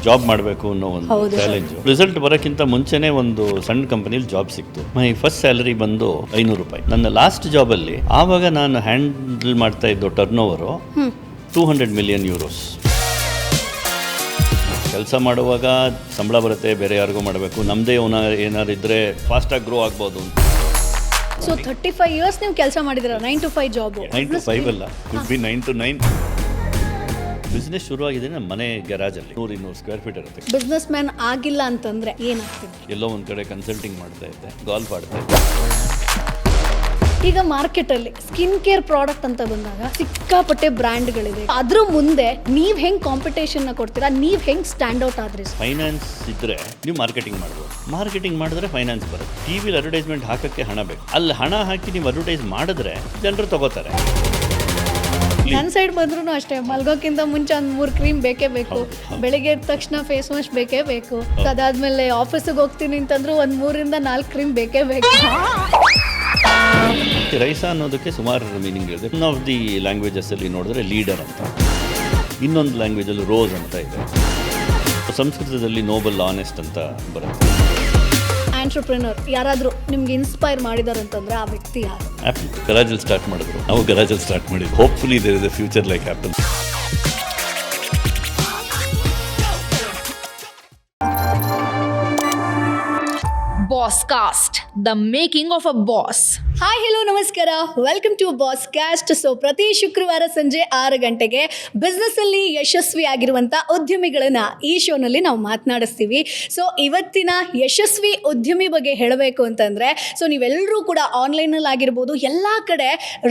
Job ಮಾಡಬೇಕು ಅನ್ನೋ ಒಂದು ಚಾಲೆಂಜ್. ರಿಸಲ್ಟ್ ಬರೋಕ್ಕಿಂತ ಮುಂಚೆನೇ ಒಂದು ಸಣ್ಣ ಕಂಪನಿಲಿ ಜಾಬ್ ಸಿಕ್ತು. ಮೈ ಫಸ್ಟ್ ಸ್ಯಾಲರಿ ಬಂದು 500 ರೂಪಾಯಿ. ನನ್ನ ಲಾಸ್ಟ್ ಜಾಬಲ್ಲಿ ಆವಾಗ ನಾನು ಹ್ಯಾಂಡಲ್ ಮಾಡ್ತಾ ಇದ್ದು ಟರ್ನ್ ಓವರು 200 ಮಿಲಿಯನ್ ಯೂರೋಸ್. ಕೆಲಸ ಮಾಡುವಾಗ ಸಂಬಳ ಬರುತ್ತೆ, ಬೇರೆ ಯಾರಿಗೂ ಮಾಡಬೇಕು, ನಮ್ಮದೇ ಏನಾರು ಇದ್ದರೆ ಫಾಸ್ಟಾಗಿ ಗ್ರೋ ಆಗ್ಬೋದು ಅಂತ. ಸೊ 35 ಇಯರ್ಸ್ ನೀವು ಕೆಲಸ ಮಾಡಿದ್ದೀರಾ? 9 to 5 ಜಾಬ್? 9 to 5 ಅಲ್ಲ, ಕುಡ್ ಬಿ 9 to 9. ಬಿಸ್ನೆಸ್ ಶುರುವಾಗಿದೆ ನಮ್ಮ ಮನೆ ಗ್ಯಾರಾಜಲ್ಲಿ. 100-200 ಸ್ಕ್ವೇರ್ ಫೀಟ್ ಇರುತ್ತೆ. ಬಿಸ್ನೆಸ್ ಮ್ಯಾನ್ ಆಗಿಲ್ಲ ಅಂತಂದ್ರೆ ಏನಾಗ್ತಿದೆ? ಎಲ್ಲೋ ಒಂದು ಕಡೆ ಕನ್ಸಲ್ಟಿಂಗ್ ಮಾಡ್ತಾ ಇದ್ದೆ, ಗಾಲ್ಫ್ ಆಡ್ತಾ ಇದ್ದೆ. ಈಗ ಮಾರ್ಕೆಟಲ್ಲಿ ಸ್ಕಿನ್ ಕೇರ್ ಪ್ರಾಡಕ್ಟ್ ಅಂತ ಬಂದಾಗ ಸಿಕ್ಕಾಪಟ್ಟೆ ಬ್ರ್ಯಾಂಡ್ಗಳಿದೆ. ಅದ್ರ ಮುಂದೆ ನೀವು ಹೆಂಗೆ ಕಾಂಪಿಟೇಷನ್ನ ಕೊಡ್ತೀರಾ? ನೀವು ಹೆಂಗೆ ಸ್ಟ್ಯಾಂಡ್ ಔಟ್ ಆದ್ರಿ? ಫೈನಾನ್ಸ್ ಇದ್ದರೆ ನೀವು ಮಾರ್ಕೆಟಿಂಗ್ ಮಾಡ್ಬೋದು. ಮಾರ್ಕೆಟಿಂಗ್ ಮಾಡಿದ್ರೆ ಫೈನಾನ್ಸ್ ಬರುತ್ತೆ. ಟಿವಿಲಿ ಅಡ್ವರ್ಟೈಸ್ಮೆಂಟ್ ಹಾಕೋಕ್ಕೆ ಹಣ ಬೇಕು. ಅಲ್ಲಿ ಹಣ ಹಾಕಿ ನೀವು ಅಡ್ವರ್ಟೈಸ್ ಮಾಡಿದ್ರೆ ಜನರು ತಗೋತಾರೆ. ನನ್ನ ಸೈಡ್ ಬಂದ್ರೂ ಅಷ್ಟೇ, ಮಲ್ಗೋಕ್ಕಿಂತ ಮುಂಚೆ ಒಂದು 3 ಕ್ರೀಮ್ ಬೇಕೇ ಬೇಕು. ಬೆಳಿಗ್ಗೆ ಎದ್ದ ತಕ್ಷಣ ಫೇಸ್ ವಾಶ್ ಬೇಕೇ ಬೇಕು. ಅದಾದ್ಮೇಲೆ ಆಫೀಸಿಗೆ ಹೋಗ್ತೀನಿ ಅಂತಂದ್ರೂ ಒಂದು 3-4 ಕ್ರೀಮ್ ಬೇಕೇ ಬೇಕು. ರೈಸಾ ಅನ್ನೋದಕ್ಕೆ ಸುಮಾರು ಮೀನಿಂಗ್ ಇದೆ. ಒನ್ ಆಫ್ ದಿ ಲ್ಯಾಂಗ್ವೇಜಸ್ಸಲ್ಲಿ ನೋಡಿದ್ರೆ ಲೀಡರ್ ಅಂತ, ಇನ್ನೊಂದು ಲ್ಯಾಂಗ್ವೇಜಲ್ಲಿ ರೋಸ್ ಅಂತ ಇದೆ, ಸಂಸ್ಕೃತದಲ್ಲಿ ನೋಬಲ್ ಆನೆಸ್ಟ್ ಅಂತ ಬರುತ್ತೆ. ಆಂಟ್ರಪ್ರಿನರ್ ಯಾರಾದರೂ ನಿಮ್ಗೆ ಇನ್ಸ್ಪೈರ್ ಮಾಡಿದಾರೆ ಅಂತಂದ್ರೆ ಆ ವ್ಯಕ್ತಿ ಯಾರು? ಆ್ಯಪಲ್. ಗರಾಜಲ್ಲಿ ಸ್ಟಾರ್ಟ್ ಮಾಡಿದ್ರು, ನಾವು ಗರಾಜಲ್ಲಿ ಸ್ಟಾರ್ಟ್ ಮಾಡಿದ್ವಿ. Hopefully there is a future like Apple. Bosscast, the making of a boss. Hi, hello, ನಮಸ್ಕಾರ. Welcome to Bosscast. So ಪ್ರತಿ ಶುಕ್ರವಾರ ಸಂಜೆ 6 ಗಂಟೆಗೆ ಬಿಸ್ನೆಸ್ಸಲ್ಲಿ ಯಶಸ್ವಿ ಆಗಿರುವಂಥ ಉದ್ಯಮಿಗಳನ್ನ ಈ ಶೋನಲ್ಲಿ ನಾವು ಮಾತನಾಡಿಸ್ತೀವಿ. ಸೊ ಇವತ್ತಿನ ಯಶಸ್ವಿ ಉದ್ಯಮಿ ಬಗ್ಗೆ ಹೇಳಬೇಕು ಅಂತಂದರೆ, ಸೊ ನೀವೆಲ್ಲರೂ ಕೂಡ ಆನ್ಲೈನಲ್ಲಿ ಆಗಿರ್ಬೋದು, ಎಲ್ಲ ಕಡೆ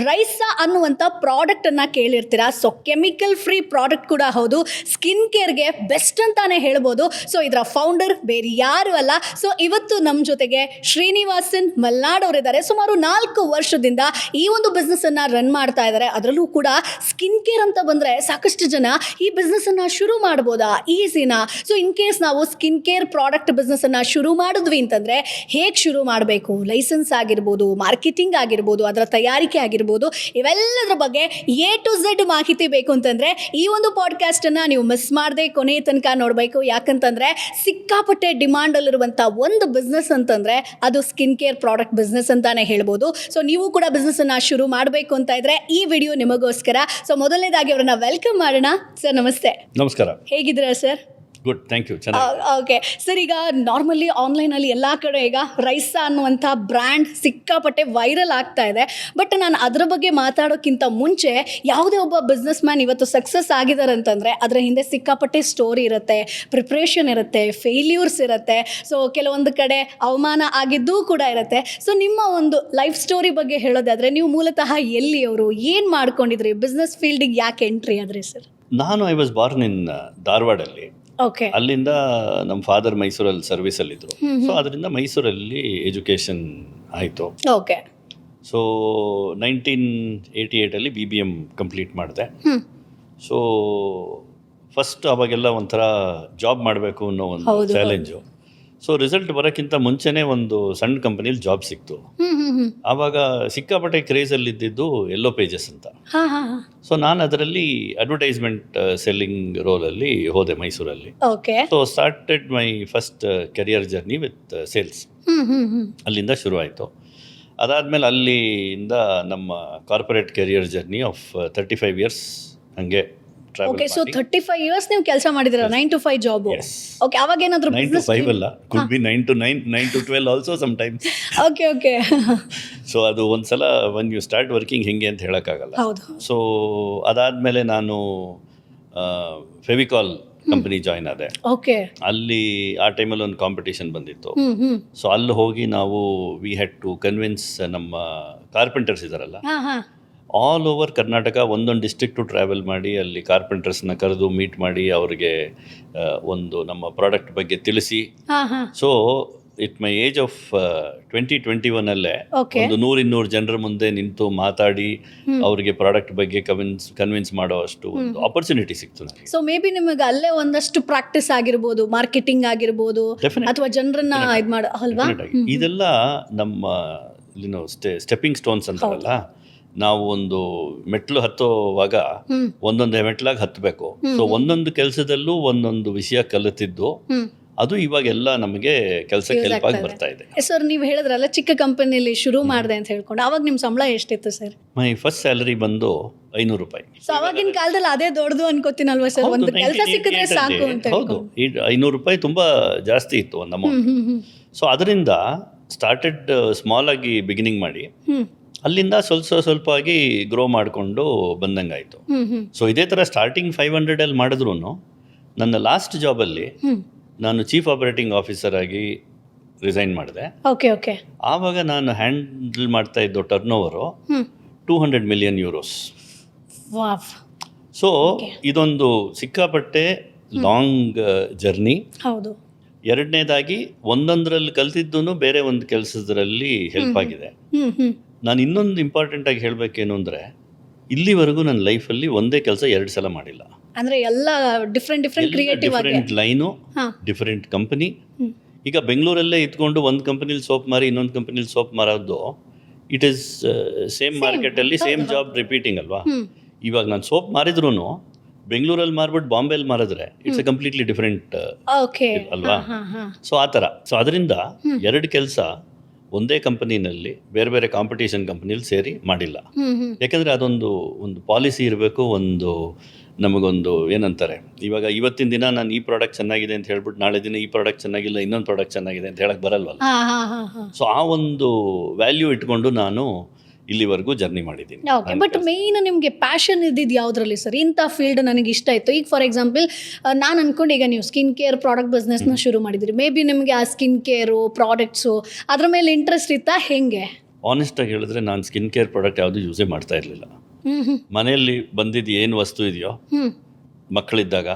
ರೈಸಾ ಅನ್ನುವಂಥ ಪ್ರಾಡಕ್ಟನ್ನು ಕೇಳಿರ್ತೀರ. ಸೊ ಕೆಮಿಕಲ್ ಫ್ರೀ ಪ್ರಾಡಕ್ಟ್ ಕೂಡ ಹೌದು, ಸ್ಕಿನ್ ಕೇರ್ಗೆ ಬೆಸ್ಟ್ ಅಂತಾನೆ ಹೇಳ್ಬೋದು. ಸೊ ಇದರ ಫೌಂಡರ್ ಬೇರೆ ಯಾರು ಅಲ್ಲ. ಸೊ ಇವತ್ತು ನಮ್ಮ ಜೊತೆಗೆ ಶ್ರೀನಿವಾಸನ್ ಮಲ್ನಾಡ್ ಅವರಿದ್ದಾರೆ. ಸುಮಾರು 4 ವರ್ಷದಿಂದ ಈ ಒಂದು ಬಿಸ್ನೆಸ್ ಅನ್ನ ರನ್ ಮಾಡ್ತಾ ಇದ್ದಾರೆ. ಅದರಲ್ಲೂ ಕೂಡ ಸ್ಕಿನ್ ಕೇರ್ ಅಂತ ಬಂದ್ರೆ ಸಾಕಷ್ಟು ಜನ ಈ ಬಿಸ್ನೆಸ್ ಅನ್ನ ಶುರು ಮಾಡ್ಬೋದಾ, ಈಸಿನಾ? ಸೊ ಇನ್ ಕೇಸ್ ನಾವು ಸ್ಕಿನ್ ಕೇರ್ ಪ್ರಾಡಕ್ಟ್ ಬಿಸ್ನೆಸ್ ಅನ್ನ ಶುರು ಮಾಡಿದ್ವಿ ಅಂತಂದ್ರೆ ಹೇಗೆ ಶುರು ಮಾಡಬೇಕು, ಲೈಸೆನ್ಸ್ ಆಗಿರ್ಬೋದು, ಮಾರ್ಕೆಟಿಂಗ್ ಆಗಿರ್ಬೋದು, ಅದರ ತಯಾರಿಕೆ ಆಗಿರ್ಬೋದು, ಇವೆಲ್ಲದರ ಬಗ್ಗೆ A to Z ಮಾಹಿತಿ ಬೇಕು ಅಂತಂದ್ರೆ ಈ ಒಂದು ಪಾಡ್ಕಾಸ್ಟ್ ಅನ್ನ ನೀವು ಮಿಸ್ ಮಾಡದೆ ಕೊನೆ ತನಕ ನೋಡಬೇಕು. ಯಾಕಂತಂದ್ರೆ ಸಿಕ್ಕಾಪಟ್ಟೆ ಡಿಮಾಂಡ್ ಅಲ್ಲಿರುವಂತ ಒಂದು ಬಿಸ್ನೆಸ್ ಅಂತಂದ್ರೆ ಅದು ಸ್ಕಿನ್ ಕೇರ್ ಪ್ರಾಡಕ್ಟ್ ಬಿಸ್ನೆಸ್ ಅಂತಾನೆ ಹೇಳ್ಬೋದು. ಸೊ ನೀವು ಕೂಡ ಬಿಸ್ನೆಸ್ ಅನ್ನ ಶುರು ಮಾಡಬೇಕು ಅಂತ ಇದ್ರೆ ಈ ವಿಡಿಯೋ ನಿಮಗೋಸ್ಕರ. ಸೊ ಮೊದಲನೇದಾಗಿ ಅವರನ್ನ ವೆಲ್ಕಮ್ ಮಾಡೋಣ. ಸರ್ ನಮಸ್ತೆ. ನಮಸ್ಕಾರ. ಹೇಗಿದ್ದೀರಾ ಸರ್? Good, thank you. ಚೆನ್ನಾಗಿ. ಓಕೆ ಸರ್, ಈಗ ನಾರ್ಮಲಿ ಆನ್ಲೈನಲ್ಲಿ ಎಲ್ಲ ಕಡೆ ಈಗ ರೈಸಾ ಅನ್ನುವಂಥ ಬ್ರ್ಯಾಂಡ್ ಸಿಕ್ಕಾಪಟ್ಟೆ ವೈರಲ್ ಆಗ್ತಾ ಇದೆ. ಬಟ್ ನಾನು ಅದರ ಬಗ್ಗೆ ಮಾತಾಡೋಕ್ಕಿಂತ ಮುಂಚೆ ಯಾವುದೇ ಒಬ್ಬ ಬಿಸ್ನೆಸ್ ಮ್ಯಾನ್ ಇವತ್ತು ಸಕ್ಸಸ್ ಆಗಿದ್ದಾರೆ ಅಂತಂದರೆ ಅದರ ಹಿಂದೆ ಸಿಕ್ಕಾಪಟ್ಟೆ ಸ್ಟೋರಿ ಇರುತ್ತೆ, ಪ್ರಿಪ್ರೇಷನ್ ಇರುತ್ತೆ, ಫೇಲ್ಯೂರ್ಸ್ ಇರುತ್ತೆ. ಸೊ ಕೆಲವೊಂದು ಕಡೆ ಅವಮಾನ ಆಗಿದ್ದೂ ಕೂಡ ಇರುತ್ತೆ. ಸೊ ನಿಮ್ಮ ಒಂದು ಲೈಫ್ ಸ್ಟೋರಿ ಬಗ್ಗೆ ಹೇಳೋದಾದರೆ ನೀವು ಮೂಲತಃ ಎಲ್ಲಿಯವರು, ಏನು ಮಾಡ್ಕೊಂಡಿದ್ರಿ, ಬಿಸ್ನೆಸ್ ಫೀಲ್ಡಿಗೆ ಯಾಕೆ ಎಂಟ್ರಿ ಆದ್ರಿ ಸರ್? ನಾನು ಐ ವಾಸ್ ಬಾರ್ನ್ ಇನ್ ಧಾರವಾಡಲ್ಲಿ. ಓಕೆ. ಅಲ್ಲಿಂದ ನಮ್ಮ ಫಾದರ್ ಮೈಸೂರಲ್ಲಿ ಸರ್ವಿಸಲ್ಲಿದ್ದರು. ಸೊ ಅದರಿಂದ ಮೈಸೂರಲ್ಲಿ ಎಜುಕೇಷನ್ ಆಯಿತು. ಓಕೆ. ಸೊ 1988 BBM ಕಂಪ್ಲೀಟ್ ಮಾಡಿದೆ. ಸೊ ಫಸ್ಟ್ ಅವಾಗೆಲ್ಲ ಒಂಥರ ಜಾಬ್ ಮಾಡಬೇಕು ಅನ್ನೋ ಒಂದು ಚಾಲೆಂಜು. ಸೊ ರಿಸಲ್ಟ್ ಬರೋಕ್ಕಿಂತ ಮುಂಚೆನೇ ಒಂದು ಸಣ್ಣ ಕಂಪನಿಲಿ ಜಾಬ್ ಸಿಕ್ತು. ಆವಾಗ ಸಿಕ್ಕಾಪಟ್ಟೆ ಕ್ರೇಜಲ್ಲಿದ್ದು ಎಲ್ಲೋ ಪೇಜಸ್ ಅಂತ. ಸೊ ನಾನು ಅದರಲ್ಲಿ ಅಡ್ವರ್ಟೈಸ್ಮೆಂಟ್ ಸೆಲ್ಲಿಂಗ್ ರೋಲಲ್ಲಿ ಹೋದೆ ಮೈಸೂರಲ್ಲಿ. Okay. So started my first career journey with sales. ಅಲ್ಲಿಂದ ಶುರುವಾಯಿತು. ಅದಾದಮೇಲೆ ಅಲ್ಲಿಂದ ನಮ್ಮ corporate career journey of 35 years ಹಂಗೆ ಟ್ರಾವೆಲ್. ಓಕೆ. ಸೊ 35 ಇಯರ್ಸ್ ನೀವು ಕೆಲಸ ಮಾಡಿದಿರ? 9 to 5 ಜಾಬ್? ಓಕೆ. ಅವಾಗ ಏನಾದರೂ 9 to 5 ಅಲ್ಲ, could be 9 to 9, 9 to 12 also sometimes. Okay okay. So ಅದು ಒಂದ್ಸಲ ಒನ್ ಯು ಸ್ಟಾರ್ಟ್ ವರ್ಕಿಂಗ್ ಹೆಂಗೆ ಅಂತ ಹೇಳೋಕ್ಕಾಗಲ್ಲ. ಹೌದು. ಸೊ ಅದಾದಮೇಲೆ ನಾನು ಫೆವಿಕಾಲ್ ಕಂಪನಿ ಜಾಯ್ನ್ ಆದೆ. ಓಕೆ. ಅಲ್ಲಿ ಆ ಟೈಮಲ್ಲಿ ಒಂದು ಕಾಂಪಿಟೇಷನ್ ಬಂದಿತ್ತು. ಸೊ ಅಲ್ಲಿ ಹೋಗಿ ನಾವು ವಿ ಹ್ಯಾಡ್ ಟು ಕನ್ವಿನ್ಸ್ ನಮ್ಮ ಕಾರ್ಪೆಂಟರ್ಸ್ ಇದ್ದಾರಲ್ಲ, ಆಲ್ ಓವರ್ ಕರ್ನಾಟಕ ಒಂದೊಂದು ಡಿಸ್ಟ್ರಿಕ್ಟು ಟ್ರಾವೆಲ್ ಮಾಡಿ ಅಲ್ಲಿ ಕಾರ್ಪೆಂಟರ್ಸ್ನ ಕರೆದು ಮೀಟ್ ಮಾಡಿ ಅವ್ರಿಗೆ ಒಂದು ನಮ್ಮ ಪ್ರಾಡಕ್ಟ್ ಬಗ್ಗೆ ತಿಳಿಸಿ. So it my age of 2021 ಒಂದು 100-200 ಜನರ ಮುಂದೆ ನಿಂತು ಮಾತಾಡಿ ಅವ್ರಿಗೆ ಪ್ರಾಡಕ್ಟ್ ಬಗ್ಗೆ ಕನ್ವಿನ್ಸ್ ಮಾಡೋ ಅಷ್ಟು ಒಂದು ಆಪರ್ಚುನಿಟಿ ಸಿಕ್ತು ನನಗೆ. ಸೊ ಮೇ ಬಿ ನಿಮಗೆ ಅಲ್ಲೇ ಒಂದಷ್ಟು ಪ್ರಾಕ್ಟೀಸ್ ಆಗಿರ್ಬೋದು, ಮಾರ್ಕೆಟಿಂಗ್ ಆಗಿರ್ಬೋದು, ಅಥವಾ ಜನರನ್ನ ಇದು ಮಾಡೋ ಅಲ್ವಾ? ಇದೆಲ್ಲ ನಮ್ಮ ಸ್ಟೆಪ್ಪಿಂಗ್ ಸ್ಟೋನ್ಸ್ ಅಂತಾರಲ್ಲ, ನಾವು ಒಂದು ಮೆಟ್ಲು ಹತ್ತುವಾಗ ಒಂದೊಂದೇ ಮೆಟ್ಲಾಗಿ ಹತ್ತಬೇಕು. ಸೊ ಒಂದೊಂದು ಕೆಲಸದಲ್ಲೂ ಒಂದೊಂದು ವಿಷಯ ಕಲಿತಿದ್ದು ಅದು ಇವಾಗೆಲ್ಲ ನಮಗೆ ಕೆಲಸಕ್ಕೆ ಹೆಲ್ಪ್ ಆಗಿ ಬರ್ತಾ ಇದೆ. ಸರ್ ನೀವು ಹೇಳಿದ್ರಲ್ಲ ಚಿಕ್ಕ ಕಂಪನಿಯಲ್ಲಿ ಶುರು ಮಾಡಿದೆ ಅಂತ ಹೇಳ್ಕೊಂಡು, ಅವಾಗ ನಿಮ್ಮ ಸಂಬಳ ಎಷ್ಟಿತ್ತು ಸರ್? ಮೈ ಫಸ್ಟ್ ಸ್ಯಾಲರಿ ಬಂದು 500 ರೂಪಾಯಿ. ಸೊ ಅವಾಗಿನ ಕಾಲದಲ್ಲಿ ಅದೇ ದೊಡ್ಡದು ಅನ್ಕೋತೀನಲ್ವಾ ಸರ್, ಒಂದು ಕೆಲಸ ಸಿಕ್ಕಿದ್ರೆ ಸಾಕು ಅಂತ. ಹೌದು, 500 ರೂಪಾಯಿ ತುಂಬಾ ಜಾಸ್ತಿ ಇತ್ತು ಒಂದು ಅಮೌಂಟ್. ಸೊ ಅದರಿಂದ ಸ್ಟಾರ್ಟೆಡ್ ಸ್ಮಾಲ್ ಆಗಿ ಬಿಗಿನಿಂಗ್ ಮಾಡಿ ಅಲ್ಲಿಂದ ಸ್ವಲ್ಪ ಆಗಿ ಗ್ರೋ ಮಾಡಿಕೊಂಡು ಬಂದಂಗಾಯಿತು. ಸೊ ಇದೇ ಥರ ಸ್ಟಾರ್ಟಿಂಗ್ 500 ಅಲ್ಲಿ ಮಾಡಿದ್ರು ನನ್ನ ಲಾಸ್ಟ್ ಜಾಬಲ್ಲಿ ನಾನು ಚೀಫ್ ಆಪರೇಟಿಂಗ್ ಆಫೀಸರ್ ಆಗಿ ರಿಸೈನ್ ಮಾಡಿದೆ. Okay okay. ಆವಾಗ ನಾನು ಹ್ಯಾಂಡಲ್ ಮಾಡ್ತಾ ಇದ್ದು turn over 200 million euros. So ಇದೊಂದು ಸಿಕ್ಕಾಪಟ್ಟೆ ಲಾಂಗ್ ಜರ್ನಿ. ಹೌದು. ಎರಡನೇದಾಗಿ ಒಂದೊಂದರಲ್ಲಿ ಕಲ್ತಿದ್ದು ಬೇರೆ ಒಂದು ಕೆಲಸದಲ್ಲಿ ಹೆಲ್ಪ್ ಆಗಿದೆ. ನಾನು ಇನ್ನೊಂದು ಇಂಪಾರ್ಟೆಂಟ್ ಆಗಿ ಹೇಳಬೇಕೇನು ಅಂದರೆ, ಇಲ್ಲಿವರೆಗೂ ನನ್ನ ಲೈಫಲ್ಲಿ ಒಂದೇ ಕೆಲಸ 2 ಸಲ ಮಾಡಿಲ್ಲ. ಅಂದರೆ ಎಲ್ಲ ಡಿಫ್ರೆಂಟ್ ಕ್ರಿಯೇಟಿವ್ ಆಗಿ, ಡಿಫರೆಂಟ್ ಲೈನು, ಡಿಫರೆಂಟ್ ಕಂಪನಿ. ಈಗ ಬೆಂಗಳೂರಲ್ಲೇ ಇದ್ಕೊಂಡು ಒಂದು ಕಂಪನಿಲಿ ಸೋಪ್ ಮಾರಿ ಇನ್ನೊಂದು ಕಂಪನಿಲಿ ಸೋಪ್ ಮಾರೋದು, ಇಟ್ ಈಸ್ ಸೇಮ್ ಮಾರ್ಕೆಟಲ್ಲಿ ಸೇಮ್ ಜಾಬ್ ರಿಪೀಟಿಂಗ್ ಅಲ್ವಾ. ಇವಾಗ ನಾನು ಸೋಪ್ ಮಾರಿದ್ರು ಬೆಂಗಳೂರಲ್ಲಿ ಮಾರ್ಬಿಟ್ಟು ಬಾಂಬೆಲಿ ಮಾರಿದ್ರೆ ಇಟ್ಸ್ ಎ ಕಂಪ್ಲೀಟ್ಲಿ ಡಿಫರೆಂಟ್ ಅಲ್ವಾ. ಸೊ ಆ ಥರ. ಸೊ ಅದರಿಂದ 2 ಕೆಲಸ ಒಂದೇ ಕಂಪನಿನಲ್ಲಿ ಬೇರೆ ಬೇರೆ ಕಾಂಪಿಟೇಷನ್ ಕಂಪನಿಲಿ ಸೇರಿ ಮಾಡಿಲ್ಲ. ಯಾಕಂದರೆ ಅದೊಂದು ಪಾಲಿಸಿ ಇರಬೇಕು. ನಮಗೊಂದು ಏನಂತಾರೆ, ಇವಾಗ ಇವತ್ತಿನ ದಿನ ನಾನು ಈ ಪ್ರಾಡಕ್ಟ್ ಚೆನ್ನಾಗಿದೆ ಅಂತ ಹೇಳ್ಬಿಟ್ಟು ನಾಳೆ ದಿನ ಈ ಪ್ರಾಡಕ್ಟ್ ಚೆನ್ನಾಗಿಲ್ಲ, ಇನ್ನೊಂದು ಪ್ರಾಡಕ್ಟ್ ಚೆನ್ನಾಗಿದೆ ಅಂತ ಹೇಳಕ್ ಬರಲ್ವಲ್ಲ. ಸೊ ಆ ಒಂದು ವ್ಯಾಲ್ಯೂ ಇಟ್ಕೊಂಡು ನಾನು ಇಲ್ಲಿವರೆಗೂ ಜರ್ನಿ ಮಾಡಿದ್ದೀನಿ. ಓಕೆ. ಬಟ್ ಮೇಯ್ನ್ ನಿಮಗೆ ಪ್ಯಾಷನ್ ಇದ್ದಿದ್ದು ಯಾವುದ್ರಲ್ಲಿ ಸರ್? ಇಂಥ ಫೀಲ್ಡ್ ನನಗೆ ಇಷ್ಟ ಆಯಿತು. ಈಗ ಫಾರ್ ಎಕ್ಸಾಂಪಲ್ ನಾನು ಅನ್ಕೊಂಡು, ಈಗ ನೀವು ಸ್ಕಿನ್ ಕೇರ್ ಪ್ರಾಡಕ್ಟ್ ಬಿಸ್ನೆಸ್ನ ಶುರು ಮಾಡಿದಿರಿ, ಮೇ ಬಿ ನಿಮಗೆ ಆ ಸ್ಕಿನ್ ಕೇರು ಪ್ರಾಡಕ್ಟ್ಸು ಅದ್ರ ಮೇಲೆ ಇಂಟ್ರೆಸ್ಟ್ ಇತ್ತಾ, ಹೆಂಗೆ? ಆನೆಸ್ಟಾಗಿ ಹೇಳಿದ್ರೆ ನಾನು ಸ್ಕಿನ್ ಕೇರ್ ಪ್ರಾಡಕ್ಟ್ ಯಾವುದು ಯೂಸೇ ಮಾಡ್ತಾ ಇರಲಿಲ್ಲ. ಮನೆಯಲ್ಲಿ ಬಂದಿದ್ದು ಏನು ವಸ್ತು ಇದೆಯೋ ಮಕ್ಕಳಿದ್ದಾಗ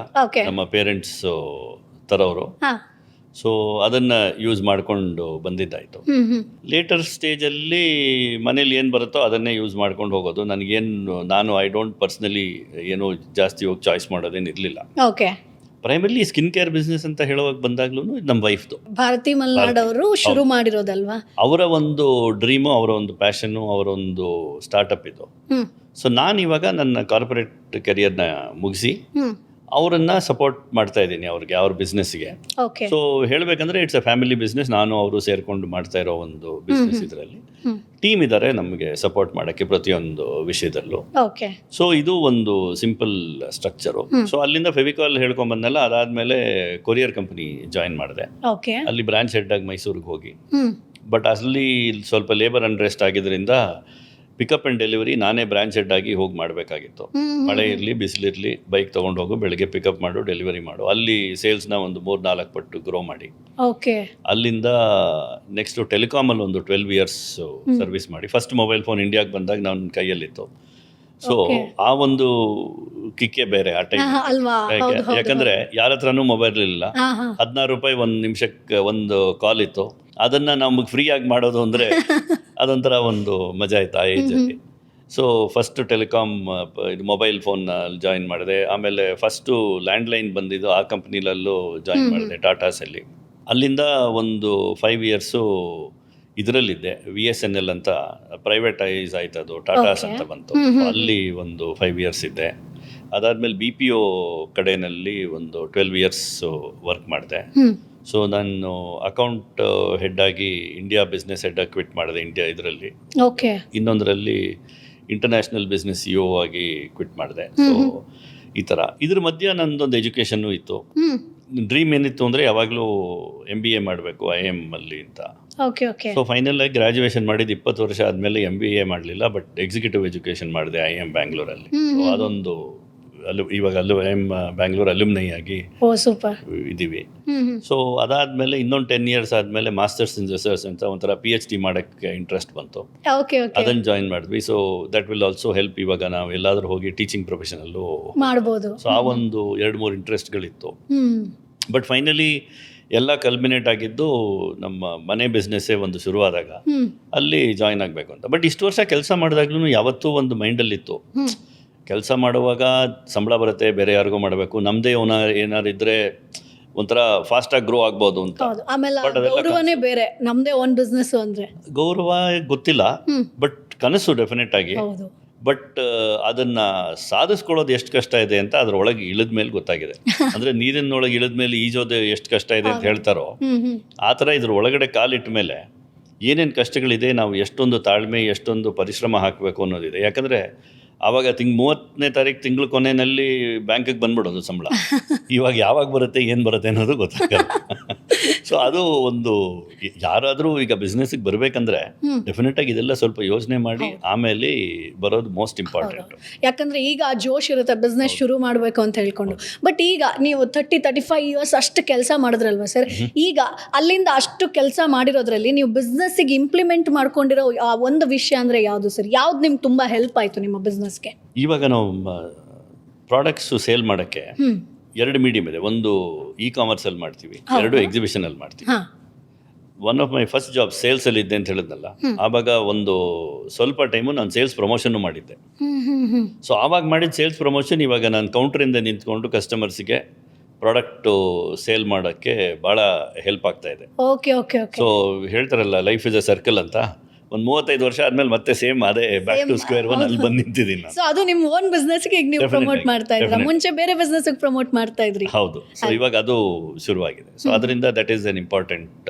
ನಮ್ಮ ಪೇರೆಂಟ್ಸ್ ತರೋರು, ಸೊ ಅದನ್ನು ಯೂಸ್ ಮಾಡಿಕೊಂಡು ಬಂದಿದ್ದಾಯಿತು. ಲೇಟರ್ ಸ್ಟೇಜಲ್ಲಿ ಮನೇಲಿ ಏನು ಬರುತ್ತೋ ಅದನ್ನೇ ಯೂಸ್ ಮಾಡ್ಕೊಂಡು ಹೋಗೋದು. ನಾನು ಐ ಡೋಂಟ್ ಪರ್ಸ್ನಲಿ ಏನೋ ಜಾಸ್ತಿ ಹೋಗಿ ಚಾಯ್ಸ್ ಮಾಡೋದೇನು ಇರಲಿಲ್ಲ. Okay. Primarily skin care business ಅಂತ ಹೇಳುವಾಗ ಬಂದಾಗ್ಲೂ ನಮ್ಮ ವೈಫ್ದು, ಭಾರತಿ ಮಲ್ನಾಡ್ ಅವರು ಶುರು ಮಾಡಿರೋದಲ್ವಾ. ಅವರ ಒಂದು ಡ್ರೀಮು, ಅವರ ಒಂದು ಪ್ಯಾಷನ್ನು, ಅವರ ಒಂದು ಸ್ಟಾರ್ಟಪ್ ಇದು. ಸೊ ನಾನು ಇವಾಗ ನನ್ನ ಕಾರ್ಪೊರೇಟ್ ಕೆರಿಯರ್ನ ಮುಗಿಸಿ ಅವರನ್ನು ಸಪೋರ್ಟ್ ಮಾಡ್ತಾ ಇದ್ದೀನಿ ಅವ್ರ ಬಿಸ್ನೆಸ್ಗೆ. ಸೊ ಹೇಳಬೇಕಂದ್ರೆ ಇಟ್ಸ್ ಅ ಫ್ಯಾಮಿಲಿ ಬಿಸ್ನೆಸ್. ನಾನು ಅವರು ಸೇರ್ಕೊಂಡು ಮಾಡ್ತಾ ಇರೋ ಒಂದು ಬಿಸ್ನೆಸ್. ಇದರಲ್ಲಿ ಟೀಮ್ ಇದ್ದಾರೆ ನಮಗೆ ಸಪೋರ್ಟ್ ಮಾಡೋಕ್ಕೆ ಪ್ರತಿಯೊಂದು ವಿಷಯದಲ್ಲೂ. ಸೊ ಇದು ಒಂದು ಸಿಂಪಲ್ ಸ್ಟ್ರಕ್ಚರು. ಸೊ ಅಲ್ಲಿಂದ ಫೆವಿಕಾಲ್ ಹೇಳ್ಕೊಂಡ್ಬಂದಲ್ಲ, ಅದಾದಮೇಲೆ ಕೊರಿಯರ್ ಕಂಪನಿ ಜಾಯಿನ್ ಮಾಡಿದೆ. ಅಲ್ಲಿ ಬ್ರಾಂಚ್ ಹೆಡ್ ಆಗಿ ಮೈಸೂರಿಗೆ ಹೋಗಿ, ಬಟ್ ಅಲ್ಲಿ ಸ್ವಲ್ಪ ಲೇಬರ್ ಅನ್ರೆಸ್ಟ್ ಆಗಿದ್ದರಿಂದ ಪಿಕಪ್ ಆ್ಯಂಡ್ ಡೆಲಿವರಿ ನಾನೇ ಬ್ರಾಂಚ್ ಹೆಡ್ ಆಗಿ ಹೋಗಿ ಮಾಡಬೇಕಾಗಿತ್ತು. ಮಳೆ ಇರಲಿ ಬಿಸಿಲಿರಲಿ ಬೈಕ್ ತೊಗೊಂಡು ಹೋಗು, ಬೆಳಗ್ಗೆ ಪಿಕಪ್ ಮಾಡು, ಡೆಲಿವರಿ ಮಾಡು. ಅಲ್ಲಿ ಸೇಲ್ಸ್ನ ಒಂದು 3-4 ಪಟ್ಟು ಗ್ರೋ ಮಾಡಿ, ಅಲ್ಲಿಂದ ನೆಕ್ಸ್ಟು ಟೆಲಿಕಾಮಲ್ಲಿ ಒಂದು 12 ಇಯರ್ಸ್ ಸರ್ವಿಸ್ ಮಾಡಿ. ಫಸ್ಟ್ ಮೊಬೈಲ್ ಫೋನ್ ಇಂಡಿಯಾಗೆ ಬಂದಾಗ ನನ್ನ ಕೈಯಲ್ಲಿತ್ತು. ಸೊ ಆ ಒಂದು ಕಿಕ್ಕೇ ಬೇರೆ ಆ ಟೈಮ್. ಯಾಕಂದರೆ ಯಾರ ಹತ್ರನೂ ಮೊಬೈಲ್ ಇಲ್ಲ. 16 ರೂಪಾಯಿ ಒಂದು ನಿಮಿಷಕ್ಕೆ ಒಂದು ಕಾಲ್ ಇತ್ತು. ಅದನ್ನು ನಮಗೆ ಫ್ರೀಯಾಗಿ ಮಾಡೋದು ಅಂದರೆ ಅದೊಂಥರ ಒಂದು ಮಜಾ ಆಯ್ತು ಆ ಏಜಲ್ಲಿ. ಸೊ ಫಸ್ಟ್ ಟೆಲಿಕಾಮ್ ಇದು ಮೊಬೈಲ್ ಫೋನ್ ಜಾಯಿನ್ ಮಾಡಿದೆ. ಆಮೇಲೆ ಫಸ್ಟು ಲ್ಯಾಂಡ್ಲೈನ್ ಬಂದಿದ್ದು ಆ ಕಂಪ್ನಿಲಲ್ಲೂ ಜಾಯಿನ್ ಮಾಡಿದೆ, ಟಾಟಾಸಲ್ಲಿ. ಅಲ್ಲಿಂದ ಒಂದು 5 ಇಯರ್ಸು ಇದರಲ್ಲಿದ್ದೆ. VSNL ಅಂತ ಪ್ರೈವೇಟೈಸ್ ಆಯ್ತು, ಅದು ಟಾಟಾಸ್ ಅಂತ ಬಂತು. ಅಲ್ಲಿ ಒಂದು 5 ಇಯರ್ಸ್ ಇದ್ದೆ. ಅದಾದಮೇಲೆ BPO ಕಡೆಯಲ್ಲಿ ಒಂದು 12 ಇಯರ್ಸ್ ವರ್ಕ್ ಮಾಡಿದೆ. ಸೊ ನಾನು ಅಕೌಂಟ್ ಹೆಡ್ ಆಗಿ ಇಂಡಿಯಾ ಬಿಸ್ನೆಸ್ ಹೆಡ್ ಆಗಿ ಕ್ವಿಟ್ ಮಾಡಿದೆ ಇಂಡಿಯಾ ಇದರಲ್ಲಿ. ಇನ್ನೊಂದರಲ್ಲಿ ಇಂಟರ್ನ್ಯಾಷನಲ್ ಬಿಸ್ನೆಸ್ CEO ಆಗಿ ಕ್ವಿಟ್ ಮಾಡಿದೆ. ಸೊ ಈ ಥರ ಇದ್ರ ಮಧ್ಯೆ ನಂದೊಂದು ಎಜುಕೇಷನ್ನು ಇತ್ತು. ಡ್ರೀಮ್ ಏನಿತ್ತು ಅಂದರೆ ಯಾವಾಗಲೂ MBA ಮಾಡಬೇಕು IIM ಅಲ್ಲಿ ಅಂತ. ಸೊ ಫೈನಲ್ ಆಗಿ ಗ್ರಾಜುಯೇಷನ್ ಮಾಡಿದ್ದು 20 ವರ್ಷ ಆದಮೇಲೆ MBA ಮಾಡಲಿಲ್ಲ, ಬಟ್ ಎಕ್ಸಿಕ್ಯೂಟಿವ್ ಎಜುಕೇಷನ್ ಮಾಡಿದೆ IIM ಬ್ಯಾಂಗ್ಳೂರಲ್ಲಿ. ಅದೊಂದು ಇವಾಗ IIM ಬ್ಯಾಂಗ್ಳೂರ್ ಅಲ್ಯುಮ್ನೈ ಆಗಿ ಇದ್ದೀವಿ. ಸೊ ಅದಾದಮೇಲೆ ಇನ್ನೊಂದು 10 ಇಯರ್ಸ್ ಆದಮೇಲೆ ಮಾಸ್ಟರ್ಸ್ ಇನ್ ರಿಸರ್ಚ್ ಅಂತ ಒಂಥರ PhD ಮಾಡೋಕ್ಕೆ ಇಂಟ್ರೆಸ್ಟ್ ಬಂತು. ಅದನ್ನು ಜಾಯಿನ್ ಮಾಡಿದ್ವಿ. So that will also help. ಇವಾಗ ನಾವು ಎಲ್ಲಾದರೂ ಹೋಗಿ ಟೀಚಿಂಗ್ ಪ್ರೊಫೆಷನಲ್ಲೂ ಮಾಡ್ಬೋದು. ಸೊ ಆ ಒಂದು 2-3 ಇಂಟ್ರೆಸ್ಟ್ಗಳಿತ್ತು. ಬಟ್ ಫೈನಲಿ ಎಲ್ಲ ಕಲ್ಮಿನೇಟ್ ಆಗಿದ್ದು ನಮ್ಮ ಮನೆ ಬಿಸ್ನೆಸ್ಸೇ ಒಂದು ಶುರುವಾದಾಗ ಅಲ್ಲಿ ಜಾಯಿನ್ ಆಗಬೇಕು ಅಂತ. ಬಟ್ ಇಷ್ಟು ವರ್ಷ ಕೆಲಸ ಮಾಡಿದಾಗ್ಲೂ ಯಾವತ್ತೂ ಒಂದು ಮೈಂಡಲ್ಲಿತ್ತು, ಕೆಲಸ ಮಾಡುವಾಗ ಸಂಬಳ ಬರುತ್ತೆ, ಬೇರೆ ಯಾರಿಗೂ ಮಾಡಬೇಕು, ನಮ್ಮದೇ ಏನಾರು ಇದ್ದರೆ ಒಂಥರ ಫಾಸ್ಟಾಗಿ ಗ್ರೋ ಆಗ್ಬೋದು ಅಂತ. ಹೌದು. ಆಮೇಲೆ But ಅದೆಲ್ಲ ಗೌರವನೇ ಬೇರೆ, ನಮ್ದೇ ಓನ್ ಬಿಸ್ನೆಸ್ ಅಂದ್ರೆ. ಗೌರವ ಗೊತ್ತಿಲ್ಲ, ಬಟ್ ಕನಸು ಡೆಫಿನೆಟ್ ಆಗಿ. ಹೌದು. ಬಟ್ ಅದನ್ನು ಸಾಧಿಸ್ಕೊಳ್ಳೋದು ಎಷ್ಟು ಕಷ್ಟ ಇದೆ ಅಂತ ಅದರೊಳಗೆ ಇಳಿದ ಮೇಲೆ ಗೊತ್ತಾಗಿದೆ. ಅಂದರೆ ನೀರಿನೊಳಗೆ ಇಳಿದ ಮೇಲೆ ಈಜೋದು ಎಷ್ಟು ಕಷ್ಟ ಇದೆ ಅಂತ ಹೇಳ್ತಾರೋ ಆ ಥರ ಇದ್ರ ಒಳಗಡೆ ಕಾಲಿಟ್ಟ ಮೇಲೆ ಏನೇನು ಕಷ್ಟಗಳಿದೆ, ನಾವು ಎಷ್ಟೊಂದು ತಾಳ್ಮೆ, ಎಷ್ಟೊಂದು ಪರಿಶ್ರಮ ಹಾಕಬೇಕು ಅನ್ನೋದಿದೆ. ಯಾಕಂದರೆ ಆವಾಗ 30ನೇ ತಾರೀಕು ತಿಂಗಳ ಕೊನೆಯಲ್ಲಿ ಬ್ಯಾಂಕಿಗೆ ಬಂದ್ಬಿಡೋದು ಸಂಬಳ. ಇವಾಗ ಯಾವಾಗ ಬರುತ್ತೆ, ಏನು ಬರುತ್ತೆ ಅನ್ನೋದು ಗೊತ್ತಾಗಲ್ಲ. ಸೊ ಅದು ಒಂದು, ಯಾರಾದರೂ ಈಗ ಬಿಸ್ನೆಸ್ಸಿಗೆ ಬರಬೇಕಂದ್ರೆ ಡೆಫಿನೆಟಾಗಿ ಇದೆಲ್ಲ ಸ್ವಲ್ಪ ಯೋಚನೆ ಮಾಡಿ ಆಮೇಲೆ ಬರೋದು ಮೋಸ್ಟ್ ಇಂಪಾರ್ಟೆಂಟ್. ಯಾಕಂದ್ರೆ ಈಗ ಆ ಜೋಶ್ ಇರುತ್ತೆ ಬಿಸ್ನೆಸ್ ಶುರು ಮಾಡಬೇಕು ಅಂತ ಹೇಳ್ಕೊಂಡು. ಬಟ್ ಈಗ ನೀವು 30-35 ಇಯರ್ಸ್ ಅಷ್ಟು ಕೆಲಸ ಮಾಡಿದ್ರಲ್ವಾ ಸರ್, ಈಗ ಅಲ್ಲಿಂದ ಅಷ್ಟು ಕೆಲಸ ಮಾಡಿರೋದ್ರಲ್ಲಿ ನೀವು ಬಿಸ್ನೆಸ್ಸಿಗೆ ಇಂಪ್ಲಿಮೆಂಟ್ ಮಾಡ್ಕೊಂಡಿರೋ ಆ ಒಂದು ವಿಷಯ ಅಂದರೆ ಯಾವುದು ಸರ್? ಯಾವ್ದು ನಿಮ್ಗೆ ತುಂಬ ಹೆಲ್ಪ್ ಆಯಿತು ನಿಮ್ಮ ಬಿಸ್ನೆಸ್ಗೆ? ಇವಾಗ ನಾವು ಪ್ರಾಡಕ್ಟ್ಸು ಸೇಲ್ ಮಾಡೋಕ್ಕೆ ಎರಡು ಮೀಡಿಯಮ್ ಇದೆ. ಒಂದು ಕಾಮರ್ಸಲ್ಲಿ ಮಾಡ್ತೀವಿ, ಎರಡು ಎಕ್ಸಿಬಿಷನಲ್ಲಿ ಮಾಡ್ತೀವಿ. One of my first job ಸೇಲ್ಸಲ್ಲಿ ಇದ್ದೆ ಅಂತ ಹೇಳಿದ್ನಲ್ಲ, ಆವಾಗ ಒಂದು ಸ್ವಲ್ಪ ಟೈಮು ನಾನು ಸೇಲ್ಸ್ ಪ್ರಮೋಷನ್ನು ಮಾಡಿದ್ದೆ. ಸೊ ಆವಾಗ ಮಾಡಿದ ಸೇಲ್ಸ್ ಪ್ರಮೋಷನ್ ಇವಾಗ ನಾನು ಕೌಂಟ್ರಿಂದ ನಿಂತ್ಕೊಂಡು ಕಸ್ಟಮರ್ಸಿಗೆ ಪ್ರಾಡಕ್ಟು ಸೇಲ್ ಮಾಡೋಕ್ಕೆ ಭಾಳ ಹೆಲ್ಪ್ ಆಗ್ತಾ ಇದೆ. Okay okay okay. ಸೊ ಹೇಳ್ತಾರಲ್ಲ, ಲೈಫ್ ಇಸ್ ಅ ಸರ್ಕಲ್ ಅಂತ. ಒಂದು 35 ವರ್ಷ ಆದ್ಮೇಲೆ ಮತ್ತೆ ಸೇಮ್ ಅದೇ ಬ್ಯಾಕ್ ಟು ಸ್ಕ್ವೇರ್ ಒನ್ ಅಲ್ಲಿ ಬಂದು ನಿಂತಿದ್ದೀನಿ ನಾನು. ಸೊ ಅದು ನಿಮ್ಮ ಓನ್ ಬಿಸ್ನೆಸ್ಗೆ ಈಗ ನೀವು ಪ್ರಮೋಟ್ Definitely, ಮಾಡ್ತಾ ಇದ್ರ, definitely. ಮುಂಚೆ ಬೇರೆ ಬಿಸ್ನೆಸ್ಗೆ ಪ್ರಮೋಟ್ ಮಾಡ್ತಾ ಇದ್ರಿ. ಹೌದು. ಸೊ ಇವಾಗ ಅದು ಶುರುವಾಗಿದೆ. ಸೊ ಅದರಿಂದ that is an important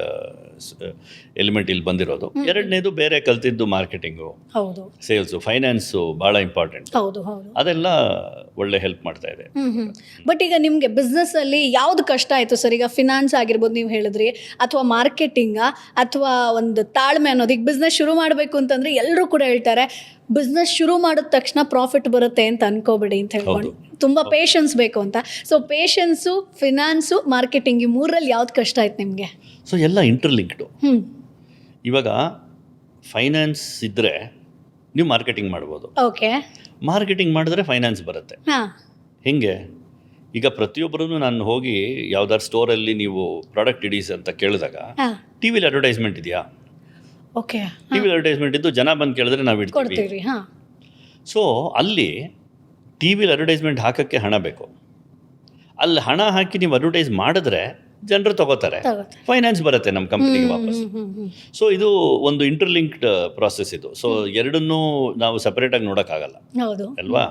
element ಇಲ್ಲಿ ಬಂದಿರೋದು. ಎರಡನೇದು ಬೇರೆ ಕಲ್ತಿದ್ದು ಮಾರ್ಕೆಟಿಂಗು, ಹೌದು ಸೇಲ್ಸು, ಫೈನಾನ್ಸು ಭಾಳ ಇಂಪಾರ್ಟೆಂಟ್. ಹೌದು ಹೌದು. ಅದೆಲ್ಲ ಒಳ್ಳೆ ಹೆಲ್ಪ್ ಮಾಡ್ತಾ ಇದೆ. ಬಟ್ ಈಗ ನಿಮಗೆ ಬಿಸ್ನೆಸ್ ಅಲ್ಲಿ ಯಾವ್ದು ಕಷ್ಟ ಆಯ್ತು ಸರ್? ಈಗ ಫಿನಾನ್ಸ್ ಆಗಿರ್ಬೋದು ನೀವು ಹೇಳಿದ್ರಿ, ಅಥವಾ ಮಾರ್ಕೆಟಿಂಗ, ಅಥವಾ ಒಂದು ತಾಳ್ಮೆ ಅನ್ನೋದು. ಈಗ ಬಿಸ್ನೆಸ್ ಶುರು ಮಾಡಬೇಕು ಅಂತಂದ್ರೆ ಎಲ್ಲರೂ ಕೂಡ ಹೇಳ್ತಾರೆ ಬಿಸ್ನೆಸ್ ಶುರು ಮಾಡಿದ ತಕ್ಷಣ ಪ್ರಾಫಿಟ್ ಬರುತ್ತೆ ಅಂತ ಅನ್ಕೋಬೇಡಿ ಅಂತ ಹೇಳ್ಕೊಂಡು, ತುಂಬ ಪೇಷನ್ಸ್ ಬೇಕು ಅಂತ. ಸೊ ಪೇಷನ್ಸು, ಫಿನಾನ್ಸು, ಮಾರ್ಕೆಟಿಂಗ್, ಈ ಮೂರಲ್ಲಿ ಯಾವ್ದು ಕಷ್ಟ ಆಯ್ತು ನಿಮಗೆ? ಸೊ ಎಲ್ಲ ಇಂಟರ್ಲಿಂಕ್ಡು. ಇವಾಗ ಫೈನಾನ್ಸ್ ಇದ್ದರೆ ನೀವು ಮಾರ್ಕೆಟಿಂಗ್ ಮಾಡ್ಬೋದು. ಓಕೆ. ಮಾರ್ಕೆಟಿಂಗ್ ಮಾಡಿದ್ರೆ ಫೈನಾನ್ಸ್ ಬರುತ್ತೆ. ಹಾಂ. ಹೆಂಗೆ? ಈಗ ಪ್ರತಿಯೊಬ್ಬರೂ ನಾನು ಹೋಗಿ ಯಾವ್ದಾದ್ರು ಸ್ಟೋರಲ್ಲಿ ನೀವು ಪ್ರಾಡಕ್ಟ್ ಇಡೀಸ್ ಅಂತ ಕೇಳಿದಾಗ ಹಾಂ. ಟಿ ವಿಲಿ ಅಡ್ವರ್ಟೈಸ್ಮೆಂಟ್ ಇದೆಯಾ? ಓಕೆ. ಟಿ ವಿಲಿ ಅಡ್ವರ್ಟೈಸ್ಮೆಂಟ್ ಇದ್ದು ಜನ ಬಂದು ಕೇಳಿದ್ರೆ ನಾವು ಇಡ್ತೀವಿ. ಕೊಡ್ತೀವಿ. ಹಾಂ. ಸೊ ಅಲ್ಲಿ ಟಿ ವಿಲಿ ಅಡ್ವರ್ಟೈಸ್ಮೆಂಟ್ ಹಾಕೋಕ್ಕೆ ಹಣ ಬೇಕು. ಅಲ್ಲಿ ಹಣ ಹಾಕಿ ನೀವು ಅಡ್ವರ್ಟೈಸ್ ಮಾಡಿದ್ರೆ ಜನರು ತಗೋತಾರೆ, ಫೈನಾನ್ಸ್ ಬರುತ್ತೆ ನಮ್ಮ ಕಂಪ್ನಿಗೆ ವಾಪಸ್. ಸೊ ಇದು ಒಂದು ಇಂಟರ್ಲಿಂಕ್ಡ್ ಪ್ರಾಸೆಸ್ ಇದು. ಸೊ ಎರಡನ್ನೂ ನಾವು ಸಪ್ರೇಟಾಗಿ ನೋಡೋಕ್ಕಾಗಲ್ಲ ಹೌದು ಅಲ್ವಾ?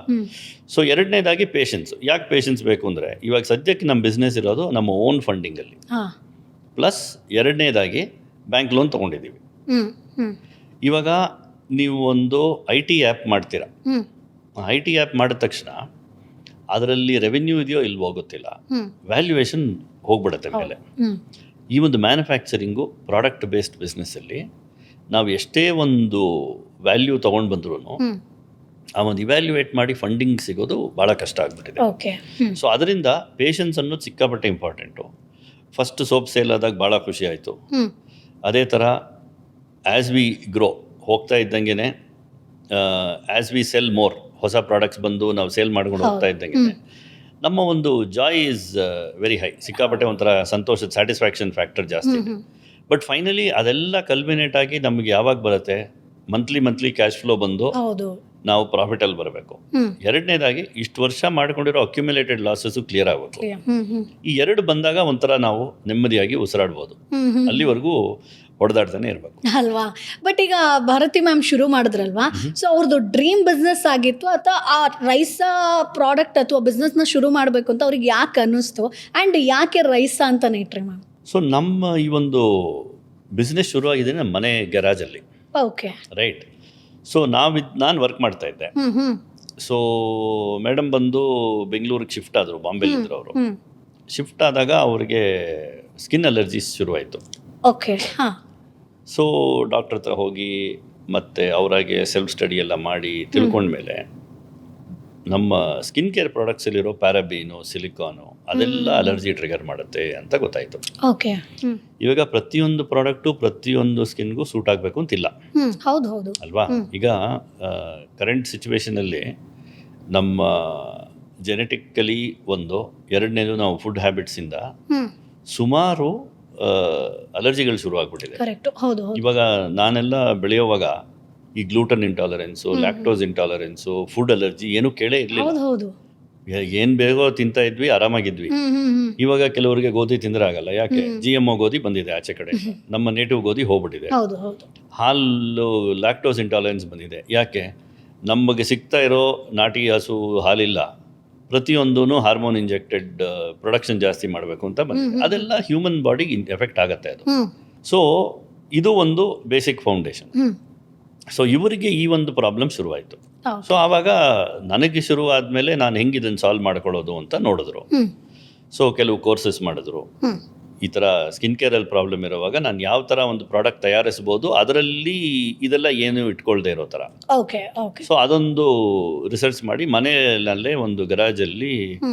ಸೊ ಎರಡನೇದಾಗಿ ಪೇಷನ್ಸ್. ಯಾಕೆ ಪೇಷನ್ಸ್ ಬೇಕು ಅಂದರೆ, ಇವಾಗ ಸದ್ಯಕ್ಕೆ ನಮ್ಮ ಬಿಸ್ನೆಸ್ ಇರೋದು ನಮ್ಮ ಓನ್ ಫಂಡಿಂಗಲ್ಲಿ, ಪ್ಲಸ್ ಎರಡನೇದಾಗಿ ಬ್ಯಾಂಕ್ ಲೋನ್ ತೊಗೊಂಡಿದ್ದೀವಿ. ಇವಾಗ ನೀವು ಒಂದು IT ಆ್ಯಪ್ ಮಾಡ್ತೀರಾ. IT ಆ್ಯಪ್ ಮಾಡಿದ ತಕ್ಷಣ ಅದರಲ್ಲಿ ರೆವೆನ್ಯೂ ಇದೆಯೋ ಇಲ್ವೋ ಗೊತ್ತಿಲ್ಲ, ವ್ಯಾಲ್ಯೂಯೇಷನ್ ಹೋಗ್ಬಿಡುತ್ತೆ ಮೇಲೆ. ಈ ಒಂದು ಮ್ಯಾನುಫ್ಯಾಕ್ಚರಿಂಗು, ಪ್ರಾಡಕ್ಟ್ ಬೇಸ್ಡ್ ಬಿಸ್ನೆಸ್ಸಲ್ಲಿ ನಾವು ಎಷ್ಟೇ ಒಂದು ವ್ಯಾಲ್ಯೂ ತೊಗೊಂಡು ಬಂದ್ರೂ ಆ ಒಂದು ಇವ್ಯಾಲ್ಯೂಯೇಟ್ ಮಾಡಿ ಫಂಡಿಂಗ್ ಸಿಗೋದು ಭಾಳ ಕಷ್ಟ ಆಗಿಬಿಟ್ಟಿದೆ. ಓಕೆ. ಸೊ ಅದರಿಂದ ಪೇಷನ್ಸ್ ಅನ್ನೋದು ಸಿಕ್ಕಾಪಟ್ಟೆ ಇಂಪಾರ್ಟೆಂಟು. ಫಸ್ಟ್ ಸೋಪ್ ಸೇಲ್ ಆದಾಗ ಭಾಳ ಖುಷಿ ಆಯಿತು. ಅದೇ ಥರ ಆ್ಯಸ್ ವಿ ಗ್ರೋ ಹೋಗ್ತಾ ಇದ್ದಂಗೆ, ಆ್ಯಸ್ ವಿ ಸೆಲ್ ಮೋರ್, ಹೊಸ ಪ್ರಾಡಕ್ಟ್ಸ್ ಬಂದು ನಾವು ಸೇಲ್ ಮಾಡ್ಕೊಂಡು ಹೋಗ್ತಾ ಇದ್ದಂಗೆ ನಮ್ಮ ಒಂದು ಜಾಯ್ ಈಸ್ ವೆರಿ ಹೈ. ಸಿಕ್ಕಾಪಟ್ಟೆ ಒಂಥರ ಸಂತೋಷದ ಸ್ಯಾಟಿಸ್ಫ್ಯಾಕ್ಷನ್ ಫ್ಯಾಕ್ಟರ್ ಜಾಸ್ತಿ ಇದೆ. ಬಟ್ ಫೈನಲಿ ಅದೆಲ್ಲ ಕಲ್ಮಿನೇಟ್ ಆಗಿ ನಮಗೆ ಯಾವಾಗ ಬರುತ್ತೆ? ಮಂತ್ಲಿ ಕ್ಯಾಶ್ ಫ್ಲೋ ಬಂದು ನಾವು ಪ್ರಾಫಿಟಲ್ಲಿ ಬರಬೇಕು. ಎರಡನೇದಾಗಿ ಇಷ್ಟು ವರ್ಷ ಮಾಡ್ಕೊಂಡಿರೋ ಅಕ್ಯುಮುಲೇಟೆಡ್ ಲಾಸಸ್ಸು ಕ್ಲಿಯರ್ ಆಗಬೇಕು. ಈ ಎರಡು ಬಂದಾಗ ಒಂಥರ ನಾವು ನೆಮ್ಮದಿಯಾಗಿ ಉಸಿರಾಡ್ಬೋದು. ಅಲ್ಲಿವರೆಗೂ ಹೊಡೆದಾಡ್ತಾನೆ ಇರಬೇಕು ಅಲ್ವಾ? ಬಟ್ ಈಗ ಭಾರತಿ ಮ್ಯಾಮ್ ಶುರು ಮಾಡಿದ್ರಲ್ವಾ, ಸೊ ಅವ್ರದ್ದು ಡ್ರೀಮ್ ಬಿಸ್ನೆಸ್ ಆಗಿತ್ತು, ಅಥವಾ ಆ ರೈಸಾ ಪ್ರಾಡಕ್ಟ್ ಅಥವಾ ಬಿಸ್ನೆಸ್ನ ಶುರು ಮಾಡಬೇಕು ಅಂತ ಅವ್ರಿಗೆ ಯಾಕೆ ಅನ್ನಿಸ್ತು? ಆ್ಯಂಡ್ ಯಾಕೆ ರೈಸಾ ಅಂತಾನೆ ಇಟ್ರಿ ಮ್ಯಾಮ್? ಸೊ ನಮ್ಮ ಈ ಒಂದು ಬಿಸ್ನೆಸ್ ಶುರುವಾಗಿದೆ ನಮ್ಮ ಮನೆ ಗ್ಯಾರಾಜಲ್ಲಿ. ಓಕೆ. ರೈಟ್. ಸೊ ನಾನು ವರ್ಕ್ ಮಾಡ್ತಾ ಇದ್ದೆ. ಸೊ ಮೇಡಮ್ ಬಂದು ಬೆಂಗಳೂರಿಗೆ ಶಿಫ್ಟ್ ಆದರು, ಬಾಂಬೆಲಿದ್ದರು ಅವರು. ಶಿಫ್ಟ್ ಆದಾಗ ಅವರಿಗೆ ಸ್ಕಿನ್ ಅಲರ್ಜೀಸ್ ಶುರುವಾಯಿತು. ಓಕೆ. ಹಾಂ. ಸೊ ಡಾಕ್ಟರ್ ಹತ್ರ ಹೋಗಿ ಮತ್ತು ಅವರಾಗೆ ಸೆಲ್ಫ್ ಸ್ಟಡಿ ಎಲ್ಲ ಮಾಡಿ ತಿಳ್ಕೊಂಡ್ಮೇಲೆ ನಮ್ಮ ಸ್ಕಿನ್ ಕೇರ್ ಪ್ರಾಡಕ್ಟ್ಸಲ್ಲಿರೋ ಪ್ಯಾರಾಬೀನು, ಸಿಲಿಕಾನು ಅದೆಲ್ಲ ಅಲರ್ಜಿ ಟ್ರಿಗರ್ ಮಾಡುತ್ತೆ ಅಂತ ಗೊತ್ತಾಯಿತು. ಓಕೆ. ಇವಾಗ ಪ್ರತಿಯೊಂದು ಪ್ರಾಡಕ್ಟು ಪ್ರತಿಯೊಂದು ಸ್ಕಿನ್ಗೂ ಸೂಟ್ ಆಗಬೇಕು ಅಂತಿಲ್ಲ. ಹೌದು ಹೌದು ಅಲ್ವಾ? ಈಗ ಕರೆಂಟ್ ಸಿಚುವೇಷನಲ್ಲಿ ನಮ್ಮ ಜೆನೆಟಿಕಲಿ ಒಂದು, ಎರಡನೇದು ನಾವು ಫುಡ್ ಹ್ಯಾಬಿಟ್ಸಿಂದ ಸುಮಾರು ಅಲರ್ಜಿಗಳು ಶುರು ಆಗ್ಬಿಟ್ಟಿದೆ. ಕರೆಕ್ಟ್. ಹೌದು. ಇವಾಗ ನಾನೆಲ್ಲ ಬೆಳೆಯೋವಾಗ ಈ ಗ್ಲೂಟನ್ ಇಂಟಾಲರೆನ್ಸು, ಲ್ಯಾಕ್ಟೋಸ್ ಇಂಟಾಲರೆನ್ಸು, ಫುಡ್ ಅಲರ್ಜಿ ಏನೂ ಕೇಳೇ ಇರಲಿಲ್ಲ. ಹೌದು. ಏನು ಬೇಗೋ ತಿಂತಾ ಇದ್ವಿ, ಆರಾಮಾಗಿದ್ವಿ. ಇವಾಗ ಕೆಲವರಿಗೆ ಗೋಧಿ ತಿಂದರೆ ಆಗಲ್ಲ. ಯಾಕೆ? GMO ಗೋಧಿ ಬಂದಿದೆ ಆಚೆ ಕಡೆ, ನಮ್ಮ ನೇಟಿವ್ ಗೋಧಿ ಹೋಗ್ಬಿಟ್ಟಿದೆ. ಹೌದು ಹೌದು. ಹಾಲು ಲ್ಯಾಕ್ಟೋಸ್ ಇಂಟಾಲರೆನ್ಸ್ ಬಂದಿದೆ. ಯಾಕೆ? ನಮಗೆ ಸಿಗ್ತಾ ಇರೋ ನಾಟಿ ಹಸು ಹಾಲಿಲ್ಲ, ಪ್ರತಿಯೊಂದೂ ಹಾರ್ಮೋನ್ ಇಂಜೆಕ್ಟೆಡ್ ಪ್ರೊಡಕ್ಷನ್ ಜಾಸ್ತಿ ಮಾಡಬೇಕು ಅಂತ ಬಂದಿದೆ. ಅದೆಲ್ಲ ಹ್ಯೂಮನ್ ಬಾಡಿಗೆ ಎಫೆಕ್ಟ್ ಆಗುತ್ತೆ ಅದು. ಸೊ ಇದು ಒಂದು ಬೇಸಿಕ್ ಫೌಂಡೇಶನ್. ಸೊ ಇವರಿಗೆ ಈ ಒಂದು ಪ್ರಾಬ್ಲಮ್ ಶುರುವಾಯಿತು. ಸೊ ಆವಾಗ ನನಗೆ ಶುರು ಆದಮೇಲೆ ನಾನು ಹೆಂಗೆ ಇದನ್ನು ಸಾಲ್ವ್ ಮಾಡ್ಕೊಳ್ಳೋದು ಅಂತ ನೋಡಿದ್ರು. ಸೊ ಕೆಲವು ಕೋರ್ಸಸ್ ಮಾಡಿದ್ರು. ಈ ಥರ ಸ್ಕಿನ್ ಕೇರಲ್ಲಿ ಪ್ರಾಬ್ಲಮ್ ಇರುವಾಗ ನಾನು ಯಾವ ಥರ ಒಂದು ಪ್ರಾಡಕ್ಟ್ ತಯಾರಿಸ್ಬೋದು, ಅದರಲ್ಲಿ ಇದೆಲ್ಲ ಏನು ಇಟ್ಕೊಳ್ದೇ ಇರೋ ಥರ. Okay okay. ಸೊ ಅದೊಂದು ರಿಸರ್ಚ್ ಮಾಡಿ ಮನೆಯಲ್ಲೇ ಒಂದು ಗರಾಜಲ್ಲಿ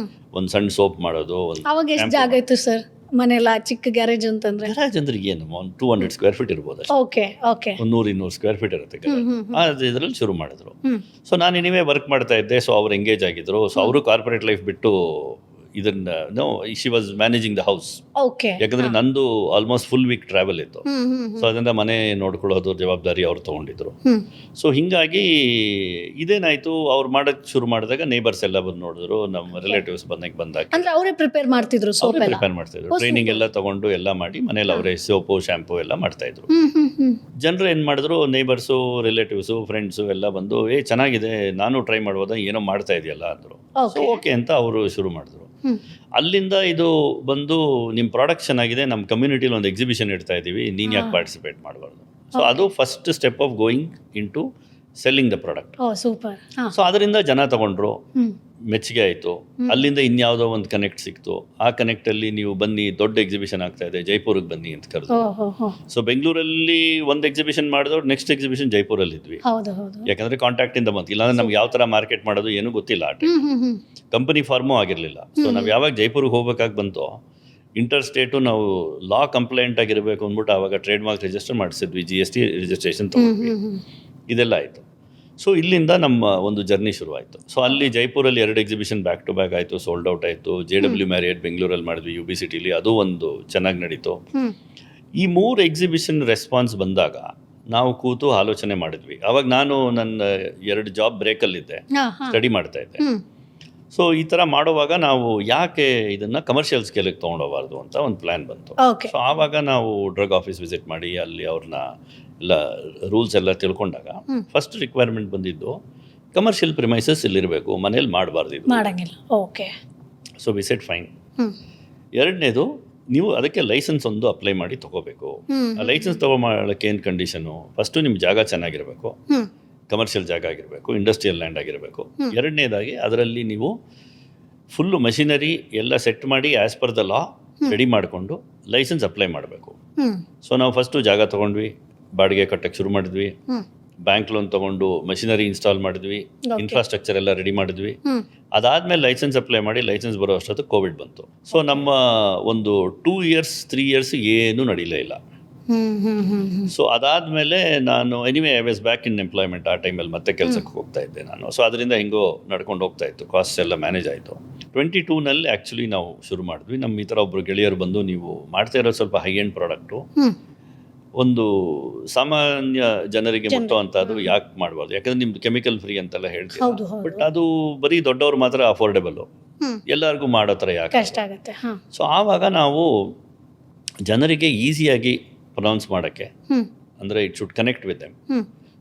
ಒಂದು ಸಣ್ಣ ಸೋಪ್ ಮಾಡೋದು. ಅವಾಗ ಎಷ್ಟು ಜಾಗ ಇತ್ತು ಸರ್ ಮನೆಯಲ್ಲ? ಚಿಕ್ಕ ಗ್ಯಾರೇಜ್ ಅಂತಂದ್ರೆ ಗರಾಜ್ ಅಂದ್ರೆ ಏನು, ಒಂದು 200 ಸ್ಕ್ವೇರ್ ಫೀಟ್ ಇರ್ಬೋದು ಅಷ್ಟೇ. Okay okay. 100-200 ಸ್ಕ್ವೇರ್ ಫೀಟ್ ಇರುತ್ತೆ ಗರಾಜ್. ಇದರಲ್ಲಿ ಶುರು ಮಾಡಿದ್ರು. ಸೊ ನಾನು ಎನಿವೇ ವರ್ಕ್ ಮಾಡ್ತಾ ಇದ್ದೆ. ಸೊ ಅವ್ರು ಎಂಗೇಜ್ ಆಗಿದ್ರು. ಸೊ ಅವರು ಕಾರ್ಪೊರೇಟ್ ಲೈಫ್ ಬಿಟ್ಟು ಇದನ್ನ she was managing the house. Okay. ಯಾಕಂದ್ರೆ ನಂದು ಆಲ್ಮೋಸ್ಟ್ ಫುಲ್ ವೀಕ್ ಟ್ರಾವೆಲ್ ಇತ್ತು. ಸೊ ಅದರಿಂದ ಮನೆ ನೋಡ್ಕೊಳ್ಳೋದು ಜವಾಬ್ದಾರಿ ಅವ್ರು ತಗೊಂಡಿದ್ರು. ಸೊ ಹಿಂಗಾಗಿ ಇದೇನಾಯ್ತು, ಅವ್ರು ಮಾಡೋಕ್ಕೆ ಶುರು ಮಾಡಿದಾಗ ನೇಬರ್ಸ್ ಎಲ್ಲ ಬಂದು ನೋಡಿದ್ರು, ನಮ್ಮ ರಿಲೇಟಿವ್ಸ್ ಬಂದಾಗ ಅಂದ್ರೆ ಅವರೇ ಪ್ರಿಪೇರ್ ಮಾಡ್ತಿದ್ರು ಸೋಪ್ ಎಲ್ಲ? ಪ್ರಿಪೇರ್ ಮಾಡ್ತಿದ್ರು. ಟ್ರೈನಿಂಗ್ ಎಲ್ಲ ತಗೊಂಡು ಎಲ್ಲ ಮಾಡಿ ಮನೇಲಿ ಅವರೇ ಸೋಪು ಶಾಂಪು ಎಲ್ಲ ಮಾಡ್ತಾ ಇದ್ರು. ಜನರು ಏನು ಮಾಡಿದ್ರು, ನೇಬರ್ಸು, ರಿಲೇಟಿವ್ಸು, ಫ್ರೆಂಡ್ಸು ಎಲ್ಲ ಬಂದು ಚೆನ್ನಾಗಿದೆ, ನಾನು ಟ್ರೈ ಮಾಡ್ಬೋದಾ, ಏನೋ ಮಾಡ್ತಾ ಇದೆಯಲ್ಲ ಅಂದರು. ಸೊ ಓಕೆ ಅಂತ ಅವರು ಶುರು ಮಾಡಿದ್ರು. ಅಲ್ಲಿಂದ ಇದು ಬಂದು ನಿಮ್ಮ ಪ್ರಾಡಕ್ಟ್ ಚೆನ್ನಾಗಿದೆ, ನಮ್ಮ ಕಮ್ಯುನಿಟಿಲಿ ಒಂದು ಎಕ್ಸಿಬಿಷನ್ ಇಡ್ತಾ ಇದ್ದೀವಿ, ನೀನು ಯಾಕೆ ಪಾರ್ಟಿಸಿಪೇಟ್ ಮಾಡಬಾರ್ದು? ಸೊ ಅದು first step of going in to selling the product. Super. So ಅದರಿಂದ ಜನ ತಗೊಂಡ್ರು, ಮೆಚ್ಚುಗೆ ಆಯಿತು. ಅಲ್ಲಿಂದ ಇನ್ಯಾವುದೋ ಒಂದು ಕನೆಕ್ಟ್ ಸಿಕ್ತು. ಆ ಕನೆಕ್ಟಲ್ಲಿ ನೀವು ಬನ್ನಿ, ದೊಡ್ಡ ಎಕ್ಸಿಬಿಷನ್ ಆಗ್ತಾ ಇದೆ, ಜೈಪುರಿಗೆ ಬನ್ನಿ ಅಂತ ಕರೆದು. ಸೊ ಬೆಂಗಳೂರಲ್ಲಿ ಒಂದು ಎಕ್ಸಿಬಿಷನ್ ಮಾಡಿದವ್ರು ನೆಕ್ಸ್ಟ್ ಎಕ್ಸಿಬಿಷನ್ ಜೈಪುರಲ್ಲಿ ಇದ್ವಿ. ಯಾಕಂದರೆ ಕಾಂಟ್ಯಾಕ್ಟಿಂದ ಬಂತು. ಇಲ್ಲಾಂದ್ರೆ ನಮ್ಗೆ ಯಾವ ಥರ ಮಾರ್ಕೆಟ್ ಮಾಡೋದು ಏನೂ ಗೊತ್ತಿಲ್ಲ. ಆ ಟೈಮ್ ಕಂಪನಿ ಫಾರ್ಮೂ ಆಗಿರಲಿಲ್ಲ. ಸೊ ನಾವು ಯಾವಾಗ ಜೈಪುರಿಗೆ ಹೋಗ್ಬೇಕಾಗಿ ಬಂತೋ, ಇಂಟರ್ ಸ್ಟೇಟು ನಾವು ಲಾ ಕಂಪ್ಲೇಂಟ್ ಆಗಿರಬೇಕು ಅಂದ್ಬಿಟ್ಟು ಆವಾಗ ಟ್ರೇಡ್ ಮಾರ್ಕ್ ರಿಜಿಸ್ಟರ್ ಮಾಡಿಸಿದ್ವಿ, GST ರಿಜಿಸ್ಟ್ರೇಷನ್ ತೊಗೊಂಡ್ವಿ, ಇದೆಲ್ಲ ಆಯಿತು. ಸೊ ಇಲ್ಲಿಂದ ನಮ್ಮ ಒಂದು ಜರ್ನಿ ಶುರುವಾಯಿತು. ಸೊ ಅಲ್ಲಿ ಜೈಪುರಲ್ಲಿ 2 ಎಕ್ಸಿಬಿಷನ್ ಬ್ಯಾಕ್ ಟು ಬ್ಯಾಕ್ ಆಯಿತು, ಸೋಲ್ಡ್ ಔಟ್ ಆಯಿತು. JW ಮ್ಯಾರಿಯಟ್ ಬೆಂಗಳೂರಲ್ಲಿ ಮಾಡಿದ್ವಿ, UB ಸಿಟಿಲಿ, ಅದು ಒಂದು ಚೆನ್ನಾಗಿ ನಡೀತು. ಈ 3 ಎಕ್ಸಿಬಿಷನ್ ರೆಸ್ಪಾನ್ಸ್ ಬಂದಾಗ ನಾವು ಕೂತು ಆಲೋಚನೆ ಮಾಡಿದ್ವಿ. ಆವಾಗ ನಾನು ನನ್ನ 2 ಜಾಬ್ ಬ್ರೇಕಲ್ಲಿದ್ದೆ, ಸ್ಟಡಿ ಮಾಡ್ತಾ ಇದ್ದೆ. ಸೊ ಈ ಥರ ಮಾಡುವಾಗ ನಾವು ಯಾಕೆ ಇದನ್ನು ಕಮರ್ಷಿಯಲ್ ಸ್ಕೇಲಿಗೆ ತೊಗೊಂಡೋಗಬಾರ್ದು ಅಂತ ಒಂದು ಪ್ಲ್ಯಾನ್ ಬಂತು. ಸೊ ಆವಾಗ ನಾವು ಡ್ರಗ್ ಆಫೀಸ್ ವಿಸಿಟ್ ಮಾಡಿ ಅಲ್ಲಿ ಅವ್ರನ್ನ ಎಲ್ಲ ರೂಲ್ಸ್ ಎಲ್ಲ ತಿಳ್ಕೊಂಡಾಗ ಫಸ್ಟ್ ರಿಕ್ವೈರ್ಮೆಂಟ್ ಬಂದಿದ್ದು ಕಮರ್ಷಿಯಲ್ ಪ್ರಿಮೈಸಸ್ ಇಲ್ಲಿರಬೇಕು, ಮನೇಲಿ ಮಾಡಬಾರ್ದು, ಇದು ಮಾಡಂಗಿಲ್ಲ. Okay. So we set fine. ಎರಡನೇದು, ನೀವು ಅದಕ್ಕೆ ಲೈಸೆನ್ಸ್ ಒಂದು ಅಪ್ಲೈ ಮಾಡಿ ತೊಗೋಬೇಕು. ಆ ಲೈಸೆನ್ಸ್ ತೊಗೊಳಕ್ಕೆ ಏನು ಕಂಡೀಷನು? ಫಸ್ಟು ನಿಮ್ಮ ಜಾಗ ಚೆನ್ನಾಗಿರಬೇಕು, ಕಮರ್ಷಿಯಲ್ ಜಾಗ ಆಗಿರಬೇಕು, ಇಂಡಸ್ಟ್ರಿಯಲ್ ಲ್ಯಾಂಡ್ ಆಗಿರಬೇಕು. ಎರಡನೇದಾಗಿ ಅದರಲ್ಲಿ ನೀವು ಫುಲ್ಲು ಮಷಿನರಿ ಎಲ್ಲ ಸೆಟ್ ಮಾಡಿ as per the law ready ಮಾಡಿಕೊಂಡು ಲೈಸೆನ್ಸ್ ಅಪ್ಲೈ ಮಾಡಬೇಕು. ಸೊ ನಾವು ಫಸ್ಟು ಜಾಗ ತೊಗೊಂಡ್ವಿ, ಬಾಡಿಗೆ ಕಟ್ಟಕ್ಕೆ ಶುರು ಮಾಡಿದ್ವಿ, ಬ್ಯಾಂಕ್ ಲೋನ್ ತೊಗೊಂಡು ಮಷಿನರಿ ಇನ್ಸ್ಟಾಲ್ ಮಾಡಿದ್ವಿ, ಇನ್ಫ್ರಾಸ್ಟ್ರಕ್ಚರ್ ಎಲ್ಲ ರೆಡಿ ಮಾಡಿದ್ವಿ. ಅದಾದಮೇಲೆ ಲೈಸೆನ್ಸ್ ಅಪ್ಲೈ ಮಾಡಿ ಲೈಸೆನ್ಸ್ ಬರೋ ಅಷ್ಟೊತ್ತು ಕೋವಿಡ್ ಬಂತು. ಸೊ ನಮ್ಮ ಒಂದು 2 ಇಯರ್ಸ್ 3 ಇಯರ್ಸ್ ಏನೂ ನಡೀಲೇ ಇಲ್ಲ. ಸೊ ಅದಾದಮೇಲೆ ನಾನು anyway I was back in employment. ಆ ಟೈಮಲ್ಲಿ ಮತ್ತೆ ಕೆಲಸಕ್ಕೆ ಹೋಗ್ತಾ ಇದ್ದೆ ನಾನು. ಸೊ ಅದರಿಂದ ಹೆಂಗೋ ನಡ್ಕೊಂಡು ಹೋಗ್ತಾ ಇತ್ತು, ಕಾಸ್ಟ್ ಎಲ್ಲ ಮ್ಯಾನೇಜ್ ಆಯಿತು. 22ನಲ್ಲಿ ಆ್ಯಕ್ಚುಲಿ ನಾವು ಶುರು ಮಾಡಿದ್ವಿ. ನಮ್ಮ ಈ ಥರ ಒಬ್ಬರು ಗೆಳೆಯರು ಬಂದು, ನೀವು ಮಾಡ್ತಾ ಇರೋದು ಸ್ವಲ್ಪ ಹೈ ಎಂಡ್ ಪ್ರಾಡಕ್ಟು, ಒಂದು ಸಾಮಾನ್ಯ ಜನರಿಗೆ ಮುಟ್ಟುವಂಥದ್ದು ಯಾಕೆ ಮಾಡ್ಬಾರ್ದು? ಯಾಕಂದರೆ ನಿಮ್ದು ಕೆಮಿಕಲ್ ಫ್ರೀ ಅಂತೆಲ್ಲ ಹೇಳ್ತೀವಿ, ಬಟ್ ಅದು ಬರೀ ದೊಡ್ಡವ್ರು ಮಾತ್ರ ಅಫೋರ್ಡೆಬಲ್ಲು, ಎಲ್ಲರಿಗೂ ಮಾಡೋ ಥರ ಯಾಕೆ ಕಷ್ಟ ಆಗುತ್ತೆ? ಸೊ ಆವಾಗ ನಾವು ಜನರಿಗೆ ಈಸಿಯಾಗಿ ಪ್ರೊನೌನ್ಸ್ ಮಾಡೋಕ್ಕೆ, ಅಂದರೆ it should connect with them.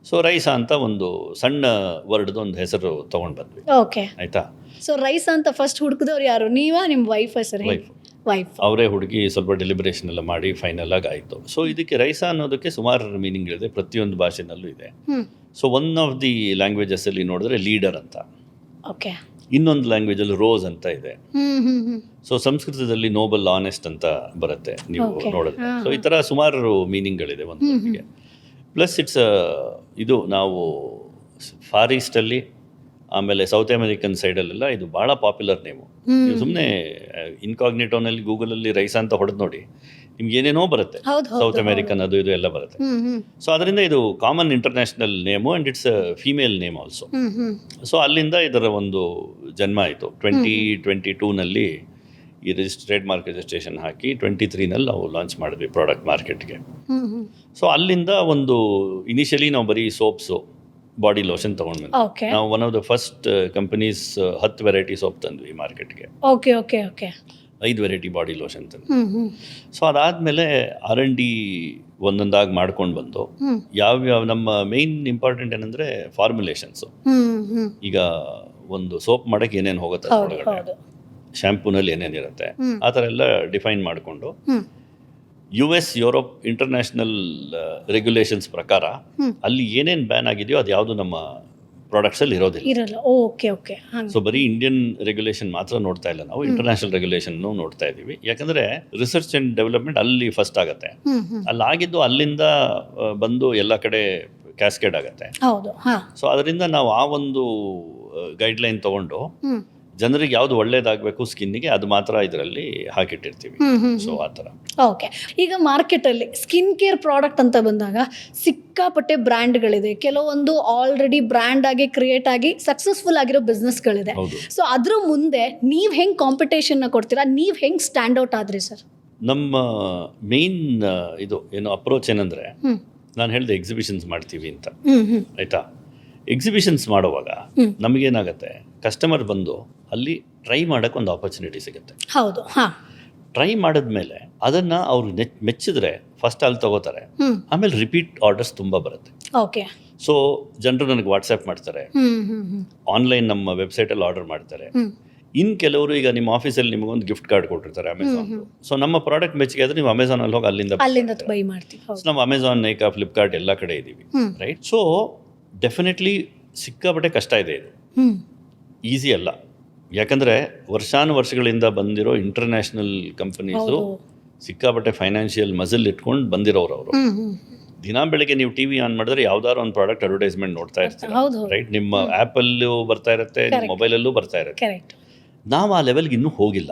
So Raisa ಅಂತ ಒಂದು ಸಣ್ಣ ವರ್ಡ್ದು ಒಂದು ಹೆಸರು ತೊಗೊಂಡು ಬಂದ್ವಿ. ಓಕೆ, ಆಯಿತಾ? ಸೊ ರೈಸಾ ಅಂತ ಫಸ್ಟ್ ಹುಡುಕಿದವ್ರು ಯಾರು? ನೀವಾ, ನಿಮ್ಮ ವೈಫ್? ಸರ್, ವೈಫ್ ಅವರೇ ಹುಡುಗಿ ಸ್ವಲ್ಪ ಡೆಲಿಬ್ರೇಷನ್ ಎಲ್ಲ ಮಾಡಿ ಫೈನಲ್ ಆಗಿ ಆಯಿತು. ಸೊ ಇದಕ್ಕೆ ರೈಸಾ ಅನ್ನೋದಕ್ಕೆ ಸುಮಾರು ಮೀನಿಂಗ್ ಇದೆ, ಪ್ರತಿಯೊಂದು ಭಾಷೆನಲ್ಲೂ ಇದೆ. ಸೊ ಒನ್ ಆಫ್ ದಿ ಲ್ಯಾಂಗ್ವೇಜಸ್ಸಲ್ಲಿ ನೋಡಿದ್ರೆ ಲೀಡರ್ ಅಂತ, ಓಕೆ, ಇನ್ನೊಂದು ಲ್ಯಾಂಗ್ವೇಜಲ್ಲಿ ರೋಸ್ ಅಂತ ಇದೆ. ಸೊ ಸಂಸ್ಕೃತದಲ್ಲಿ ನೋಬಲ್, ಆನೆಸ್ಟ್ ಅಂತ ಬರುತ್ತೆ, ನೀವು ನೋಡಿದ್ರೆ. ಸೊ ಈ ಥರ ಸುಮಾರು ಮೀನಿಂಗ್ಗಳಿದೆ ಒಂದು ವರ್ಡ್ಗೆ. ಪ್ಲಸ್ ಇಟ್ಸ್ ಇದು ನಾವು ಫಾರ್ ಈಸ್ಟಲ್ಲಿ, ಆಮೇಲೆ ಸೌತ್ ಅಮೆರಿಕನ್ ಸೈಡಲ್ಲೆಲ್ಲ ಇದು ಭಾಳ ಪಾಪ್ಯುಲರ್ ನೇಮು. ನೀವು ಸುಮ್ಮನೆ ಇನ್ಕಾಗ್ನಿಟೋನಲ್ಲಿ ಗೂಗಲಲ್ಲಿ ರೈಸಾ ಅಂತ ಹೊಡೆದು ನೋಡಿ, ನಿಮ್ಗೆ ಏನೇನೋ ಬರುತ್ತೆ, ಸೌತ್ ಅಮೆರಿಕನ್ ಅದು ಇದು ಎಲ್ಲ ಬರುತ್ತೆ. ಸೊ ಅದರಿಂದ ಇದು common international name and it's female name also. So ಅಲ್ಲಿಂದ ಇದರ ಒಂದು ಜನ್ಮ ಆಯಿತು. 2022ನಲ್ಲಿ ಈ ಟ್ರೇಡ್ ಮಾರ್ಕ್ ರಿಜಿಸ್ಟ್ರೇಷನ್ ಹಾಕಿ 23ನಲ್ಲಿ ನಾವು ಲಾಂಚ್ ಮಾಡಿದ್ವಿ ಪ್ರಾಡಕ್ಟ್ ಮಾರ್ಕೆಟ್ಗೆ. ಸೊ ಅಲ್ಲಿಂದ ಒಂದು ಇನಿಷಿಯಲಿ ನಾವು ಬರೀ ಸೋಪ್ಸು ಬಾಡಿ ಲೋಷನ್ ತೊಗೊಂಡು ಓಕೆ ನಾವು one of the first companies 10 variety soap ತಂದ್ವಿ ಮಾರ್ಕೆಟ್ಗೆ, okay okay okay 5 variety body lotion ತಂದ್ವಿ. ಸೊ ಅದಾದಮೇಲೆ R&D ಒಂದೊಂದಾಗಿ ಮಾಡ್ಕೊಂಡು ಬಂದು ಯಾವ್ಯಾವ ನಮ್ಮ ಮೇಯ್ನ್ ಇಂಪಾರ್ಟೆಂಟ್ ಏನಂದರೆ ಫಾರ್ಮುಲೇಷನ್ಸು. ಈಗ ಒಂದು ಸೋಪ್ ಮಾಡೋಕ್ಕೆ ಏನೇನು ಹೋಗುತ್ತೆ ಒಳಗಡೆ, ಶ್ಯಾಂಪೂನಲ್ಲಿ ಏನೇನಿರುತ್ತೆ ಆ ಥರ ಎಲ್ಲ ಡಿಫೈನ್ ಮಾಡಿಕೊಂಡು US ಯುರೋಪ್ ಇಂಟರ್ನ್ಯಾಷನಲ್ ರೆಗ್ಯುಲೇಷನ್ಸ್ ಪ್ರಕಾರ ಅಲ್ಲಿ ಏನೇನು ಬ್ಯಾನ್ ಆಗಿದೆಯೋ ಅದು ಯಾವುದು ನಮ್ಮ ಪ್ರಾಡಕ್ಟ್ಸಲ್ಲಿ ಇರೋದಿಲ್ಲ. ಇರಲ್ಲ. Okay okay. ಸೊ ಬರೀ ಇಂಡಿಯನ್ ರೆಗ್ಯುಲೇಷನ್ ಮಾತ್ರ ನೋಡ್ತಾ ಇಲ್ಲ, ನಾವು ಇಂಟರ್ನ್ಯಾಷನಲ್ ರೆಗ್ಯುಲೇಷನ್ ನೋಡ್ತಾ ಇದ್ದೀವಿ. ಯಾಕಂದರೆ ರಿಸರ್ಚ್ ಆ್ಯಂಡ್ ಡೆವಲಪ್ಮೆಂಟ್ ಅಲ್ಲಿ ಫಸ್ಟ್ ಆಗುತ್ತೆ, ಅಲ್ಲಾಗಿದ್ದು ಅಲ್ಲಿಂದ ಬಂದು ಎಲ್ಲ ಕಡೆ ಕ್ಯಾಸ್ಕೇಡ್ ಆಗುತ್ತೆ. ಹೌದು. ಸೊ ಅದರಿಂದ ನಾವು ಆ ಒಂದು ಗೈಡ್ಲೈನ್ ತೊಗೊಂಡು ಜನರಿಗೆ ಯಾವುದು ಒಳ್ಳೇದಾಗಬೇಕು ಸ್ಕಿನ್ನಿಗೆ ಅದು ಮಾತ್ರ ಇದರಲ್ಲಿ ಹಾಕಿಟ್ಟಿರ್ತೀವಿ. ಸೊ ಆ ಥರ. ಓಕೆ. ಈಗ ಮಾರ್ಕೆಟಲ್ಲಿ ಸ್ಕಿನ್ ಕೇರ್ ಪ್ರಾಡಕ್ಟ್ ಅಂತ ಬಂದಾಗ ಸಿಕ್ಕಾಪಟ್ಟೆ ಬ್ರ್ಯಾಂಡ್ಗಳಿದೆ, ಕೆಲವೊಂದು ಆಲ್ರೆಡಿ ಬ್ರ್ಯಾಂಡ್ ಆಗಿ ಕ್ರಿಯೇಟ್ ಆಗಿ ಸಕ್ಸಸ್ಫುಲ್ ಆಗಿರೋ ಬಿಸ್ನೆಸ್ಗಳಿದೆ. ಸೊ ಅದ್ರ ಮುಂದೆ ನೀವು ಹೆಂಗೆ ಕಾಂಪಿಟೇಷನ್ನ ಕೊಡ್ತೀರಾ, ನೀವು ಹೆಂಗೆ ಸ್ಟ್ಯಾಂಡ್ ಔಟ್ ಆದ್ರಿ ಸರ್? ನಮ್ಮ ಮೇನ್ ಇದು ಏನು ಅಪ್ರೋಚ್ ಏನಂದರೆ, ನಾನು ಹೇಳಿದೆ ಎಕ್ಸಿಬಿಷನ್ಸ್ ಮಾಡ್ತೀವಿ ಅಂತ, ಆಯಿತಾ? ಎಕ್ಸಿಬಿಷನ್ಸ್ ಮಾಡುವಾಗ ನಮಗೇನಾಗುತ್ತೆ, ಕಸ್ಟಮರ್ ಬಂದು ಅಲ್ಲಿ ಟ್ರೈ ಮಾಡೋಕ್ಕೆ ಒಂದು ಆಪರ್ಚುನಿಟಿ ಸಿಗುತ್ತೆ. ಹೌದು. ಟ್ರೈ ಮಾಡಿದ್ಮೇಲೆ ಅದನ್ನು ಅವ್ರು ಮೆಚ್ಚಿದ್ರೆ ಫಸ್ಟ್ ಅಲ್ಲಿ ತಗೋತಾರೆ, ಆಮೇಲೆ ರಿಪೀಟ್ ಆರ್ಡರ್ಸ್ ತುಂಬ ಬರುತ್ತೆ. ಓಕೆ. ಸೊ ಜನರು ನನಗೆ ವಾಟ್ಸಪ್ ಮಾಡ್ತಾರೆ, ಆನ್ಲೈನ್ ನಮ್ಮ ವೆಬ್ಸೈಟಲ್ಲಿ ಆರ್ಡರ್ ಮಾಡ್ತಾರೆ. ಇನ್ನು ಕೆಲವರು ಈಗ ನಿಮ್ಮ ಆಫೀಸಲ್ಲಿ ನಿಮಗೊಂದು ಗಿಫ್ಟ್ ಕಾರ್ಡ್ ಕೊಟ್ಟಿರ್ತಾರೆ ಅಮೆಝಾನ್. ಸೊ ನಮ್ಮ ಪ್ರಾಡಕ್ಟ್ ಮೆಚ್ಚಿಗೆ ಆದರೆ ನೀವು ಅಮೆಝಾನಲ್ಲಿ ಹೋಗಿ ಅಲ್ಲಿಂದ ಬೈ ಮಾಡ್ತೀವಿ. ನಮ್ಮ ಅಮೆಝಾನ್, ನೈಕಾ, ಫ್ಲಿಪ್ಕಾರ್ಟ್ ಎಲ್ಲ ಕಡೆ ಇದ್ದೀವಿ, ರೈಟ್? ಸೊ ಡೆಫಿನೆಟ್ಲಿ ಸಿಕ್ಕಾಪಟ್ಟೆ ಕಷ್ಟ ಇದೆ ಇದು, ಈಸಿ ಅಲ್ಲ. ಯಾಕಂದರೆ ವರ್ಷಗಳಿಂದ ಬಂದಿರೋ ಇಂಟರ್ನ್ಯಾಷನಲ್ ಕಂಪನೀಸು ಸಿಕ್ಕಾಪಟ್ಟೆ ಫೈನಾನ್ಷಿಯಲ್ ಮಸಲ್ ಇಟ್ಕೊಂಡು ಬಂದಿರೋರು ಅವರು. ದಿನ ಬೆಳಗ್ಗೆ ನೀವು ಟಿವಿ ಆನ್ ಮಾಡಿದ್ರೆ ಯಾವ್ದಾದ್ರು ಒಂದು ಪ್ರಾಡಕ್ಟ್ ಅಡ್ವರ್ಟೈಸ್ಮೆಂಟ್ ನೋಡ್ತಾ ಇರ್ತೀರ, ರೈಟ್? ನಿಮ್ಮ ಆ್ಯಪಲ್ಲೂ ಬರ್ತಾ ಇರುತ್ತೆ, ನಿಮ್ಮ ಮೊಬೈಲಲ್ಲೂ ಬರ್ತಾ ಇರುತ್ತೆ. ನಾವು ಆ ಲೆವೆಲ್ಗೆ ಇನ್ನೂ ಹೋಗಿಲ್ಲ.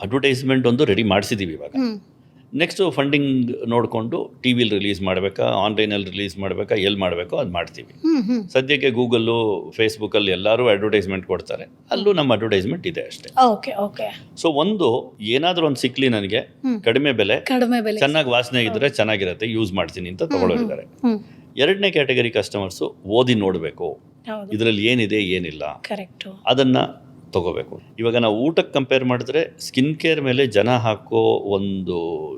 ಅಡ್ವರ್ಟೈಸ್ಮೆಂಟ್ ಒಂದು ರೆಡಿ ಮಾಡಿಸಿದ್ದೀವಿ ಇವಾಗ. ನೆಕ್ಸ್ಟು ಫಂಡಿಂಗ್ ನೋಡಿಕೊಂಡು ಟಿ ವಿಲಿ ರಿಲೀಸ್ ಮಾಡಬೇಕಾ, ಆನ್ಲೈನಲ್ಲಿ ರಿಲೀಸ್ ಮಾಡಬೇಕಾ, ಎಲ್ಲಿ ಮಾಡಬೇಕೋ ಅದು ಮಾಡ್ತೀವಿ. ಸದ್ಯಕ್ಕೆ ಗೂಗಲ್ಲು, ಫೇಸ್ಬುಕ್ಕಲ್ಲಿ ಎಲ್ಲರೂ ಅಡ್ವರ್ಟೈಸ್ಮೆಂಟ್ ಕೊಡ್ತಾರೆ, ಅಲ್ಲೂ ನಮ್ಮ ಅಡ್ವರ್ಟೈಸ್ಮೆಂಟ್ ಇದೆ ಅಷ್ಟೇ. Okay okay. ಸೊ ಒಂದು ಏನಾದರೂ ಒಂದು ಸಿಕ್ಲಿ ನನಗೆ ಕಡಿಮೆ ಬೆಲೆ, ಚೆನ್ನಾಗಿ ವಾಸನೆ ಇದ್ದರೆ ಚೆನ್ನಾಗಿರುತ್ತೆ, ಯೂಸ್ ಮಾಡ್ತೀನಿ ಅಂತ ತಗೊಳ್ಳೋರಿದ್ದಾರೆ. ಎರಡನೇ ಕ್ಯಾಟಗರಿ ಕಸ್ಟಮರ್ಸು ಓದಿ ನೋಡಬೇಕು, ಇದರಲ್ಲಿ ಏನಿದೆ ಏನಿಲ್ಲ ಅದನ್ನು ತಗೋಬೇಕು. ಇವಾಗ ನಾವು ಊಟಕ್ಕೆ ಕಂಪೇರ್ ಮಾಡಿದ್ರೆ ಸ್ಕಿನ್ ಕೇರ್ ಮೇಲೆ ಜನ ಹಾಕೋ ಒಂದು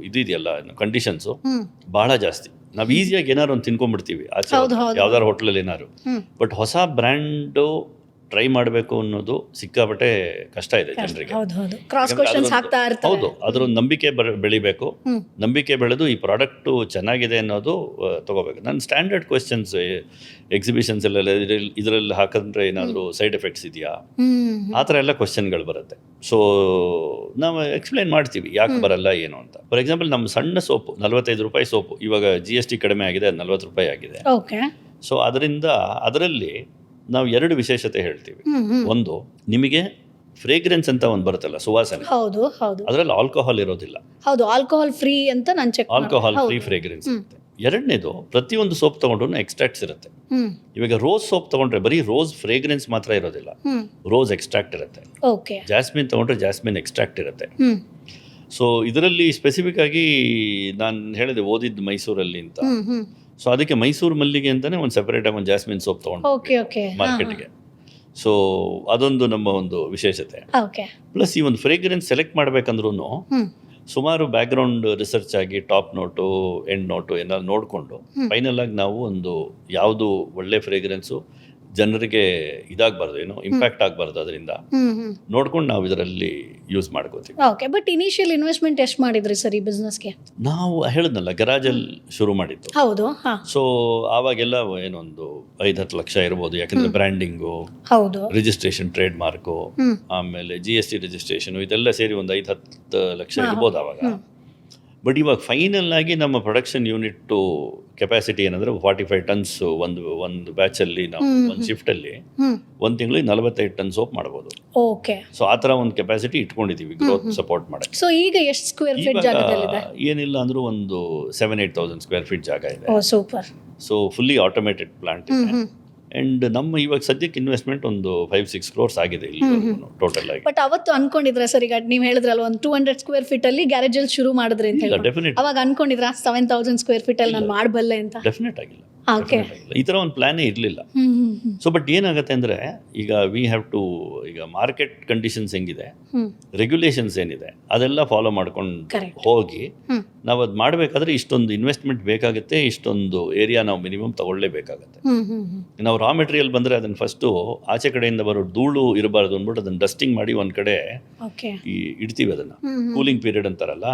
ಇದೆಯಲ್ಲ ಕಂಡೀಷನ್ಸು ಭಾಳ ಜಾಸ್ತಿ. ನಾವು ಈಸಿಯಾಗಿ ಏನಾದ್ರು ಒಂದು ತಿನ್ಕೊಂಡ್ಬಿಡ್ತೀವಿ ಆಚೆ ಯಾವ್ದಾರು ಹೋಟ್ಲಲ್ಲಿ ಏನಾದ್ರು. ಬಟ್ ಹೊಸ ಬ್ರ್ಯಾಂಡು ಟ್ರೈ ಮಾಡಬೇಕು ಅನ್ನೋದು ಸಿಕ್ಕಾಪಟ್ಟೆ ಕಷ್ಟ ಇದೆ ಜನರಿಗೆ. ಹೌದು, ಅದರೊಂದು ನಂಬಿಕೆ ಬೆಳಿಬೇಕು. ನಂಬಿಕೆ ಬೆಳೆದು ಈ ಪ್ರಾಡಕ್ಟು ಚೆನ್ನಾಗಿದೆ ಅನ್ನೋದು ತಗೋಬೇಕು. ನನ್ನ ಸ್ಟ್ಯಾಂಡರ್ಡ್ ಕ್ವೆಶ್ಚನ್ಸ್ ಎಕ್ಸಿಬಿಷನ್ಸ್ ಎಲ್ಲ ಇದರಲ್ಲಿ ಹಾಕಿದ್ರೆ ಏನಾದರೂ ಸೈಡ್ ಎಫೆಕ್ಟ್ಸ್ ಇದೆಯಾ, ಆ ಥರ ಎಲ್ಲ ಕ್ವೆಶ್ಚನ್ಗಳು ಬರುತ್ತೆ. ಸೊ ನಾವು ಎಕ್ಸ್ಪ್ಲೈನ್ ಮಾಡ್ತೀವಿ ಯಾಕೆ ಬರಲ್ಲ ಏನು ಅಂತ. ಫಾರ್ ಎಕ್ಸಾಂಪಲ್ ನಮ್ಮ ಸಣ್ಣ ಸೋಪು ₹45 ಸೋಪು ಇವಾಗ GST ಕಡಿಮೆ ಆಗಿದೆ, ಅದು ₹40 ಆಗಿದೆ. ಸೊ ಅದರಲ್ಲಿ ನಾವು 2 ವಿಶೇಷತೆ ಹೇಳ್ತೀವಿ. ಒಂದು, ನಿಮಗೆ ಫ್ರೇಗ್ರೆನ್ಸ್ ಅಂತ ಒಂದು ಬರುತ್ತಲ್ಲ, ಸುವಾಸನೆ, ಅದರಲ್ಲಿ ಆಲ್ಕೋಹಾಲ್ ಇರೋದಿಲ್ಲ. ಆಲ್ಕೋಹಾಲ್ ಫ್ರೀ ಅಂತ ನಾನು ಚೆಕ್ ಆಲ್ಕೋಹಾಲ್ ಫ್ರೀ ಫ್ರೇಗ್ರೆನ್ಸ್ ಇರುತ್ತೆ. ಎರಡನೇದು, ಪ್ರತಿಯೊಂದು ಸೋಪ್ ತಗೊಂಡ್ರು ಎಕ್ಸ್ಟ್ರಾಕ್ಟ್ಸ್ ಇರುತ್ತೆ. ಇವಾಗ ರೋಸ್ ಸೋಪ್ ತಗೊಂಡ್ರೆ ಬರೀ ರೋಸ್ ಫ್ರೇಗ್ರೆನ್ಸ್ ಮಾತ್ರ ಇರೋದಿಲ್ಲ, ರೋಸ್ ಎಕ್ಸ್ಟ್ರಾಕ್ಟ್ ಇರುತ್ತೆ. ಜಾಸ್ಮಿನ್ ತಗೊಂಡ್ರೆ ಜಾಸ್ಮಿನ್ ಎಕ್ಸ್ಟ್ರಾಕ್ಟ್ ಇರುತ್ತೆ. ಸೊ ಇದರಲ್ಲಿ ಸ್ಪೆಸಿಫಿಕ್ ಆಗಿ ನಾನು ಹೇಳಿದೆ ಓದಿದ್ದು ಮೈಸೂರಲ್ಲಿ ಅಂತ. ಸೊ ಅದಕ್ಕೆ ಮೈಸೂರು ಮಲ್ಲಿಗೆ ಅಂತಾನೆ ಒಂದು ಸೆಪರೇಟಾಗಿ ಒಂದು ಜಾಸ್ಮಿನ್ ಸೋಪ್ ತೊಗೊಂಡು ಮಾರ್ಕೆಟ್ಗೆ. ಸೊ ಅದೊಂದು ನಮ್ಮ ಒಂದು ವಿಶೇಷತೆ. ಪ್ಲಸ್ ಈ ಒಂದು ಫ್ರೇಗ್ರೆನ್ಸ್ ಸೆಲೆಕ್ಟ್ ಮಾಡಬೇಕಂದ್ರೂ ಸುಮಾರು ಬ್ಯಾಕ್ಗ್ರೌಂಡ್ ರಿಸರ್ಚ್ ಆಗಿ ಟಾಪ್ ನೋಟು, ಎಂಡ್ ನೋಟು ಏನಾದ್ರು ನೋಡಿಕೊಂಡು ಫೈನಲ್ ಆಗಿ ನಾವು ಒಂದು ಯಾವುದು ಒಳ್ಳೆ ಫ್ರೇಗ್ರೆನ್ಸು ಜನರಿಗೆ ಇದಾಗಬಾರ್ದು, ಏನು ಇಂಪ್ಯಾಕ್ಟ್ ಆಗಬಾರ್ದು, ಅದರಿಂದ ನೋಡ್ಕೊಂಡು ನಾವು ಇದರಲ್ಲಿ ಯೂಸ್ ಮಾಡ್ಕೋತೀವಿ. ಓಕೆ. ಬಟ್ ಇನಿಷಿಯಲ್ ಇನ್ವೆಸ್ಟ್ಮೆಂಟ್ ಎಷ್ಟು ಮಾಡಿದ್ರಿ ಸರ್ ಈ ಬಿಸ್ನೆಸ್ಗೆ? ನಾವು ಹೇಳಿದ್ನಲ್ಲ, ಗರಾಜಲ್ಲಿ ಶುರು ಮಾಡಿದ್ದು. ಹೌದು. ಸೊ ಆವಾಗೆಲ್ಲ ಏನೊಂದು 5-10 ಲಕ್ಷ ಇರ್ಬೋದು, ಯಾಕಂದ್ರೆ ಬ್ರ್ಯಾಂಡಿಂಗು, ರಿಜಿಸ್ಟ್ರೇಷನ್, ಟ್ರೇಡ್ ಮಾರ್ಕು, ಆಮೇಲೆ GST ರಿಜಿಸ್ಟ್ರೇಷನ್, ಇದೆಲ್ಲ ಸೇರಿ ಒಂದು 5-10 ಲಕ್ಷ ಇರ್ಬೋದು ಆವಾಗ. ಬಟ್ ಇವಾಗ ಫೈನಲ್ ಆಗಿ ನಮ್ಮ ಪ್ರೊಡಕ್ಷನ್ ಯೂನಿಟ್ ಕೆಪಾಸಿಟಿ ಏನಂದ್ರೆ 45 ಟನ್ಸ್ ಒಂದು ಬ್ಯಾಚಲ್ಲಿ ನಾವು ಒಂದು ಶಿಫ್ಟಲ್ಲಿ ಒಂದು ತಿಂಗಳಿಗೆ 45 ಟನ್ ಸೋಪ್ ಮಾಡ್ಬೋದು. ಓಕೆ. ಸೊ ಆ ಥರ ಒಂದು ಕೆಪಾಸಿಟಿ ಇಟ್ಕೊಂಡಿದ್ದೀವಿ ಗ್ರೋತ್ ಸಪೋರ್ಟ್ ಮಾಡಕ್ಕೆ. ಸೊ ಈಗ ಎಷ್ಟು ಸ್ಕ್ವೇರ್ ಫೀಟ್ ಜಾಗದಲ್ಲಿದೆ? ಏನಿಲ್ಲ ಅಂದ್ರೂ ಒಂದು 7-8,000 ಸ್ಕ್ವೇರ್ ಫೀಟ್ ಜಾಗ ಇದೆ. Super. So fully automated plant ಇದೆ. ಅಂಡ್ ನಮ್ಮ ಇವಾಗ ಸದ್ಯಕ್ಕೆ ಇನ್ವೆಸ್ಟ್ಮೆಂಟ್ ಒಂದು 5-6 crores ಆಗಿದೆ ಇಲ್ಲಿ ಟೋಟಲ್ ಆಗಿ. ಬಟ್ ಅವತ್ತು ಅನ್ಕೊಂಡಿದ್ರ ಸರ್, ಈಗ ನೀವು ಹೇಳಿದ್ರಲ್ಲ ಒಂದು 200 ಸ್ಕ್ವೇರ್ ಫೀಟ್ ಅಲ್ಲಿ ಗ್ಯಾರೇಜ್ ಅಲ್ಲಿ ಶುರು ಮಾಡಿದ್ರಿ ಅಂತ ಹೇಳಿ, ಅವಾಗ ಅನ್ಕೊಂಡಿದ್ರ 7,000 ಸ್ಕ್ವೇರ್ ಫೀಟ್ ಅಲ್ಲಿ ನಾನು ಮಾಡಬಲ್ಲೆ ಅಂತ? ಡೆಫಿನೆಟ್ ಆಗಿಲ್ಲ. ಓಕೆ. ಈ ಥರ ಒಂದು ಪ್ಲ್ಯಾನೇ ಇರಲಿಲ್ಲ. ಸೊ ಬಟ್ ಏನಾಗುತ್ತೆ ಅಂದರೆ ಈಗ ವಿ ಹ್ಯಾವ್ ಟು, ಈಗ ಮಾರ್ಕೆಟ್ ಕಂಡೀಷನ್ಸ್ ಹೆಂಗಿದೆ, ರೆಗ್ಯುಲೇಷನ್ಸ್ ಏನಿದೆ ಅದೆಲ್ಲ ಫಾಲೋ ಮಾಡ್ಕೊಂಡು Correct. ಹೋಗಿ ನಾವು ಅದು ಮಾಡಬೇಕಾದ್ರೆ ಇಷ್ಟೊಂದು ಇನ್ವೆಸ್ಟ್ಮೆಂಟ್ ಬೇಕಾಗುತ್ತೆ, ಇಷ್ಟೊಂದು ಏರಿಯಾ ನಾವು ಮಿನಿಮಮ್ ತಗೊಳ್ಳೇಬೇಕಾಗತ್ತೆ. ನಾವು ರಾ ಮೆಟೀರಿಯಲ್ ಬಂದರೆ ಅದನ್ನು ಫಸ್ಟು ಆಚೆ ಕಡೆಯಿಂದ ಬರೋ ಧೂಳು ಇರಬಾರ್ದು ಅಂದ್ಬಿಟ್ಟು ಅದನ್ನು ಡಸ್ಟಿಂಗ್ ಮಾಡಿ ಒಂದು ಕಡೆ ಓಕೆ. ಇಡ್ತೀವಿ, ಅದನ್ನು ಕೂಲಿಂಗ್ ಪೀರಿಯಡ್ ಅಂತಾರಲ್ಲ,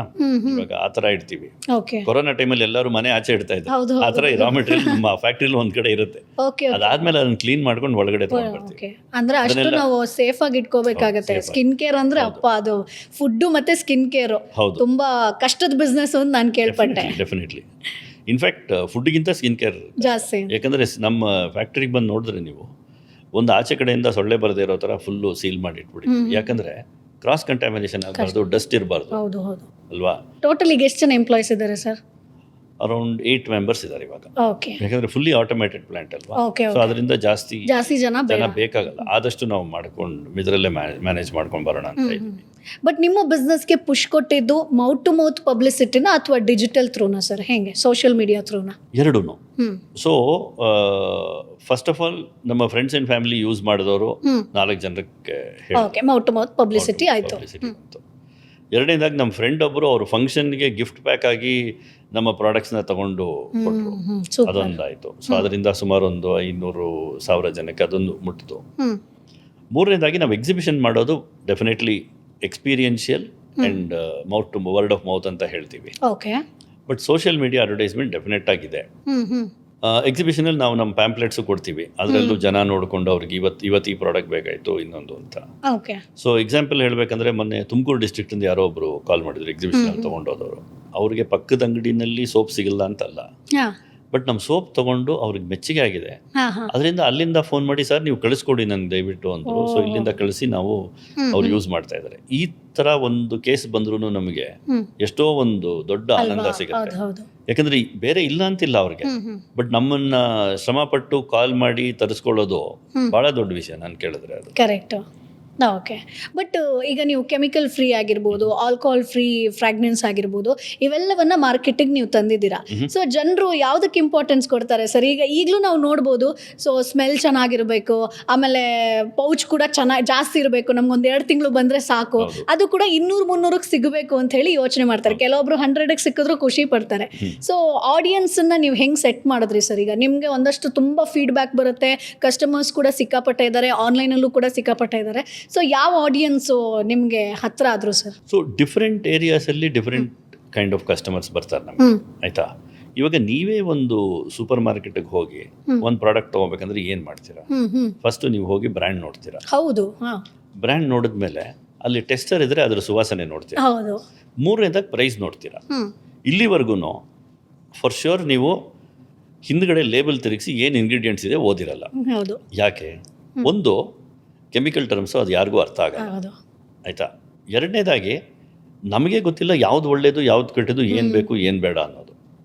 ಇವಾಗ ಆ ಥರ ಇಡ್ತೀವಿ. ಓಕೆ. ಕೊರೋನಾ ಟೈಮಲ್ಲಿ ಎಲ್ಲರೂ ಮನೆ ಆಚೆ ಇಡ್ತಾ ಇದ್ದಾರೆ, ಹೌದು, ಆ ಥರ ಈ ರಾ ಮೆಟೀರಿಯಲ್ ನಮ್ಮ ಫ್ಯಾಕ್ಟ್ರಿಲಿ ಒಂದು ಕಡೆ ಇರುತ್ತೆ. ಓಕೆ. ಅದಾದ್ಮೇಲೆ ಅದನ್ನ ಕ್ಲೀನ್ ಮಾಡ್ಕೊಂಡು ಒಳಗಡೆ ತಗೊಂಡ್ಬರ್ತೀವಿ. ಓಕೆ. ಅಂದ್ರೆ ಅಷ್ಟು ನಾವು ಸೇಫ್ ಆಗಿ ಇಟ್ಕೋಬೇಕಾಗತ್ತೆ. ಸ್ಕಿನ್ ಕೇರ್ ಅಂದ್ರೆ ಅಪ್ಪ ಅದು ಫುಡ್ ಮತ್ತೆ ಸ್ಕಿನ್ ಕೇರ್ ಹೌದು, ತುಂಬಾ ಕಷ್ಟದ ಬಿಸ್ನೆಸ್ ಅಂತ ನಾನು ಕೇಳ್ಪಟ್ಟೆ. ಡೆಫಿನೆಟ್ಲಿ. ಇನ್ಫ್ಯಾಕ್ಟ್ ಫುಡ್ಗಿಂತ ಸ್ಕಿನ್ ಕೇರ್ ಜಾಸ್ತಿ. ಯಾಕಂದರೆ ನಮ್ಮ ಫ್ಯಾಕ್ಟ್ರಿಗೆ ಬಂದು ನೋಡಿದ್ರೆ ನೀವು ಒಂದು ಆಚೆ ಕಡೆಯಿಂದ ಸೊಳ್ಳೆ ಬರದೇ ಇರೋ ಥರ ಫುಲ್ಲು ಸೀಲ್ ಮಾಡಿ ಇಟ್ಬಿಡಿ. ಯಾಕಂದರೆ ಕ್ರಾಸ್ ಕಂಟ್ಯಾಮಿನೇಷನ್ ಆಗಬಾರ್ದು, ಡಸ್ಟ್ ಇರಬಾರ್ದು. ಹೌದು ಹೌದು ಅಲ್ವಾ? ಟೋಟಲ್ ಈಗ ಎಷ್ಟು ಜನ ಎಂಪ್ಲಾಯೀಸ್ ಇದ್ದಾರೆ ಸರ್? ಅರೌಂಡ್ 8 ಮೆಂಬರ್ಸ್ ಇದ್ದಾರೆ ಇವಾಗ. ಓಕೆ. ಯಾಕಂದರೆ ಫುಲ್ಲಿ ಆಟೋಮೇಟೆಡ್ ಪ್ಲಾಂಟ್ ಅಲ್ವಾ, ಓಕೆ. ಸೊ ಅದರಿಂದ ಜಾಸ್ತಿ ಜನ ಬೇಕಾಗಲ್ಲ. ಆದಷ್ಟು ನಾವು ಮಾಡ್ಕೊಂಡು ಇದರಲ್ಲೇ ಮ್ಯಾನೇಜ್ ಮಾಡ್ಕೊಂಡು ಬರೋಣ ಅಂತ ಇದ್ದೀವಿ. ಬಟ್ ನಿಮ್ಮ ಬಿಸ್ನೆಸ್ಗೆ ಪುಷ್ ಕೊಟ್ಟಿದ್ದು ಮೌತ್ ಟು ಮೌತ್ ಪಬ್ಲಿಸಿಟಿನ ಅಥವಾ ಡಿಜಿಟಲ್ ಥ್ರೂನಾ ಸರ್? ಹೆಂಗೆ? ಸೋಷಿಯಲ್ ಮೀಡಿಯಾ ಥ್ರೂನಾ? ಎರಡೂ. ಸೊ ಫಸ್ಟ್ ಆಫ್ ಆಲ್ ನಮ್ಮ ಫ್ರೆಂಡ್ಸ್ ಆ್ಯಂಡ್ ಫ್ಯಾಮಿಲಿ ಯೂಸ್ ಮಾಡಿದವರು 4 ಜನಕ್ಕೆ okay, mouth to mouth publicity ಆಯಿತು. ಎರಡನೇದಾಗಿ ನಮ್ಮ ಫ್ರೆಂಡ್ ಒಬ್ಬರು ಅವ್ರ ಫಂಕ್ಷನ್ಗೆ ಗಿಫ್ಟ್ ಪ್ಯಾಕ್ ಆಗಿ ನಮ್ಮ ಪ್ರಾಡಕ್ಟ್ಸ್ನ ತಗೊಂಡು ಕೊಟ್ಟರು, ಅದೊಂದಾಯಿತು. ಸೊ ಅದರಿಂದ ಸುಮಾರು ಒಂದು 500,000 ಜನಕ್ಕೆ ಅದೊಂದು ಮುಟ್ಟಿತು. ಮೂರನೇದಾಗಿ ನಾವು ಎಕ್ಸಿಬಿಷನ್ ಮಾಡೋದು definitely experiential and mouth to word of mouth ಅಂತ ಹೇಳ್ತೀವಿ. Okay. But social media advertisement definite ಆಗಿದೆ. ಎಕ್ಸಿಬಿಷನಲ್ಲಿ ನಾವು ನಮ್ಮ ಪ್ಯಾಂಪ್ಲೆಟ್ಸು ಕೊಡ್ತೀವಿ, ಅದರಲ್ಲೂ ಜನ ನೋಡಿಕೊಂಡು ಅವ್ರಿಗೆ ಇವತ್ತು ಈ ಪ್ರಾಡಕ್ಟ್ ಬೇಕಾಯಿತು ಇನ್ನೊಂದು ಅಂತ. ಓಕೆ. ಸೊ ಎಕ್ಸಾಂಪಲ್ ಹೇಳಬೇಕಂದ್ರೆ ಮೊನ್ನೆ ತುಮಕೂರು ಡಿಸ್ಟ್ರಿಕ್ಟಿಂದ ಯಾರೋ ಒಬ್ಬರು ಕಾಲ್ ಮಾಡಿದ್ರು, ಎಕ್ಸಿಬಿಷನಲ್ಲಿ ತೊಗೊಂಡೋದವರು. ಅವ್ರಿಗೆ ಪಕ್ಕದ ಅಂಗಡಿನಲ್ಲಿ ಸೋಪ್ ಸಿಗಲ್ಲ ಅಂತಲ್ಲ, ಬಟ್ ನಮ್ಮ ಸೋಪ್ ತೊಗೊಂಡು ಅವ್ರಿಗೆ ಮೆಚ್ಚುಗೆ ಆಗಿದೆ. ಅದರಿಂದ ಅಲ್ಲಿಂದ ಫೋನ್ ಮಾಡಿ, ಸರ್ ನೀವು ಕಳಿಸ್ಕೊಡಿ ನನಗೆ ದಯವಿಟ್ಟು ಅಂದರು. ಸೊ ಇಲ್ಲಿಂದ ಕಳಿಸಿ ನಾವು ಅವ್ರು ಯೂಸ್ ಮಾಡ್ತಾ ಇದ್ದಾರೆ. ಈ ಥರ ಒಂದು ಕೇಸ್ ಬಂದ್ರೂ ನಮಗೆ ಎಷ್ಟೋ ಒಂದು ದೊಡ್ಡ ಆನಂದ ಸಿಗುತ್ತೆ. ಯಾಕಂದರೆ ಬೇರೆ ಇಲ್ಲ ಅಂತಿಲ್ಲ ಅವ್ರಿಗೆ, ಬಟ್ ನಮ್ಮನ್ನ ಶ್ರಮಪಟ್ಟು ಕಾಲ್ ಮಾಡಿ ತರಿಸ್ಕೊಳ್ಳೋದು ಭಾಳ ದೊಡ್ಡ ವಿಷಯ ನಾನು ಕೇಳಿದ್ರೆ. ಅದು ಕರೆಕ್ಟು. ಓಕೆ. ಬಟ್ ಈಗ ನೀವು ಕೆಮಿಕಲ್ ಫ್ರೀ ಆಗಿರ್ಬೋದು, ಆಲ್ಕೋಹಾಲ್ ಫ್ರೀ ಫ್ರಾಗ್ನೆನ್ಸ್ ಆಗಿರ್ಬೋದು, ಇವೆಲ್ಲವನ್ನ ಮಾರ್ಕೆಟಿಗೆ ನೀವು ತಂದಿದ್ದೀರಾ. ಸೊ ಜನರು ಯಾವುದಕ್ಕೆ ಇಂಪಾರ್ಟೆನ್ಸ್ ಕೊಡ್ತಾರೆ ಸರ್? ಈಗಲೂ ನಾವು ನೋಡ್ಬೋದು, ಸೊ ಸ್ಮೆಲ್ ಚೆನ್ನಾಗಿರಬೇಕು, ಆಮೇಲೆ ಪೌಚ್ ಕೂಡ ಜಾಸ್ತಿ ಇರಬೇಕು, ನಮ್ಗೊಂದು 2 ತಿಂಗಳು ಬಂದರೆ ಸಾಕು, ಅದು ಕೂಡ 200-300ಕ್ಕೆ ಸಿಗಬೇಕು ಅಂತ ಹೇಳಿ ಯೋಚನೆ ಮಾಡ್ತಾರೆ. ಕೆಲವೊಬ್ರು 100ಕ್ಕೆ ಸಿಕ್ಕಿದ್ರು ಖುಷಿ ಪಡ್ತಾರೆ. ಸೊ ಆಡಿಯನ್ಸನ್ನು ನೀವು ಹೆಂಗೆ ಸೆಟ್ ಮಾಡಿದ್ರಿ ಸರ್? ಈಗ ನಿಮಗೆ ಒಂದಷ್ಟು ತುಂಬ ಫೀಡ್ಬ್ಯಾಕ್ ಬರುತ್ತೆ, ಕಸ್ಟಮರ್ಸ್ ಕೂಡ ಸಿಕ್ಕಾಪಟ್ಟೆ ಇದ್ದಾರೆ, ಆನ್ಲೈನಲ್ಲೂ ಕೂಡ ಸಿಕ್ಕಾಪಟ್ಟೆ ಇದ್ದಾರೆ. ಸೊ ಯಾವ ಆಡಿಯನ್ಸು ನಿಮಗೆ ಹತ್ರ ಆದ್ರು ಸರ್? ಸೊ ಡಿಫ್ರೆಂಟ್ ಏರಿಯಾಸಲ್ಲಿ ಡಿಫ್ರೆಂಟ್ ಕೈಂಡ್ ಆಫ್ ಕಸ್ಟಮರ್ಸ್ ಬರ್ತಾರೆ ನಮಗೆ, ಆಯಿತಾ? ಇವಾಗ ನೀವೇ ಒಂದು ಸೂಪರ್ ಮಾರ್ಕೆಟಿಗೆ ಹೋಗಿ ಒಂದು ಪ್ರಾಡಕ್ಟ್ ತೊಗೋಬೇಕಂದ್ರೆ ಏನು ಮಾಡ್ತೀರಾ? ಫಸ್ಟು ನೀವು ಹೋಗಿ ಬ್ರ್ಯಾಂಡ್ ನೋಡ್ತೀರಾ. ಹೌದು. ಬ್ರ್ಯಾಂಡ್ ನೋಡಿದ್ಮೇಲೆ ಅಲ್ಲಿ ಟೆಸ್ಟರ್ ಇದ್ದರೆ ಅದರ ಸುವಾಸನೆ ನೋಡ್ತೀರಾ. ಹೌದು. ಮೂರನೇದಾಗಿ ಪ್ರೈಸ್ ನೋಡ್ತೀರಾ. ಇಲ್ಲಿವರೆಗೂ ಫಾರ್ ಶ್ಯೂರ್ ನೀವು ಹಿಂದ್ಗಡೆ ಲೇಬಲ್ ತಿರುಗಿಸಿ ಏನು ಇಂಗ್ರೀಡಿಯೆಂಟ್ಸ್ ಇದೆ ಓದಿರಲ್ಲ. ಹೌದು. ಯಾಕೆ? ಒಂದು ಕೆಮಿಕಲ್ ಟರ್ಮ್ಸು ಅದು ಯಾರಿಗೂ ಅರ್ಥ ಆಗಲ್ಲ, ಆಯಿತಾ? ಎರಡನೇದಾಗಿ ನಮಗೆ ಗೊತ್ತಿಲ್ಲ ಯಾವ್ದು ಒಳ್ಳೆಯದು ಯಾವ್ದು ಕೆಟ್ಟದ್ದು, ಏನು ಬೇಕು ಏನು ಬೇಡ ಅನ್ನೋದು.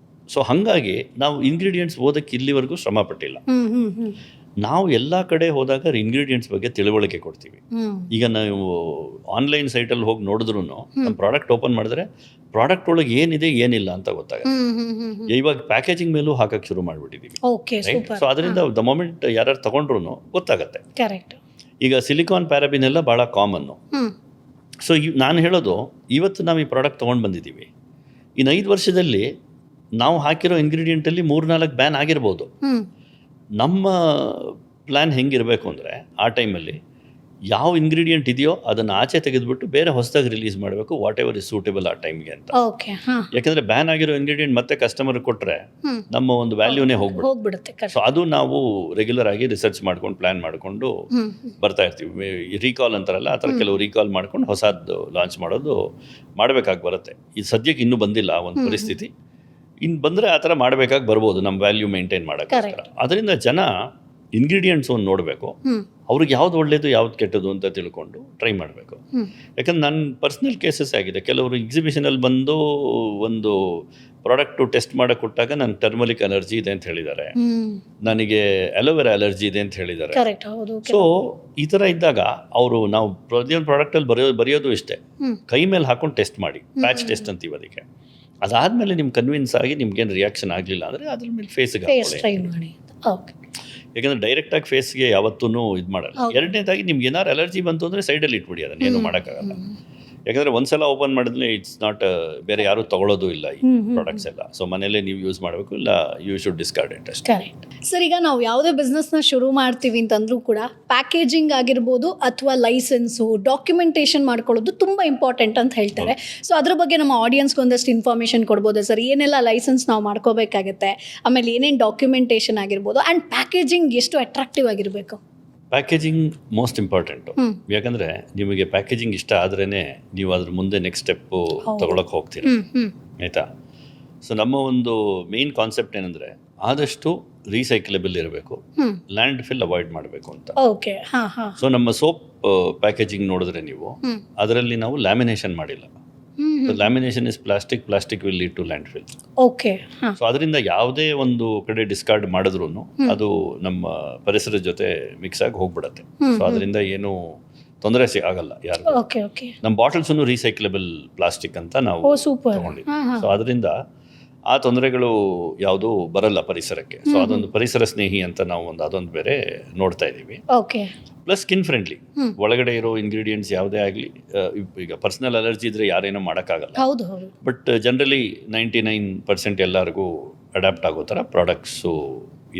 ಸೊ ಹಾಗಾಗಿ ನಾವು ಇಂಗ್ರೀಡಿಯೆಂಟ್ಸ್ ಓದಕ್ಕೆ ಇಲ್ಲಿವರೆಗೂ ಶ್ರಮ ಪಟ್ಟಿಲ್ಲ. ನಾವು ಎಲ್ಲ ಕಡೆ ಹೋದಾಗ ಇಂಗ್ರೀಡಿಯೆಂಟ್ಸ್ ಬಗ್ಗೆ ತಿಳುವಳಿಕೆ ಕೊಡ್ತೀವಿ. ಈಗ ನಾವು ಆನ್ಲೈನ್ ಸೈಟಲ್ಲಿ ಹೋಗಿ ನೋಡಿದ್ರು ನಮ್ಮ ಪ್ರಾಡಕ್ಟ್ ಓಪನ್ ಮಾಡಿದ್ರೆ ಪ್ರಾಡಕ್ಟ್ ಒಳಗೆ ಏನಿದೆ ಏನಿಲ್ಲ ಅಂತ ಗೊತ್ತಾಗುತ್ತೆ. ಇವಾಗ ಪ್ಯಾಕೇಜಿಂಗ್ ಮೇಲೂ ಹಾಕಕ್ಕೆ ಶುರು ಮಾಡಿಬಿಟ್ಟಿದ್ದೀವಿ. ಸೊ ಅದರಿಂದ ದ ಮೊಮೆಂಟ್ ಯಾರು ತಗೊಂಡ್ರು ಗೊತ್ತಾಗುತ್ತೆ. ಕರೆಕ್ಟ್. ಈಗ ಸಿಲಿಕಾನ್ ಪ್ಯಾರಾಬಿನ್ ಎಲ್ಲ ಭಾಳ ಕಾಮನ್ನು. ಸೊ ನಾನು ಹೇಳೋದು, ಇವತ್ತು ನಾವು ಈ ಪ್ರಾಡಕ್ಟ್ ತೊಗೊಂಡು ಬಂದಿದ್ದೀವಿ, ಇನ್ನು 5 ವರ್ಷದಲ್ಲಿ ನಾವು ಹಾಕಿರೋ ಇಂಗ್ರೀಡಿಯೆಂಟಲ್ಲಿ 3-4 ಬ್ಯಾನ್ ಆಗಿರ್ಬೋದು. ನಮ್ಮ ಪ್ಲ್ಯಾನ್ ಹೆಂಗಿರಬೇಕು ಅಂದರೆ, ಆ ಟೈಮಲ್ಲಿ ಯಾವ ಇಂಗ್ರೀಡಿಯೆಂಟ್ ಇದೆಯೋ ಅದನ್ನು ಆಚೆ ತೆಗೆದುಬಿಟ್ಟು ಬೇರೆ ಹೊಸದಾಗಿ ರಿಲೀಸ್ ಮಾಡಬೇಕು, ವಾಟ್ ಎವರ್ ಇಸ್ ಸೂಟೇಬಲ್ ಆ ಟೈಮ್ಗೆ ಅಂತ. ಯಾಕಂದರೆ ಬ್ಯಾನ್ ಆಗಿರೋ ಇಂಗ್ರೀಡಿಯೆಂಟ್ ಮತ್ತೆ ಕಸ್ಟಮರ್ ಕೊಟ್ಟರೆ ನಮ್ಮ ಒಂದು ವ್ಯಾಲ್ಯೂನೇ ಹೋಗ್ಬಿಡುತ್ತೆ. ಸೊ ಅದು ನಾವು ರೆಗ್ಯುಲರ್ ಆಗಿ ರಿಸರ್ಚ್ ಮಾಡ್ಕೊಂಡು ಪ್ಲ್ಯಾನ್ ಮಾಡಿಕೊಂಡು ಬರ್ತಾ ಇರ್ತೀವಿ. ರೀಕಾಲ್ ಅಂತಾರಲ್ಲ, ಆ ಥರ ಕೆಲವು ರೀಕಾಲ್ ಮಾಡ್ಕೊಂಡು ಹೊಸದು ಲಾಂಚ್ ಮಾಡಬೇಕಾಗಿ ಬರುತ್ತೆ. ಇದು ಸದ್ಯಕ್ಕೆ ಇನ್ನೂ ಬಂದಿಲ್ಲ ಒಂದು ಪರಿಸ್ಥಿತಿ. ಇನ್ನು ಬಂದರೆ ಆ ಥರ ಮಾಡಬೇಕಾಗಿ ಬರ್ಬೋದು ನಮ್ಮ ವ್ಯಾಲ್ಯೂ ಮೇಂಟೈನ್ ಮಾಡೋಕ್ಕೋಸ್ಕರ. ಅದರಿಂದ ಜನ ಇಂಗ್ರೀಡಿಯೆಂಟ್ಸ್ ಒಂದು ನೋಡಬೇಕು, ಅವ್ರಿಗೆ ಯಾವ್ದು ಒಳ್ಳೇದು ಯಾವ್ದು ಕೆಟ್ಟದ್ದು ಅಂತ ತಿಳ್ಕೊಂಡು ಟ್ರೈ ಮಾಡಬೇಕು. ಯಾಕಂದ್ರೆ ನನ್ನ ಪರ್ಸ್ನಲ್ ಕೇಸಸ್ ಆಗಿದೆ. ಕೆಲವರು ಎಕ್ಸಿಬಿಷನಲ್ಲಿ ಬಂದು ಒಂದು ಪ್ರಾಡಕ್ಟು ಟೆಸ್ಟ್ ಮಾಡೋಕ್ಕೆ ಕೊಟ್ಟಾಗ ನನಗೆ ಟರ್ಮರಿಕ್ ಅಲರ್ಜಿ ಇದೆ ಅಂತ ಹೇಳಿದ್ದಾರೆ, ನನಗೆ ಅಲೋವೆರಾ ಅಲರ್ಜಿ ಇದೆ ಅಂತ ಹೇಳಿದ್ದಾರೆ. ಸೊ ಈ ಥರ ಇದ್ದಾಗ ನಾವು ಪ್ರತಿಯೊಂದು ಪ್ರಾಡಕ್ಟಲ್ಲಿ ಬರೆಯೋದು ಇಷ್ಟೇ, ಕೈ ಮೇಲೆ ಹಾಕೊಂಡು ಟೆಸ್ಟ್ ಮಾಡಿ, ಪ್ಯಾಚ್ ಟೆಸ್ಟ್ ಅಂತೀವಿ ಅದಕ್ಕೆ. ಅದಾದಮೇಲೆ ನಿಮ್ಗೆ ಕನ್ವಿನ್ಸ್ ಆಗಿ ನಿಮ್ಗೇನು ರಿಯಾಕ್ಷನ್ ಆಗಲಿಲ್ಲ ಅಂದರೆ ಅದ್ರ ಮೇಲೆ ಫೇಸ್ಗೆ ಫೇಸ್ ಟ್ರೈ ಮಾಡಿ. ಓಕೆ. ಯಾಕಂದರೆ ಡೈರೆಕ್ಟಾಗಿ ಫೇಸ್ಗೆ ಯಾವತ್ತೂ ಇದು ಮಾಡಲ್ಲ. ಎರಡನೇದಾಗಿ ನಿಮ್ಗೆ ಏನಾರು ಅಲರ್ಜಿ ಬಂತು ಅಂದರೆ ಸೈಡಲ್ಲಿ ಇಟ್ಬಿಡಿ, ಅದನ್ನು ಏನು ಮಾಡೋಕ್ಕಾಗಲ್ಲ. ಯಾಕಂದರೆ ಒಂದ್ಸಲ ಓಪನ್ ಮಾಡಿದ್ರೆ ಇಟ್ಸ್ ನಾಟ್ ಬೇರೆ ಯಾರೂ ತೊಗೊಳೋದು ಇಲ್ಲ ಈ ಪ್ರಾಡಕ್ಟ್ಸ್ ಎಲ್ಲ. ಸೊ ಮನೇಲೇ ನೀವು ಯೂಸ್ ಮಾಡಬೇಕು, ಇಲ್ಲ ಯು ಶುಡ್ ಡಿಸ್ಕಾರ್ಡ್ ಇಟ್ ಅಷ್ಟೇ. Correct sir. ಈಗ ನಾವು ಯಾವುದೇ ಬಿಸ್ನೆಸ್ನ ಶುರು ಮಾಡ್ತೀವಿ ಅಂತಂದ್ರೂ ಕೂಡ ಪ್ಯಾಕೇಜಿಂಗ್ ಆಗಿರ್ಬೋದು ಅಥವಾ ಲೈಸೆನ್ಸು, ಡಾಕ್ಯುಮೆಂಟೇಷನ್ ಮಾಡ್ಕೊಳ್ಳೋದು ತುಂಬ ಇಂಪಾರ್ಟೆಂಟ್ ಅಂತ ಹೇಳ್ತಾರೆ. ಸೊ ಅದ್ರ ಬಗ್ಗೆ ನಮ್ಮ ಆಡಿಯನ್ಸ್ಗೆ ಒಂದಷ್ಟು ಇನ್ಫಾರ್ಮೇಷನ್ ಕೊಡ್ಬೋದು ಸರ್? ಏನೆಲ್ಲ ಲೈಸೆನ್ಸ್ ನಾವು ಮಾಡ್ಕೋಬೇಕಾಗತ್ತೆ, ಆಮೇಲೆ ಏನೇನು ಡಾಕ್ಯುಮೆಂಟೇಷನ್ ಆಗಿರ್ಬೋದು, ಆ್ಯಂಡ್ ಪ್ಯಾಕೇಜಿಂಗ್ ಎಷ್ಟು ಅಟ್ರಾಕ್ಟಿವ್ ಆಗಿರಬೇಕು? Packaging most important. ಯಾಕಂದರೆ ನಿಮಗೆ ಪ್ಯಾಕೇಜಿಂಗ್ ಇಷ್ಟ ಆದ್ರೇ ನೀವು ಅದ್ರ ಮುಂದೆ ನೆಕ್ಸ್ಟ್ ಸ್ಟೆಪ್ಪು ತೊಗೊಳಕ್ಕೆ ಹೋಗ್ತೀರ, ಆಯಿತಾ? ಸೊ ನಮ್ಮ ಒಂದು ಮೇನ್ ಕಾನ್ಸೆಪ್ಟ್ ಏನಂದರೆ ಆದಷ್ಟು ರೀಸೈಕ್ಲೇಬಲ್ ಇರಬೇಕು, ಲ್ಯಾಂಡ್ ಫಿಲ್ ಅವಾಯ್ಡ್ ಮಾಡಬೇಕು ಅಂತ. ಓಕೆ. ಹಾಂ ಹಾಂ. ಸೊ ನಮ್ಮ ಸೋಪ್ ಪ್ಯಾಕೇಜಿಂಗ್ ನೋಡಿದ್ರೆ ನೀವು ಅದರಲ್ಲಿ ನಾವು ಲ್ಯಾಮಿನೇಷನ್ ಮಾಡಿಲ್ಲ. Lamination is plastic will lead to landfill. Okay. So ಅದರಿಂದ ಯಾವುದೇ ಒಂದು ಕಡೆ ಡಿಸ್ಕಾರ್ಡ್ ಮಾಡಿದ್ರು ಅದು ನಮ್ಮ ಪರಿಸರದ ಜೊತೆ ಮಿಕ್ಸ್ ಆಗಿ ಹೋಗ್ಬಿಡತ್ತೆ. ಸೊ ಅದರಿಂದ ಏನು ತೊಂದರೆ ಆಗಲ್ಲ ಯಾರು. Okay okay. ನಮ್ಮ ಬಾಟಲ್ಸನ್ನು ರೀಸೈಕ್ಲೇಬಲ್ ಪ್ಲಾಸ್ಟಿಕ್ ಅಂತ ನಾವು ತಗೊಂಡಿದ್ವಿ. ಸೊ ಅದರಿಂದ ಆ ತೊಂದರೆಗಳು ಯಾವುದೂ ಬರಲ್ಲ ಪರಿಸರಕ್ಕೆ. ಸೊ ಅದೊಂದು ಪರಿಸರ ಸ್ನೇಹಿ ಅಂತ ನಾವು ಅದೊಂದು ಬೇರೆ ನೋಡ್ತಾ ಇದ್ದೀವಿ. ಓಕೆ. ಪ್ಲಸ್ ಸ್ಕಿನ್ ಫ್ರೆಂಡ್ಲಿ, ಒಳಗಡೆ ಇರೋ ಇಂಗ್ರೀಡಿಯೆಂಟ್ಸ್ ಯಾವುದೇ ಆಗಲಿ, ಈಗ ಪರ್ಸನಲ್ ಅಲರ್ಜಿ ಇದ್ರೆ ಯಾರೇನೋ ಮಾಡೋಕ್ಕಾಗಲ್ಲ. ಹೌದು ಹೌದು. ಬಟ್ ಜನರಲಿ 99% ಎಲ್ಲರಿಗೂ ಅಡ್ಯಾಪ್ಟ್ ಆಗೋ ಥರ ಪ್ರಾಡಕ್ಟ್ಸು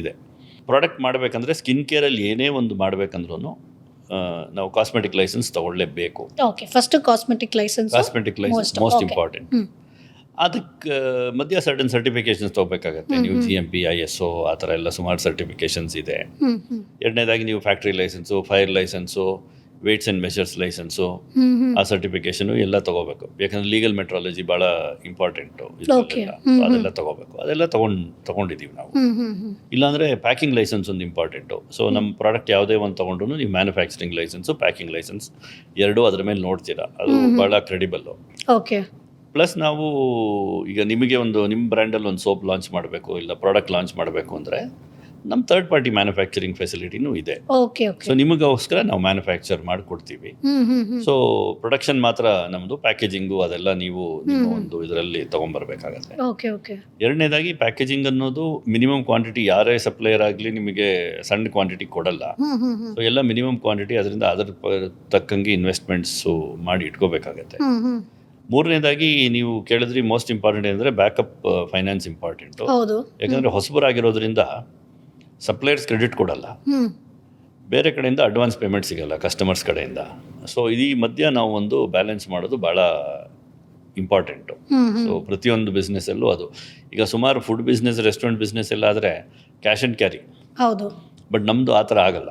ಇದೆ. ಪ್ರಾಡಕ್ಟ್ ಮಾಡಬೇಕಂದ್ರೆ ಸ್ಕಿನ್ ಕೇರಲ್ಲಿ ಏನೇ ಒಂದು ಮಾಡಬೇಕಂದ್ರೂ ನಾವು ಕಾಸ್ಮೆಟಿಕ್ ಲೈಸೆನ್ಸ್ ತಗೊಳ್ಳೇಬೇಕು. Okay. First cosmetic license most important. ಅದಕ್ಕೆ ಮಧ್ಯ ಸರ್ಟನ್ ಸರ್ಟಿಫಿಕೇಷನ್ಸ್ ತೊಗೋಬೇಕಾಗತ್ತೆ. ನೀವು GMP, ISO ಆ ಥರ ಎಲ್ಲ ಸುಮಾರು ಸರ್ಟಿಫಿಕೇಷನ್ಸ್ ಇದೆ. ಎರಡನೇದಾಗಿ ನೀವು factory licence, fire licence, weights and measures licence, ಆ ಸರ್ಟಿಫಿಕೇಷನು ಎಲ್ಲ ತೊಗೋಬೇಕು. ಯಾಕಂದರೆ ಲೀಗಲ್ ಮೆಟ್ರಾಲಜಿ ಭಾಳ ಇಂಪಾರ್ಟೆಂಟು, ಅದೆಲ್ಲ ತೊಗೋಬೇಕು. ಅದೆಲ್ಲ ತೊಗೊಂಡಿದ್ದೀವಿ ನಾವು. ಇಲ್ಲಾಂದರೆ ಪ್ಯಾಕಿಂಗ್ ಲೈಸೆನ್ಸ್ ಒಂದು ಇಂಪಾರ್ಟೆಂಟು. ಸೊ ನಮ್ಮ ಪ್ರಾಡಕ್ಟ್ ಯಾವುದೇ ಒಂದು ತೊಗೊಂಡ್ರು ನೀವು ಮ್ಯಾನುಫ್ಯಾಕ್ಚರಿಂಗ್ ಲೈಸೆನ್ಸು, ಪ್ಯಾಕಿಂಗ್ ಲೈಸೆನ್ಸ್ ಎರಡೂ ಅದ್ರ ಮೇಲೆ ನೋಡ್ತೀರಾ. ಅದು ಭಾಳ ಕ್ರೆಡಿಬಲ್ಲು. ಓಕೆ. ಪ್ಲಸ್ ನಾವು ಈಗ ನಿಮಗೆ ನಿಮ್ಮ ಬ್ರ್ಯಾಂಡಲ್ಲಿ ಒಂದು ಸೋಪ್ ಲಾಂಚ್ ಮಾಡಬೇಕು, ಇಲ್ಲ ಪ್ರಾಡಕ್ಟ್ ಲಾಂಚ್ ಮಾಡಬೇಕು ಅಂದರೆ ನಮ್ಮ ಥರ್ಡ್ ಪಾರ್ಟಿ ಮ್ಯಾನುಫ್ಯಾಕ್ಚರಿಂಗ್ ಫೆಸಿಲಿಟಿನೂ ಇದೆ. Okay okay. ಸೊ ನಿಮಗೋಸ್ಕರ ನಾವು ಮ್ಯಾನುಫ್ಯಾಕ್ಚರ್ ಮಾಡಿಕೊಡ್ತೀವಿ. ಸೊ ಪ್ರೊಡಕ್ಷನ್ ಮಾತ್ರ ನಮ್ಮದು, ಪ್ಯಾಕೇಜಿಂಗು ಅದೆಲ್ಲ ನೀವು ನಿಮ್ಮ ಒಂದು ಇದರಲ್ಲಿ ತೊಗೊಂಬರ್ಬೇಕಾಗತ್ತೆ. Okay okay. ಎರಡನೇದಾಗಿ ಪ್ಯಾಕೇಜಿಂಗ್ ಅನ್ನೋದು ಮಿನಿಮಮ್ ಕ್ವಾಂಟಿಟಿ, ಯಾರೇ ಸಪ್ಲೈಯರ್ ಆಗಲಿ ನಿಮಗೆ ಸಣ್ಣ ಕ್ವಾಂಟಿಟಿ ಕೊಡಲ್ಲ. ಸೊ ಎಲ್ಲ ಮಿನಿಮಮ್ ಕ್ವಾಂಟಿಟಿ, ಅದರಿಂದ ಅದರ ತಕ್ಕಂಗೆ ಇನ್ವೆಸ್ಟ್ಮೆಂಟ್ಸು ಮಾಡಿ ಇಟ್ಕೋಬೇಕಾಗತ್ತೆ. ಮೂರನೇದಾಗಿ ನೀವು ಕೇಳಿದ್ರಿ ಮೋಸ್ಟ್ ಇಂಪಾರ್ಟೆಂಟ್ ಅಂದರೆ ಬ್ಯಾಕಪ್ ಫೈನಾನ್ಸ್ ಇಂಪಾರ್ಟೆಂಟು. ಯಾಕಂದರೆ ಹೊಸಬರಾಗಿರೋದ್ರಿಂದ ಸಪ್ಲೈಯರ್ಸ್ ಕ್ರೆಡಿಟ್ ಕೊಡಲ್ಲ, ಬೇರೆ ಕಡೆಯಿಂದ ಅಡ್ವಾನ್ಸ್ ಪೇಮೆಂಟ್ ಸಿಗಲ್ಲ ಕಸ್ಟಮರ್ಸ್ ಕಡೆಯಿಂದ. ಸೊ ಈ ಮಧ್ಯ ನಾವು ಒಂದು ಬ್ಯಾಲೆನ್ಸ್ ಮಾಡೋದು ಭಾಳ ಇಂಪಾರ್ಟೆಂಟು. ಸೊ ಪ್ರತಿಯೊಂದು ಬಿಸ್ನೆಸ್ಸಲ್ಲೂ ಅದು. ಈಗ ಸುಮಾರು ಫುಡ್ ಬಿಸ್ನೆಸ್, ರೆಸ್ಟೋರೆಂಟ್ ಬಿಸ್ನೆಸ್ ಎಲ್ಲ ಆದರೆ ಕ್ಯಾಶ್ ಆ್ಯಂಡ್ ಕ್ಯಾರಿ. ಹೌದು. ಬಟ್ ನಮ್ಮದು ಆ ಥರ ಆಗಲ್ಲ.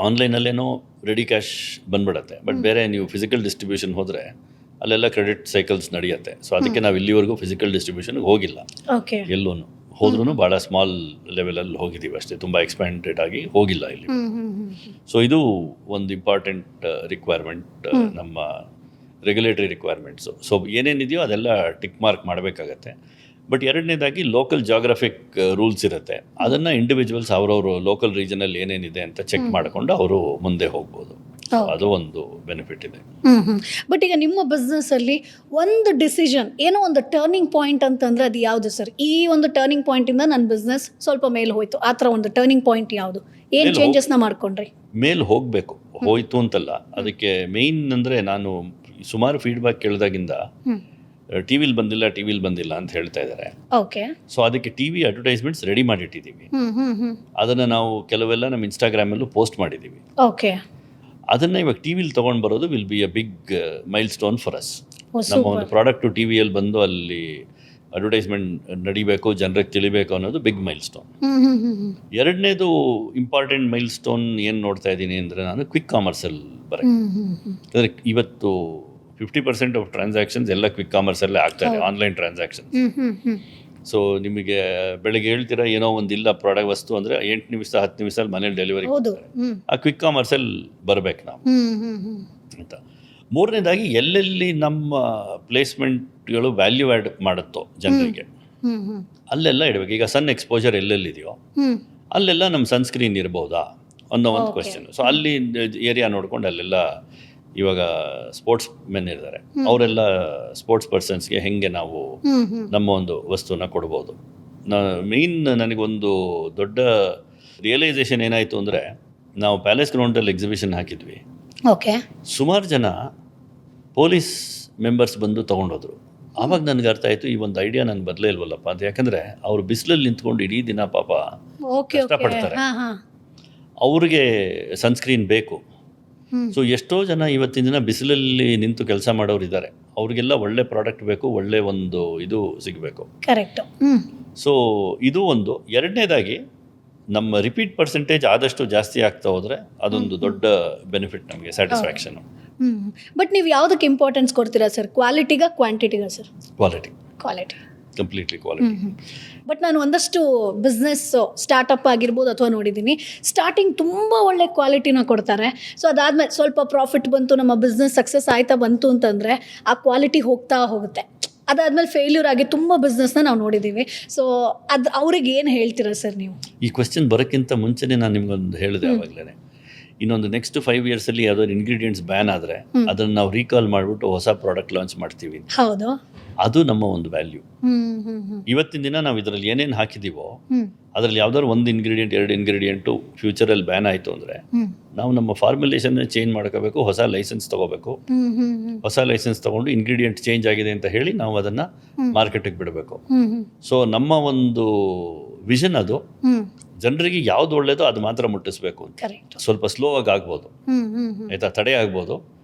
ಆನ್ಲೈನಲ್ಲೇನೋ ರೆಡಿ ಕ್ಯಾಶ್ ಬಂದ್ಬಿಡತ್ತೆ. ಬಟ್ ಬೇರೆ ನೀವು ಫಿಸಿಕಲ್ ಡಿಸ್ಟ್ರಿಬ್ಯೂಷನ್ ಹೋದರೆ ಅಲ್ಲೆಲ್ಲ ಕ್ರೆಡಿಟ್ ಸೈಕಲ್ಸ್ ನಡೆಯುತ್ತೆ. ಸೊ ಅದಕ್ಕೆ ನಾವು ಇಲ್ಲಿವರೆಗೂ ಫಿಸಿಕಲ್ ಡಿಸ್ಟ್ರಿಬ್ಯೂಷನ್ಗೆ ಹೋಗಿಲ್ಲ. ಎಲ್ಲೂ ಹೋದ್ರೂ ಭಾಳ ಸ್ಮಾಲ್ ಲೆವೆಲಲ್ಲಿ ಹೋಗಿದ್ದೀವಿ ಅಷ್ಟೇ, ತುಂಬ ಎಕ್ಸ್ಪ್ಯಾಂಡೆಡ್ ಆಗಿ ಹೋಗಿಲ್ಲ ಇಲ್ಲಿ. ಸೊ ಇದು ಒಂದು ಇಂಪಾರ್ಟೆಂಟ್ ರಿಕ್ವೈರ್ಮೆಂಟ್, ನಮ್ಮ ರೆಗ್ಯುಲೇಟರಿ ರಿಕ್ವೈರ್ಮೆಂಟ್ಸು. ಸೊ ಏನೇನಿದೆಯೋ ಅದೆಲ್ಲ ಟಿಕ್ ಮಾರ್ಕ್ ಮಾಡಬೇಕಾಗತ್ತೆ. ಬಟ್ ಎರಡನೇದಾಗಿ ಲೋಕಲ್ ಜಾಗ್ರಫಿಕ್ ರೂಲ್ಸ್ ಇರುತ್ತೆ, ಅದನ್ನು ಇಂಡಿವಿಜುವಲ್ಸ್ ಅವರವರು ಲೋಕಲ್ ರೀಜನಲ್ಲಿ ಏನೇನಿದೆ ಅಂತ ಚೆಕ್ ಮಾಡಿಕೊಂಡು ಅವರು ಮುಂದೆ ಹೋಗ್ಬೋದು. ಅದು ಒಂದು ಬೆನಿಫಿಟ್ ಇದೆ. ಬಟ್ ಈಗ ನಿಮ್ಮ ಬಿಸ್ನೆಸ್ಸಲ್ಲಿ ಒಂದು ಡಿಸಿಷನ್, ಏನೋ ಒಂದು ಟರ್ನಿಂಗ್ ಪಾಯಿಂಟ್ ಅಂತಂದರೆ ಅದು ಯಾವುದು ಸರ್? ಈ ಒಂದು ಟರ್ನಿಂಗ್ ಪಾಯಿಂಟಿಂದ ನನ್ನ ಬಿಸ್ನೆಸ್ ಸ್ವಲ್ಪ ಮೇಲೆ ಹೋಯ್ತು, ಆ ಥರ ಒಂದು ಟರ್ನಿಂಗ್ ಪಾಯಿಂಟ್ ಯಾವುದು? ಏನು ಚೇಂಜಸ್ನ ಮಾಡ್ಕೊಂಡ್ರಿ? ಮೇಲೆ ಹೋಗಬೇಕು, ಹೋಯ್ತು ಅಂತಲ್ಲ. ಅದಕ್ಕೆ ಮೇಯ್ನ್ ಅಂದರೆ ನಾನು ಸುಮಾರು ಫೀಡ್ಬ್ಯಾಕ್ ಕೇಳಿದಾಗಿಂದ ಟಿವಿಲಿ ಬಂದಿಲ್ಲ ಅಂತ ಹೇಳ್ತಾ ಇದ್ದಾರೆ. ಓಕೆ. ಸೊ ಅದಕ್ಕೆ ಟಿವಿ ಅಡ್ವರ್ಟೈಸ್ಮೆಂಟ್ಸ್ ರೆಡಿ ಮಾಡಿಟ್ಟಿದ್ದೀವಿ. ಅದನ್ನು ನಾವು ಕೆಲವೆಲ್ಲ ನಮ್ಮ ಇನ್ಸ್ಟಾಗ್ರಾಮಲ್ಲೂ ಪೋಸ್ಟ್ ಮಾಡಿದ್ದೀವಿ. ಓಕೆ. ಅದನ್ನು ಇವಾಗ ಟಿವಿಲಿ ತೊಗೊಂಡು ಬರೋದು will be a big milestone for us. ನಮ್ಮ ಒಂದು ಪ್ರಾಡಕ್ಟು ಟಿವಿಯಲ್ಲಿ ಬಂದು ಅಲ್ಲಿ ಅಡ್ವರ್ಟೈಸ್ಮೆಂಟ್ ನಡಿಬೇಕು, ಜನರಿಗೆ ತಿಳಿಬೇಕು ಅನ್ನೋದು ಬಿಗ್ ಮೈಲ್ ಸ್ಟೋನ್. ಎರಡನೇದು ಇಂಪಾರ್ಟೆಂಟ್ ಮೈಲ್ ಸ್ಟೋನ್ ಏನು ನೋಡ್ತಾ ಇದ್ದೀನಿ ಅಂದರೆ, ನಾನು ಕ್ವಿಕ್ ಕಾಮರ್ಸಲ್ಲಿ ಬರೋಕ್ಕೆ. ಅಂದರೆ ಇವತ್ತು 50% ಆಫ್ ಟ್ರಾನ್ಸಾಕ್ಷನ್ಸ್ ಎಲ್ಲ ಕ್ವಿಕ್ ಕಾಮರ್ಸಲ್ಲೇ ಆಗ್ತಾ ಇದೆ, ಆನ್ಲೈನ್ ಟ್ರಾನ್ಸಾಕ್ಷನ್ಸ್. ಸೊ ನಿಮಗೆ ಬೆಳಗ್ಗೆ ಹೇಳ್ತೀರಾ ಏನೋ ಒಂದಿಲ್ಲ ಪ್ರಾಡಕ್ಟ್ ವಸ್ತು ಅಂದರೆ 8 ನಿಮಿಷ 10 ನಿಮಿಷದಲ್ಲಿ ಮನೇಲಿ ಡೆಲಿವರಿ. ಆ ಕ್ವಿಕ್ ಕಾಮರ್ಸಲ್ಲಿ ಬರಬೇಕು ನಾವು ಅಂತ. ಮೂರನೇದಾಗಿ ಎಲ್ಲೆಲ್ಲಿ ನಮ್ಮ ಪ್ಲೇಸ್ಮೆಂಟ್ಗಳು ವ್ಯಾಲ್ಯೂ ಆ್ಯಡ್ ಮಾಡುತ್ತೋ ಜನರಿಗೆ ಅಲ್ಲೆಲ್ಲ ಇಡಬೇಕು. ಈಗ ಸನ್ ಎಕ್ಸ್ಪೋಜರ್ ಎಲ್ಲೆಲ್ಲಿದೆಯೋ ಅಲ್ಲೆಲ್ಲ ನಮ್ಮ ಸನ್ಸ್ಕ್ರೀನ್ ಇರ್ಬೋದಾ ಅನ್ನೋ ಒಂದು ಕ್ವೆಶ್ಚನ್. ಸೊ ಅಲ್ಲಿ ಏರಿಯಾ ನೋಡ್ಕೊಂಡು ಅಲ್ಲೆಲ್ಲ ಇವಾಗ ಸ್ಪೋರ್ಟ್ಸ್ ಮೆನ್ ಇದ್ದಾರೆ, ಅವರೆಲ್ಲ ಸ್ಪೋರ್ಟ್ಸ್ ಪರ್ಸನ್ಸ್ಗೆ ಹೆಂಗೆ ನಾವು ನಮ್ಮ ಒಂದು ವಸ್ತುನ ಕೊಡ್ಬೋದು. ಮೇಯ್ನ್ ನನಗೊಂದು ದೊಡ್ಡ ರಿಯಲೈಸೇಷನ್ ಏನಾಯಿತು ಅಂದರೆ, ನಾವು ಪ್ಯಾಲೇಸ್ ಗ್ರೌಂಡಲ್ಲಿ ಎಕ್ಸಿಬಿಷನ್ ಹಾಕಿದ್ವಿ. ಓಕೆ. ಸುಮಾರು ಜನ ಪೊಲೀಸ್ ಮೆಂಬರ್ಸ್ ಬಂದು ತೊಗೊಂಡೋದ್ರು. ಆವಾಗ ನನಗೆ ಅರ್ಥ ಆಯಿತು, ಈ ಒಂದು ಐಡಿಯಾ ನಾನು ಬದಲೇ ಇಲ್ವಲ್ಲಪ್ಪ ಅಂತ. ಯಾಕಂದರೆ ಅವರು ಬಿಸಿಲಲ್ಲಿ ನಿಂತ್ಕೊಂಡು ಇಡೀ ದಿನ ಪಾಪ ಕಷ್ಟಪಡ್ತಾರೆ, ಅವ್ರಿಗೆ ಸನ್ಸ್ಕ್ರೀನ್ ಬೇಕು. ಸೊ ಎಷ್ಟೋ ಜನ ಇವತ್ತಿನ ದಿನ ಬಿಸಿಲಲ್ಲಿ ನಿಂತು ಕೆಲಸ ಮಾಡೋರು ಇದ್ದಾರೆ, ಅವ್ರಿಗೆಲ್ಲ ಒಳ್ಳೆ ಪ್ರಾಡಕ್ಟ್ ಬೇಕು, ಒಳ್ಳೆ ಒಂದು ಇದು ಸಿಗಬೇಕು. ಕರೆಕ್ಟ್. ಸೊ ಇದು ಒಂದು. ಎರಡನೇದಾಗಿ ನಮ್ಮ ರಿಪೀಟ್ ಪರ್ಸೆಂಟೇಜ್ ಆದಷ್ಟು ಜಾಸ್ತಿ ಆಗ್ತಾ ಹೋದರೆ ಅದೊಂದು ದೊಡ್ಡ ಬೆನಿಫಿಟ್ ನಮಗೆ, ಸ್ಯಾಟಿಸ್ಫ್ಯಾಕ್ಷನ್. ಬಟ್ ನೀವು ಯಾವುದಕ್ಕೆ ಇಂಪಾರ್ಟೆನ್ಸ್ ಕೊಡ್ತೀರಾ ಸರ್, ಕ್ವಾಲಿಟಿಗ ಕ್ವಾಂಟಿಟಿಗ sir? Quality, completely quality. But ನಾನು ಒಂದಷ್ಟು ಬಿಸ್ನೆಸ್ ಸ್ಟಾರ್ಟಪ್ ಆಗಿರ್ಬೋದು ಅಥವಾ ನೋಡಿದ್ದೀನಿ, ಸ್ಟಾರ್ಟಿಂಗ್ ತುಂಬ ಒಳ್ಳೆ ಕ್ವಾಲಿಟಿನ ಕೊಡ್ತಾರೆ. ಸೊ ಅದಾದಮೇಲೆ ಸ್ವಲ್ಪ ಪ್ರಾಫಿಟ್ ಬಂತು, ನಮ್ಮ ಬಿಸ್ನೆಸ್ ಸಕ್ಸಸ್ ಆಯ್ತಾ ಬಂತು ಅಂತಂದರೆ ಆ ಕ್ವಾಲಿಟಿ ಹೋಗ್ತಾ ಹೋಗುತ್ತೆ. ಅದಾದಮೇಲೆ ಫೇಲ್ಯೂರ್ ಆಗಿ ತುಂಬ ಬಿಸ್ನೆಸ್ನ ನಾವು ನೋಡಿದ್ದೀವಿ. ಸೊ ಅದು ಅವ್ರಿಗೆ ಏನು ಹೇಳ್ತೀರಾ ಸರ್ ನೀವು? ಈ ಕ್ವೆಶ್ಚನ್ ಬರೋಕ್ಕಿಂತ ಮುಂಚೆನೇ ನಾನು ನಿಮ್ಗೊಂದು ಹೇಳಿದೆ ಆವಾಗಲೇ, ಇನ್ನೊಂದು ನೆಕ್ಸ್ಟ್ 5 yearsಲ್ಲಿ ಯಾವುದಾದ್ರು ಇಂಗ್ರೀಡಿಯೆಂಟ್ಸ್ ಬ್ಯಾನ್ ಆದರೆ ಅದನ್ನು ನಾವು ರೀಕಾಲ್ ಮಾಡಿಬಿಟ್ಟು ಹೊಸ ಪ್ರಾಡಕ್ಟ್ ಲಾಂಚ್ ಮಾಡ್ತೀವಿ. ಹೌದು, ಅದು ನಮ್ಮ ಒಂದು ವ್ಯಾಲ್ಯೂ. ಇವತ್ತಿನ ದಿನ ನಾವು ಇದರಲ್ಲಿ ಏನೇನು ಹಾಕಿದ್ದೀವೋ ಅದರಲ್ಲಿ ಯಾವ್ದಾದ್ರು ಒಂದು ಇಂಗ್ರೀಡಿಯೆಂಟ್, 2 ಇಂಗ್ರೀಡಿಯೆಂಟು ಫ್ಯೂಚರಲ್ಲಿ ಬ್ಯಾನ್ ಆಯಿತು ಅಂದರೆ ನಾವು ನಮ್ಮ ಫಾರ್ಮುಲೇಷನ್ ಚೇಂಜ್ ಮಾಡ್ಕೋಬೇಕು, ಹೊಸ ಲೈಸೆನ್ಸ್ ತೊಗೋಬೇಕು. ಹೊಸ ಲೈಸೆನ್ಸ್ ತೊಗೊಂಡು ಇಂಗ್ರೀಡಿಯೆಂಟ್ ಚೇಂಜ್ ಆಗಿದೆ ಅಂತ ಹೇಳಿ ನಾವು ಅದನ್ನು ಮಾರ್ಕೆಟಿಗೆ ಬಿಡಬೇಕು. ಸೊ ನಮ್ಮ ಒಂದು ವಿಷನ್ ಅದು, ಜನರಿಗೆ ಯಾವ್ದು ಒಳ್ಳೇದೋ ಅದು ಮಾತ್ರ ಮುಟ್ಟಿಸ್ಬೇಕು ಅಂತ. ಸ್ವಲ್ಪ ಸ್ಲೋ ಆಗಿ ಆಗ್ಬೋದು, ಆಯ್ತಾ, ತಡೆ ಆಗ್ಬೋದು,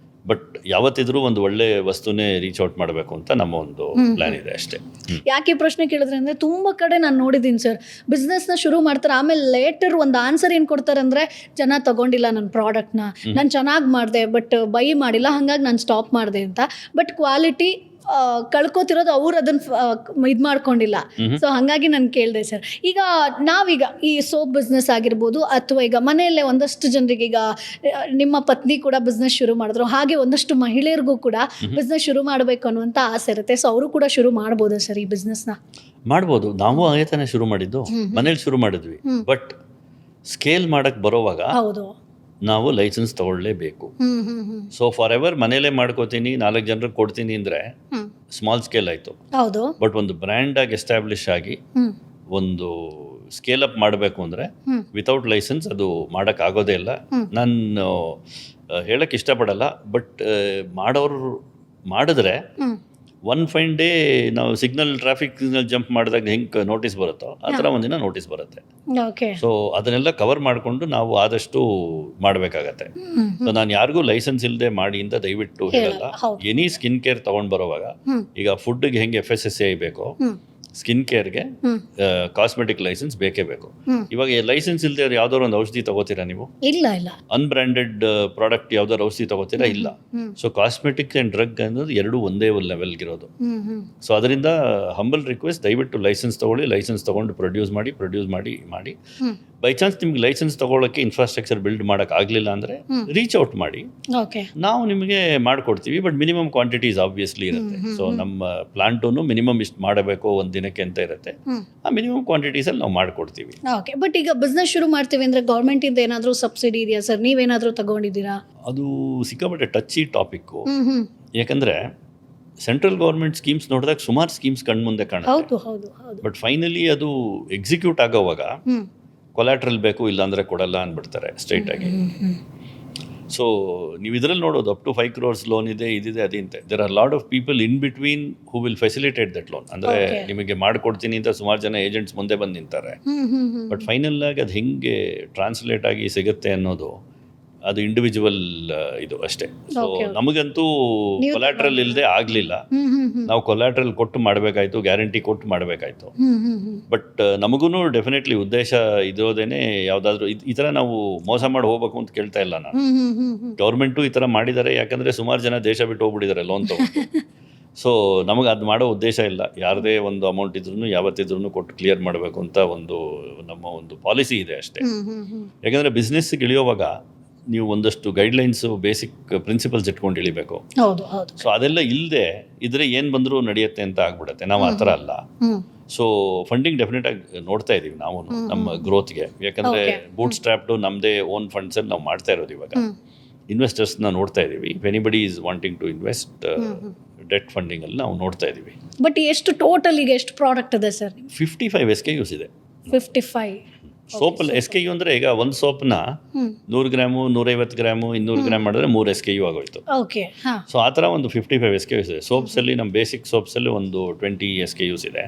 ಬಟ್ ಯಾವತ್ತಿದ್ರೂ ಒಂದು ಒಳ್ಳೆ ವಸ್ತುನೇ ರೀಚ್ ಔಟ್ ಮಾಡಬೇಕು ಅಂತ ನಮ್ಮ ಒಂದು ಪ್ಲಾನ್ ಇದೆ ಅಷ್ಟೇ. ಯಾಕೆ ಪ್ರಶ್ನೆ ಕೇಳಿದ್ರೆ ಅಂದರೆ, ತುಂಬ ಕಡೆ ನಾನು ನೋಡಿದ್ದೀನಿ ಸರ್, ಬಿಸ್ನೆಸ್ನ ಶುರು ಮಾಡ್ತಾರೆ, ಆಮೇಲೆ ಲೇಟರ್ ಒಂದು ಆನ್ಸರ್ ಏನು ಕೊಡ್ತಾರೆ ಅಂದರೆ, ಜನ ತಗೊಂಡಿಲ್ಲ ನನ್ನ ಪ್ರಾಡಕ್ಟ್ನ, ನಾನು ಚೆನ್ನಾಗಿ ಮಾಡಿದೆ ಬಟ್ ಬೈ ಮಾಡಿಲ್ಲ, ಹಾಗಾಗಿ ನಾನು ಸ್ಟಾಪ್ ಮಾಡಿದೆ ಅಂತ. ಬಟ್ ಕ್ವಾಲಿಟಿ ಕಳ್ಕೊತಿರೋದು ಅವ್ರು ಅದನ್ನು ಇದು ಮಾಡ್ಕೊಂಡಿಲ್ಲ. ಸೊ ಹಾಗಾಗಿ ನಾನು ಕೇಳಿದೆ ಸರ್, ಈಗ ನಾವೀಗ ಈ ಸೋಪ್ ಬಿಸ್ನೆಸ್ ಆಗಿರ್ಬೋದು, ಅಥವಾ ಈಗ ಮನೆಯಲ್ಲೇ ಒಂದಷ್ಟು ಜನರಿಗೆ, ಈಗ ನಿಮ್ಮ ಪತ್ನಿ ಕೂಡ ಬಿಸ್ನೆಸ್ ಶುರು ಮಾಡಿದ್ರು, ಹಾಗೆ ಒಂದಷ್ಟು ಮಹಿಳೆಯರಿಗೂ ಕೂಡ ಬಿಸ್ನೆಸ್ ಶುರು ಮಾಡಬೇಕು ಅನ್ನುವಂಥ ಆಸೆ ಇರುತ್ತೆ. ಸೊ ಅವರು ಕೂಡ ಶುರು ಮಾಡ್ಬೋದಾ ಸರ್ ಈ ಬಿಸ್ನೆಸ್ನ? ಮಾಡ್ಬೋದು. ನಾವು ಹಾಗೆ ತಾನೇ ಶುರು ಮಾಡಿದ್ದು, ಮನೇಲಿ ಶುರು ಮಾಡಿದ್ವಿ. ಬಟ್ ಸ್ಕೇಲ್ ಮಾಡಕ್ಕೆ ಬರೋವಾಗ ಹೌದು, ನಾವು ಲೈಸೆನ್ಸ್ ತಗೊಳ್ಳೇಬೇಕು. ಸೊ ಫಾರ್ ಎವರ್ ಮನೇಲೇ ಮಾಡ್ಕೋತೀನಿ, 4 ಜನರಿಗೆ ಕೊಡ್ತೀನಿ ಅಂದರೆ ಸ್ಮಾಲ್ ಸ್ಕೇಲ್ ಆಯಿತು. ಹೌದು. ಬಟ್ ಒಂದು ಬ್ರ್ಯಾಂಡಾಗಿ ಎಸ್ಟಾಬ್ಲಿಷ್ ಆಗಿ ಒಂದು ಸ್ಕೇಲ್ ಅಪ್ ಮಾಡಬೇಕು ಅಂದರೆ ವಿತೌಟ್ ಲೈಸೆನ್ಸ್ ಅದು ಮಾಡೋಕ್ಕಾಗೋದೇ ಇಲ್ಲ. ನಾನು ಹೇಳಕ್ಕೆ ಇಷ್ಟಪಡಲ್ಲ, ಬಟ್ ಮಾಡೋರು ಮಾಡಿದ್ರೆ ಒನ್ ಫೈನ್ ಡೇ ನಾವು ಟ್ರಾಫಿಕ್ ಸಿಗ್ನಲ್ ಜಂಪ್ ಮಾಡಿದಾಗ ಹೆಂಗೆ ನೋಟಿಸ್ ಬರುತ್ತೋ ಆ ಥರ ಒಂದಿನ ನೋಟಿಸ್ ಬರುತ್ತೆ. ಸೊ ಅದನ್ನೆಲ್ಲ ಕವರ್ ಮಾಡಿಕೊಂಡು ನಾವು ಆದಷ್ಟು ಮಾಡಬೇಕಾಗತ್ತೆ. ಸೊ ನಾನು ಯಾರಿಗೂ ಲೈಸೆನ್ಸ್ ಇಲ್ಲದೆ ಮಾಡಿ ಅಂತ ದಯವಿಟ್ಟು ಹೇಳಲ್ಲ. ಎನಿ ಸ್ಕಿನ್ ಕೇರ್ ತೊಗೊಂಡು ಬರೋವಾಗ, ಈಗ ಫುಡ್ಗೆ ಹೆಂಗೆ FSSAI ಬೇಕೋ, ಸ್ಕಿನ್ ಕೇರ್ಗೆ ಕಾಸ್ಮೆಟಿಕ್ ಲೈಸೆನ್ಸ್ ಬೇಕೇ ಬೇಕು. ಇವಾಗ ಲೈಸೆನ್ಸ್ ಇಲ್ಲದೆ ಯಾವ್ದಾದ್ರು ಒಂದು ಔಷಧಿ ತಗೋತೀರಾ ನೀವು? ಇಲ್ಲ ಇಲ್ಲ. ಅನ್ಬ್ರ್ಯಾಂಡೆಡ್ ಪ್ರಾಡಕ್ಟ್ ಯಾವ್ದಾದ್ರು ಔಷಧಿ ತಗೋತೀರಾ? ಇಲ್ಲ. ಸೊ ಕಾಸ್ಮೆಟಿಕ್ ಅಂಡ್ ಡ್ರಗ್ ಅನ್ನೋದು ಎರಡೂ ಒಂದೇ ಲೆವೆಲ್ಗಿರೋದು. ಸೊ ಅದರಿಂದ ಹಂಬಲ್ ರಿಕ್ವೆಸ್ಟ್, ದಯವಿಟ್ಟು ಲೈಸೆನ್ಸ್ ತಗೊಳ್ಳಿ. ಲೈಸೆನ್ಸ್ ತಗೊಂಡು ಪ್ರೊಡ್ಯೂಸ್ ಮಾಡಿ ಬೈ ಚಾನ್ಸ್ ನಿಮ್ಗೆ ಲೈಸೆನ್ಸ್ ತಗೊಳ್ಳೋಕ್ಕೆ ಇನ್ಫ್ರಾಸ್ಟ್ರಕ್ಚರ್ ಬಿಲ್ಡ್ ಮಾಡಕ್ ಆಗ್ಲಿಲ್ಲ ಅಂದ್ರೆ ರೀಚ್ ಔಟ್ ಮಾಡಿ, ನಾವು ನಿಮಗೆ ಮಾಡ್ಕೊಡ್ತೀವಿ. ಬಟ್ ಮಿನಿಮಮ್ ಕ್ವಾಂಟಿಟೀಸ್ ಆಬ್ವಿಯಸ್ಲಿ ಇರುತ್ತೆ. ಸೊ ನಮ್ಮ ಪ್ಲಾಂಟೂನು ಮಿನಿಮಮ್ ಇಷ್ಟು ಮಾಡಬೇಕು ಒಂದು ದಿನಕ್ಕೆ ಅಂತ ಇರುತ್ತೆ. ಆ ಮಿನಿಮಮ್ ಕ್ವಾಂಟಿಟೀಸ್ ಅಲ್ಲಿ ನಾವು ಮಾಡ್ಕೊಡ್ತೀವಿ. ಬಟ್ ಈಗ ಬಿಸ್ನೆಸ್ ಶುರು ಮಾಡ್ತೀವಿ ಅಂದ್ರೆ ಗೌರ್ಮೆಂಟ್ ಇಂದ ಏನಾದರೂ ಸಬ್ಸಿಡಿ ಇದೆಯಾ ಸರ್? ನೀವೇನಾದರೂ ತಗೊಂಡಿದ್ದೀರಾ? ಅದು ಸಿಕ್ಕಾಪಟ್ಟೆ ಟಚ್ಚಿ ಟಾಪಿಕ್ಕು. ಯಾಕಂದ್ರೆ ಸೆಂಟ್ರಲ್ ಗೌರ್ಮೆಂಟ್ ಸ್ಕೀಮ್ಸ್ ನೋಡಿದಾಗ ಸುಮಾರು ಸ್ಕೀಮ್ಸ್ ಕಣ್ಮುಂದೆ ಕಾಣುತ್ತೆ. ಬಟ್ ಫೈನಲಿ ಅದು ಎಕ್ಸಿಕ್ಯೂಟ್ ಆಗೋವಾಗ ಕೊಲಾಟ್ರಲ್ ಬೇಕು, ಇಲ್ಲಾಂದ್ರೆ ಕೊಡಲ್ಲ ಅಂದ್ಬಿಡ್ತಾರೆ ಸ್ಟ್ರೈಟ್ ಆಗಿ. ಸೊ ನೀವು ಇದರಲ್ಲಿ ನೋಡೋದು ಅಪ್ ಟು 5 crores ಲೋನ್ ಇದೆ, ಇದಿದೆ, ಅದಿಂತೆ. There are lot of people in between who will facilitate that loan. ಅಂದರೆ ನಿಮಗೆ ಮಾಡಿಕೊಡ್ತೀನಿ ಅಂತ ಸುಮಾರು ಜನ ಏಜೆಂಟ್ಸ್ ಮುಂದೆ ಬಂದು ನಿಂತಾರೆ. ಬಟ್ ಫೈನಲ್ ಆಗಿ ಅದು ಹೆಂಗೆ ಟ್ರಾನ್ಸ್ಲೇಟ್ ಆಗಿ ಸಿಗುತ್ತೆ ಅನ್ನೋದು ಅದು ಇಂಡಿವಿಜುವಲ್ ಇದು ಅಷ್ಟೇ. ಸೊ ನಮಗಂತೂ ಕೊಲಾಟ್ರಲ್ ಇಲ್ಲದೆ ಆಗಲಿಲ್ಲ. ನಾವು ಕೊಲಾಟ್ರಲ್ ಕೊಟ್ಟು ಮಾಡಬೇಕಾಯ್ತು, ಗ್ಯಾರಂಟಿ ಕೊಟ್ಟು ಮಾಡಬೇಕಾಯ್ತು. ಬಟ್ ನಮಗೂ ಡೆಫಿನೆಟ್ಲಿ ಉದ್ದೇಶ ಇರೋದೇನೆ, ಯಾವುದಾದ್ರೂ ಈ ಥರ ನಾವು ಮೋಸ ಮಾಡಿ ಹೋಗ್ಬೇಕು ಅಂತ ಕೇಳ್ತಾ ಇಲ್ಲ ನಾನು. ಗೌರ್ಮೆಂಟು ಈ ಥರ ಮಾಡಿದ್ದಾರೆ, ಯಾಕಂದರೆ ಸುಮಾರು ಜನ ದೇಶ ಬಿಟ್ಟು ಹೋಗ್ಬಿಟ್ಟಿದ್ದಾರೆ ಲೋನ್ ತಗೊಂಡು. ಸೊ ನಮಗೆ ಅದು ಮಾಡೋ ಉದ್ದೇಶ ಇಲ್ಲ. ಯಾರದೇ ಒಂದು ಅಮೌಂಟ್ ಇದ್ರೂ ಯಾವತ್ತಿದ್ರೂ ಕೊಟ್ಟು ಕ್ಲಿಯರ್ ಮಾಡಬೇಕು ಅಂತ ನಮ್ಮ ಒಂದು ಪಾಲಿಸಿ ಇದೆ ಅಷ್ಟೇ. ಯಾಕಂದರೆ ಬಿಸ್ನೆಸ್ಗೆ ಇಳಿಯೋವಾಗ ನೀವು ಒಂದಷ್ಟು ಗೈಡ್ಲೈನ್ಸು, ಬೇಸಿಕ್ ಪ್ರಿನ್ಸಿಪಲ್ಸ್ ಇಟ್ಕೊಂಡು ಇಳಿಬೇಕು. ಸೊ ಅದೆಲ್ಲ ಇಲ್ಲದೆ ಇದ್ರೆ ಏನು ಬಂದರೂ ನಡೆಯುತ್ತೆ ಅಂತ ಆಗ್ಬಿಡುತ್ತೆ. ನಾವು ಆ ಥರ ಅಲ್ಲ. ಸೊ ಫಂಡಿಂಗ್ ಡೆಫಿನೆಟ್ ಆಗಿ ನೋಡ್ತಾ ಇದ್ದೀವಿ ನಾವು ನಮ್ಮ ಗ್ರೋತ್ಗೆ. ಯಾಕಂದರೆ ಬೂಟ್ ಸ್ಟ್ರಾಪ್ಡು ನಮ್ಮದೇ ಓನ್ ಫಂಡ್ಸಲ್ಲಿ ನಾವು ಮಾಡ್ತಾ ಇರೋದು ಇವಾಗ. ಇನ್ವೆಸ್ಟರ್ಸ್ನ ನೋಡ್ತಾ ಇದ್ದೀವಿ. If anybody is wanting to invest debt ಫಂಡಿಂಗಲ್ಲಿ ನಾವು ನೋಡ್ತಾ ಇದ್ದೀವಿ. ಬಟ್ ಎಷ್ಟು ಟೋಟಲ್ ಈಗ ಎಷ್ಟು ಪ್ರಾಡಕ್ಟ್ ಇದೆ ಸರ್? 55 SKUs ಇದೆ 55. ಸೋಪಲ್ಲಿ. SKU ಅಂದರೆ ಈಗ ಒಂದು ಸೋಪ್ನ 100 ಗ್ರಾಮು 150 ಗ್ರಾಮು 200 ಗ್ರಾಮ್ ಮಾಡಿದ್ರೆ 3 SKU ಆಗೋಯ್ತು. ಓಕೆ, ಹಾಂ. ಸೊ ಆ ಥರ ಒಂದು 55 SKUs ಇದೆ. ಸೋಪ್ಸಲ್ಲಿ ನಮ್ಮ ಬೇಸಿಕ್ ಸೋಪ್ಸಲ್ಲಿ ಒಂದು 20 SKUs ಇದೆ.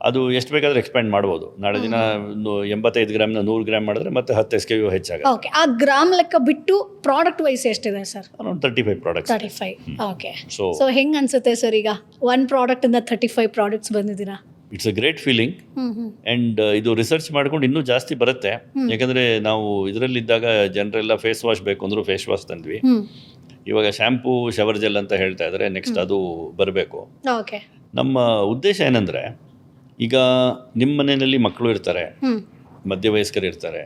ಅದು ಎಷ್ಟು ಬೇಕಾದ್ರೆ ಎಕ್ಸ್ಪ್ಯಾಂಡ್ ಮಾಡ್ಬೋದು. ನಾಳೆ ದಿನ 85 ಗ್ರಾಮ್ನ 100 ಗ್ರಾಮ್ ಮಾಡಿದ್ರೆ ಮತ್ತೆ 10 SKU ಹೆಚ್ಚಾಗುತ್ತೆ. ಓಕೆ, ಆ ಗ್ರಾಮ್ ಲೆಕ್ಕ ಬಿಟ್ಟು ಪ್ರಾಡಕ್ಟ್ ವೈಸ್ ಎಷ್ಟಿದೆ sir? Around 35 products. 35. Okay. So- so ಹೆಂಗೆ ಅನ್ಸುತ್ತೆ ಸರ್ ಈಗ ಒಂದು ಪ್ರಾಡಕ್ಟಿಂದ 35 ಪ್ರಾಡಕ್ಟ್ಸ್ ಬಂದಿದ್ದೀರಾ? It's a great feeling. And ಇದು ರಿಸರ್ಚ್ ಮಾಡ್ಕೊಂಡು ಇನ್ನೂ ಜಾಸ್ತಿ ಬರುತ್ತೆ. ಯಾಕಂದರೆ ನಾವು ಇದರಲ್ಲಿದ್ದಾಗ ಜನರೆಲ್ಲ ಫೇಸ್ ವಾಶ್ ಬೇಕು ಅಂದರೂ ಫೇಸ್ ವಾಶ್ ತಂದ್ವಿ. ಇವಾಗ ಶಾಂಪೂ ಶವರ್ ಜೆಲ್ ಅಂತ ಹೇಳ್ತಾ ಇದ್ದಾರೆ. ನೆಕ್ಸ್ಟ್ ಅದು ಬರಬೇಕು. ಓಕೆ. ನಮ್ಮ ಉದ್ದೇಶ ಏನಂದರೆ, ಈಗ ನಿಮ್ಮ ಮನೆಯಲ್ಲಿ ಮಕ್ಕಳು ಇರ್ತಾರೆ, ಮಧ್ಯವಯಸ್ಕರು ಇರ್ತಾರೆ,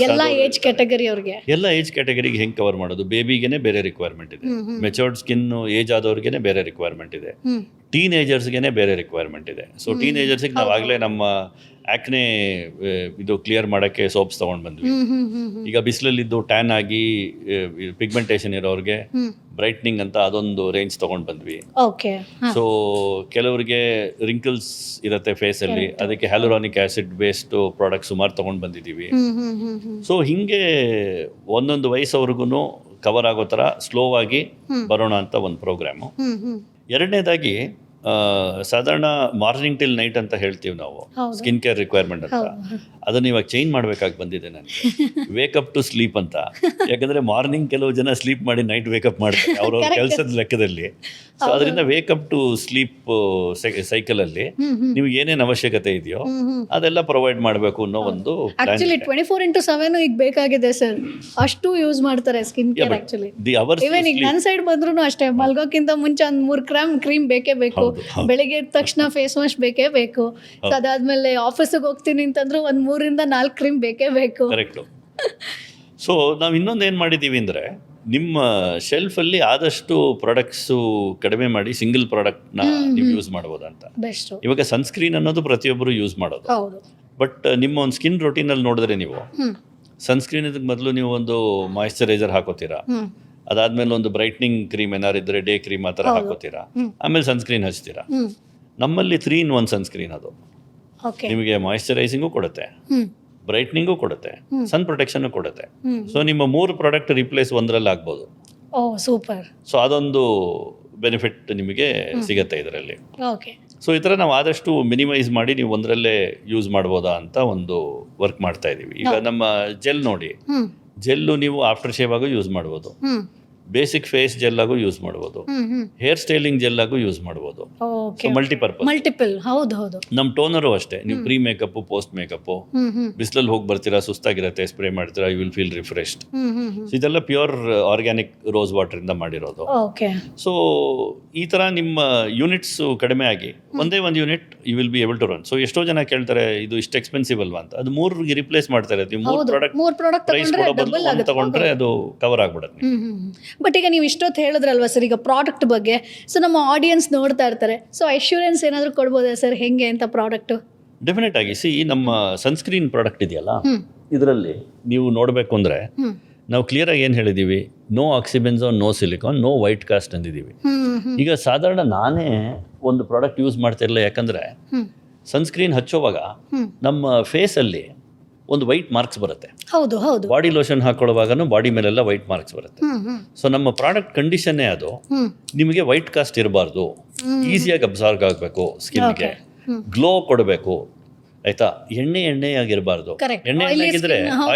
ಎಲ್ಲ ಏಜ್ ಕ್ಯಾಟಗರಿ ಅವ್ರಿಗೆ, ಎಲ್ಲ ಏಜ್ ಕ್ಯಾಟಗರಿಗೆ ಹೆಂಗೆ ಕವರ್ ಮಾಡೋದು? ಬೇಬಿಗೆ ಬೇರೆ ರಿಕ್ವೈರ್ಮೆಂಟ್ ಇದೆ, ಮೆಚೋರ್ಡ್ ಸ್ಕಿನ್ ಏಜ್ ಆದವ್ರಿಗೆ ಬೇರೆ ರಿಕ್ವೈರ್ಮೆಂಟ್ ಇದೆ, ಟೀನೇಜರ್ಸ್ಗೆ ಬೇರೆ ರಿಕ್ವೈರ್ಮೆಂಟ್ ಇದೆ. ಸೊ ಟೀನೇಜರ್ಸಿಗೆ ನಾವು ಆಗಲೇ ನಮ್ಮ ಆ್ಯಕ್ನೆ ಇದು ಕ್ಲಿಯರ್ ಮಾಡೋಕ್ಕೆ ಸೋಪ್ಸ್ ತೊಗೊಂಡು ಬಂದ್ವಿ. ಈಗ ಬಿಸಿಲಲ್ಲಿದ್ದು ಟ್ಯಾನ್ ಆಗಿ ಪಿಗ್ಮೆಂಟೇಷನ್ ಇರೋರಿಗೆ ಬ್ರೈಟ್ನಿಂಗ್ ಅಂತ ಅದೊಂದು ರೇಂಜ್ ತೊಗೊಂಡು ಬಂದ್ವಿ. ಓಕೆ. ಸೊ ಕೆಲವರಿಗೆ ರಿಂಕಲ್ಸ್ ಇರುತ್ತೆ ಫೇಸಲ್ಲಿ, ಅದಕ್ಕೆ ಹ್ಯಾಲುರಾನಿಕ್ ಆ್ಯಸಿಡ್ ಬೇಸ್ಡ್ ಪ್ರಾಡಕ್ಟ್ ಸುಮಾರು ತೊಗೊಂಡು ಬಂದಿದ್ದೀವಿ. ಸೊ ಹೀಗೆ ಒಂದೊಂದು ವಯಸ್ಸವ್ರಿಗೂ ಕವರ್ ಆಗೋ ಥರ ಸ್ಲೋ ಆಗಿ ಬರೋಣ ಅಂತ ಒಂದು ಪ್ರೋಗ್ರಾಮು. ಎರಡನೇದಾಗಿ ಸಾಧಾರಣ ಮಾರ್ನಿಂಗ್ ಟಿಲ್ ನೈಟ್ ಅಂತ ಹೇಳ್ತೀವಿ ನಾವು, ಸ್ಕಿನ್ ಕೇರ್ ರಿಕ್ವೈರ್ಮೆಂಟ್ ಅಂತ. ಅದನ್ನು ಇವಾಗ ಚೇಂಜ್ ಮಾಡಬೇಕಾಗಿ ಬಂದಿದೆ ನನಗೆ. ವೇಕಪ್ ಟು ಸ್ಲೀಪ್ ಅಂತ. ಯಾಕಂದರೆ ಮಾರ್ನಿಂಗ್ ಕೆಲವು ಜನ ಸ್ಲೀಪ್ ಮಾಡಿ ನೈಟ್ ವೇಕಪ್ ಮಾಡ್ತಾರೆ ಅವ್ರವ್ರ ಕೆಲಸದ ಲೆಕ್ಕದಲ್ಲಿ. ಸೊ ಅದರಿಂದ ವೇಕಪ್ ಟು ಸ್ಲೀಪ್ ಸೈಕಲಲ್ಲಿ ನೀವು ಏನೇನು ಅವಶ್ಯಕತೆ ಇದೆಯೋ ಅದೆಲ್ಲ ಪ್ರೊವೈಡ್ ಮಾಡಬೇಕು ಅನ್ನೋ ಒಂದು ಆಕ್ಚುಲಿ 24/7 ಈಗ ಬೇಕಾಗಿದೆ ಸರ್. ಅಷ್ಟು ಯೂಸ್ ಮಾಡ್ತಾರೆ ಸ್ಕಿನ್ ಕೇರ್. ಆಕ್ಚುಲಿ ಇವನ್ ಈಗ ನನ್ನ ಸೈಡ್ ಬಂದ್ರೂ ಅಷ್ಟೇ, ಮಲ್ಗೋಕ್ಕಿಂತ ಮುಂಚೆ ಒಂದು 3 ಗ್ರಾಮ್ ಕ್ರೀಮ್ ಬೇಕೇ ಬೇಕು. ಬೆಳಿಗ್ಗೆ ಎದ್ದ ತಕ್ಷಣ ಫೇಸ್ ವಾಶ್ ಬೇಕೇ ಬೇಕು. ಅದಾದ್ಮೇಲೆ ಆಫೀಸಿಗೆ ಹೋಗ್ತೀನಿ ಅಂತಂದ್ರೂ ಒಂದು 3 ಇಂದ 4 ಕ್ರೀಮ್ ಬೇಕೇ ಬೇಕು. ಕರೆಕ್ಟು. ಸೊ ನಾವು ಇನ್ನೊಂದು ಏನು ಮಾಡಿದ್ದೀವಿ ಅಂದರೆ, ನಿಮ್ಮ ಶೆಲ್ಫಲ್ಲಿ ಆದಷ್ಟು ಪ್ರಾಡಕ್ಟ್ಸು ಕಡಿಮೆ ಮಾಡಿ ಸಿಂಗಲ್ ಪ್ರಾಡಕ್ಟ್ನ ನೀವು ಯೂಸ್ ಮಾಡ್ಬೋದು ಅಂತ. ಬೆಸ್ಟ್. ಇವಾಗ ಸನ್ಸ್ಕ್ರೀನ್ ಅನ್ನೋದು ಪ್ರತಿಯೊಬ್ಬರು ಯೂಸ್ ಮಾಡೋದು. ಹೌದು. ಬಟ್ ನಿಮ್ಮ ಒಂದು ಸ್ಕಿನ್ ರೊಟೀನಲ್ಲಿ ನೋಡಿದ್ರೆ ನೀವು ಸನ್ಸ್ಕ್ರೀನ್ ಮೊದಲು ನೀವು ಒಂದು ಮಾಯಿಶ್ಚರೈಸರ್ ಹಾಕೋತೀರಾ, ಅದಾದ್ಮೇಲೆ ಒಂದು ಬ್ರೈಟ್ನಿಂಗ್ ಕ್ರೀಮ್ ಏನಾರು ಇದ್ರೆ ಡೇ ಕ್ರೀಮ್ ಆ ಥರ ಹಾಕೋತೀರಾ, ಆಮೇಲೆ ಸನ್ಸ್ಕ್ರೀನ್ ಹಚ್ತೀರಾ. ನಮ್ಮಲ್ಲಿ 3 in 1 ಸನ್ಸ್ಕ್ರೀನ್. ಅದು ನಿಮಗೆ ಮಾಯಿಶ್ಚರೈಸಿಂಗು ಕೊಡುತ್ತೆ, ಬ್ರೈಟ್ನಿಂಗು ಕೊಡುತ್ತೆ, ಸನ್ ಪ್ರೊಟೆಕ್ಷನ್ ಕೊಡುತ್ತೆ. ಸೊ ನಿಮ್ಮ 3 ಪ್ರಾಡಕ್ಟ್ ರಿಪ್ಲೇಸ್ ಒಂದರಲ್ಲಿ ಆಗ್ಬೋದು. ಓ ಸೂಪರ್. ಸೊ ಅದೊಂದು ಬೆನಿಫಿಟ್ ನಿಮಗೆ ಸಿಗತ್ತೆ ಇದರಲ್ಲಿ. ಓಕೆ. ಸೊ ಈ ಥರ ನಾವು ಆದಷ್ಟು ಮಿನಿಮೈಸ್ ಮಾಡಿ ನೀವು ಒಂದರಲ್ಲೇ ಯೂಸ್ ಮಾಡ್ಬೋದಾ ಅಂತ ಒಂದು ವರ್ಕ್ ಮಾಡ್ತಾ ಇದ್ದೀವಿ. ಈಗ ನಮ್ಮ ಜೆಲ್ ನೋಡಿ, ಜೆಲ್ಲು ನೀವು ಆಫ್ಟರ್ ಶೇವ್ ಆಗು ಯೂಸ್ ಮಾಡ್ಬೋದು, ಬೇಸಿಕ್ ಫೇಸ್ ಜೆಲ್ ಆಗು ಯೂಸ್ ಮಾಡ್ಬೋದು, ಹೇರ್ ಸ್ಟೈಲಿಂಗ್ ಜೆಲ್ ಆಗು ಯೂಸ್ ಮಾಡ್ಬೋದು. ಮಲ್ಟಿಪಲ್. ಹೌದು ಹೌದು. ನಮ್ಮ ಟೋನರು ಅಷ್ಟೇ, ನೀವು ಪ್ರೀ ಮೇಕಪ್ ಪೋಸ್ಟ್ ಮೇಕಪ್, ಬಿಸಿಲಲ್ಲಿ ಹೋಗಿ ಬರ್ತೀರಾ, ಸುಸ್ತಾಗಿರುತ್ತೆ, ಸ್ಪ್ರೇ ಮಾಡ್ತೀರಾ, ಯು ವಿಲ್ ಫೀಲ್ ರಿಫ್ರೆಶ್ಡ್. ಇದೆಲ್ಲ ಪ್ಯೂರ್ ಆರ್ಗ್ಯಾನಿಕ್ ರೋಸ್ ವಾಟರ್ ಇಂದ ಮಾಡಿರೋದು. ಸೊ ಈ ತರ ನಿಮ್ಮ ಯೂನಿಟ್ಸ್ ಕಡಿಮೆ ಆಗಿ ಒಂದೇ ಒಂದು unit you will be able to run. So ಎಷ್ಟೋ ಜನ ಕೇಳ್ತಾರೆ ಇದು ಇಷ್ಟು ಎಕ್ಸ್ಪೆನ್ಸಿವ್ ಅಲ್ವಾ ಅಂತ. ಅದು 3 ರಿಪ್ಲೇಸ್ ಮಾಡ್ತಾರೆ. ನೀವು 3 ಪ್ರಾಡಕ್ಟ್ ಪ್ರೈಸ್ ಕೊಡೋ ಬದಲು ಒಂದು ತಗೊಂಡ್ರೆ ಅದು ಕವರ್ ಆಗ್ಬಿಡುತ್ತೆ. ಬಟ್ ಈಗ ನೀವು ಇಷ್ಟೊತ್ತು ಹೇಳಿದ್ರಲ್ವಾ ಸರ್ ಈಗ ಪ್ರಾಡಕ್ಟ್ ಬಗ್ಗೆ, ಸೊ ನಮ್ಮ ಆಡಿಯನ್ಸ್ ನೋಡ್ತಾ ಇರ್ತಾರೆ, ಸೊ ಅಶ್ಯೂರೆನ್ಸ್ ಏನಾದರೂ ಕೊಡ್ಬೋದಾ ಸರ್ ಹೆಂಗೆ ಅಂತ ಪ್ರಾಡಕ್ಟು? ಡೆಫಿನೆಟ್ ಆಗಿ. ನಮ್ಮ ಸನ್ಸ್ಕ್ರೀನ್ ಪ್ರಾಡಕ್ಟ್ ಇದೆಯಲ್ಲ, ಇದರಲ್ಲಿ ನೀವು ನೋಡಬೇಕು ಅಂದರೆ ನಾವು ಕ್ಲಿಯರಾಗಿ ಏನು ಹೇಳಿದ್ದೀವಿ, no oxybenzone, no silicone, no white cast ಅಂದಿದ್ದೀವಿ. ಈಗ ಸಾಧಾರಣ ನಾನೇ ಒಂದು ಪ್ರಾಡಕ್ಟ್ ಯೂಸ್ ಮಾಡ್ತಿರಲಿಲ್ಲ, ಯಾಕಂದರೆ ಸನ್ಸ್ಕ್ರೀನ್ ಹಚ್ಚೋವಾಗ ನಮ್ಮ ಫೇಸಲ್ಲಿ ಒಂದು ವೈಟ್ ಮಾರ್ಕ್ಸ್ ಬರುತ್ತೆ. ಹೌದು ಹೌದು. ಬಾಡಿ ಲೋಷನ್ ಹಾಕೊಳ್ಳುವಾಗನೂ ಬಾಡಿ ಮೇಲೆಲ್ಲ ವೈಟ್ ಮಾರ್ಕ್ಸ್ ಬರುತ್ತೆ. ಸೊ ನಮ್ಮ ಪ್ರಾಡಕ್ಟ್ ಕಂಡೀಷನ್ನೇ ಅದು, ನಿಮಗೆ ವೈಟ್ ಕಾಸ್ಟ್ ಇರಬಾರ್ದು, ಈಸಿಯಾಗಿ ಅಬ್ಸಾರ್ವ್ ಆಗಬೇಕು, ಸ್ಕಿನ್ಗೆ ಗ್ಲೋ ಕೊಡಬೇಕು, ಆಯ್ತಾ? ಎಣ್ಣೆಯಾಗಿರಬಾರ್ದು. ಎಣ್ಣೆ ಆಗಿದ್ರೆ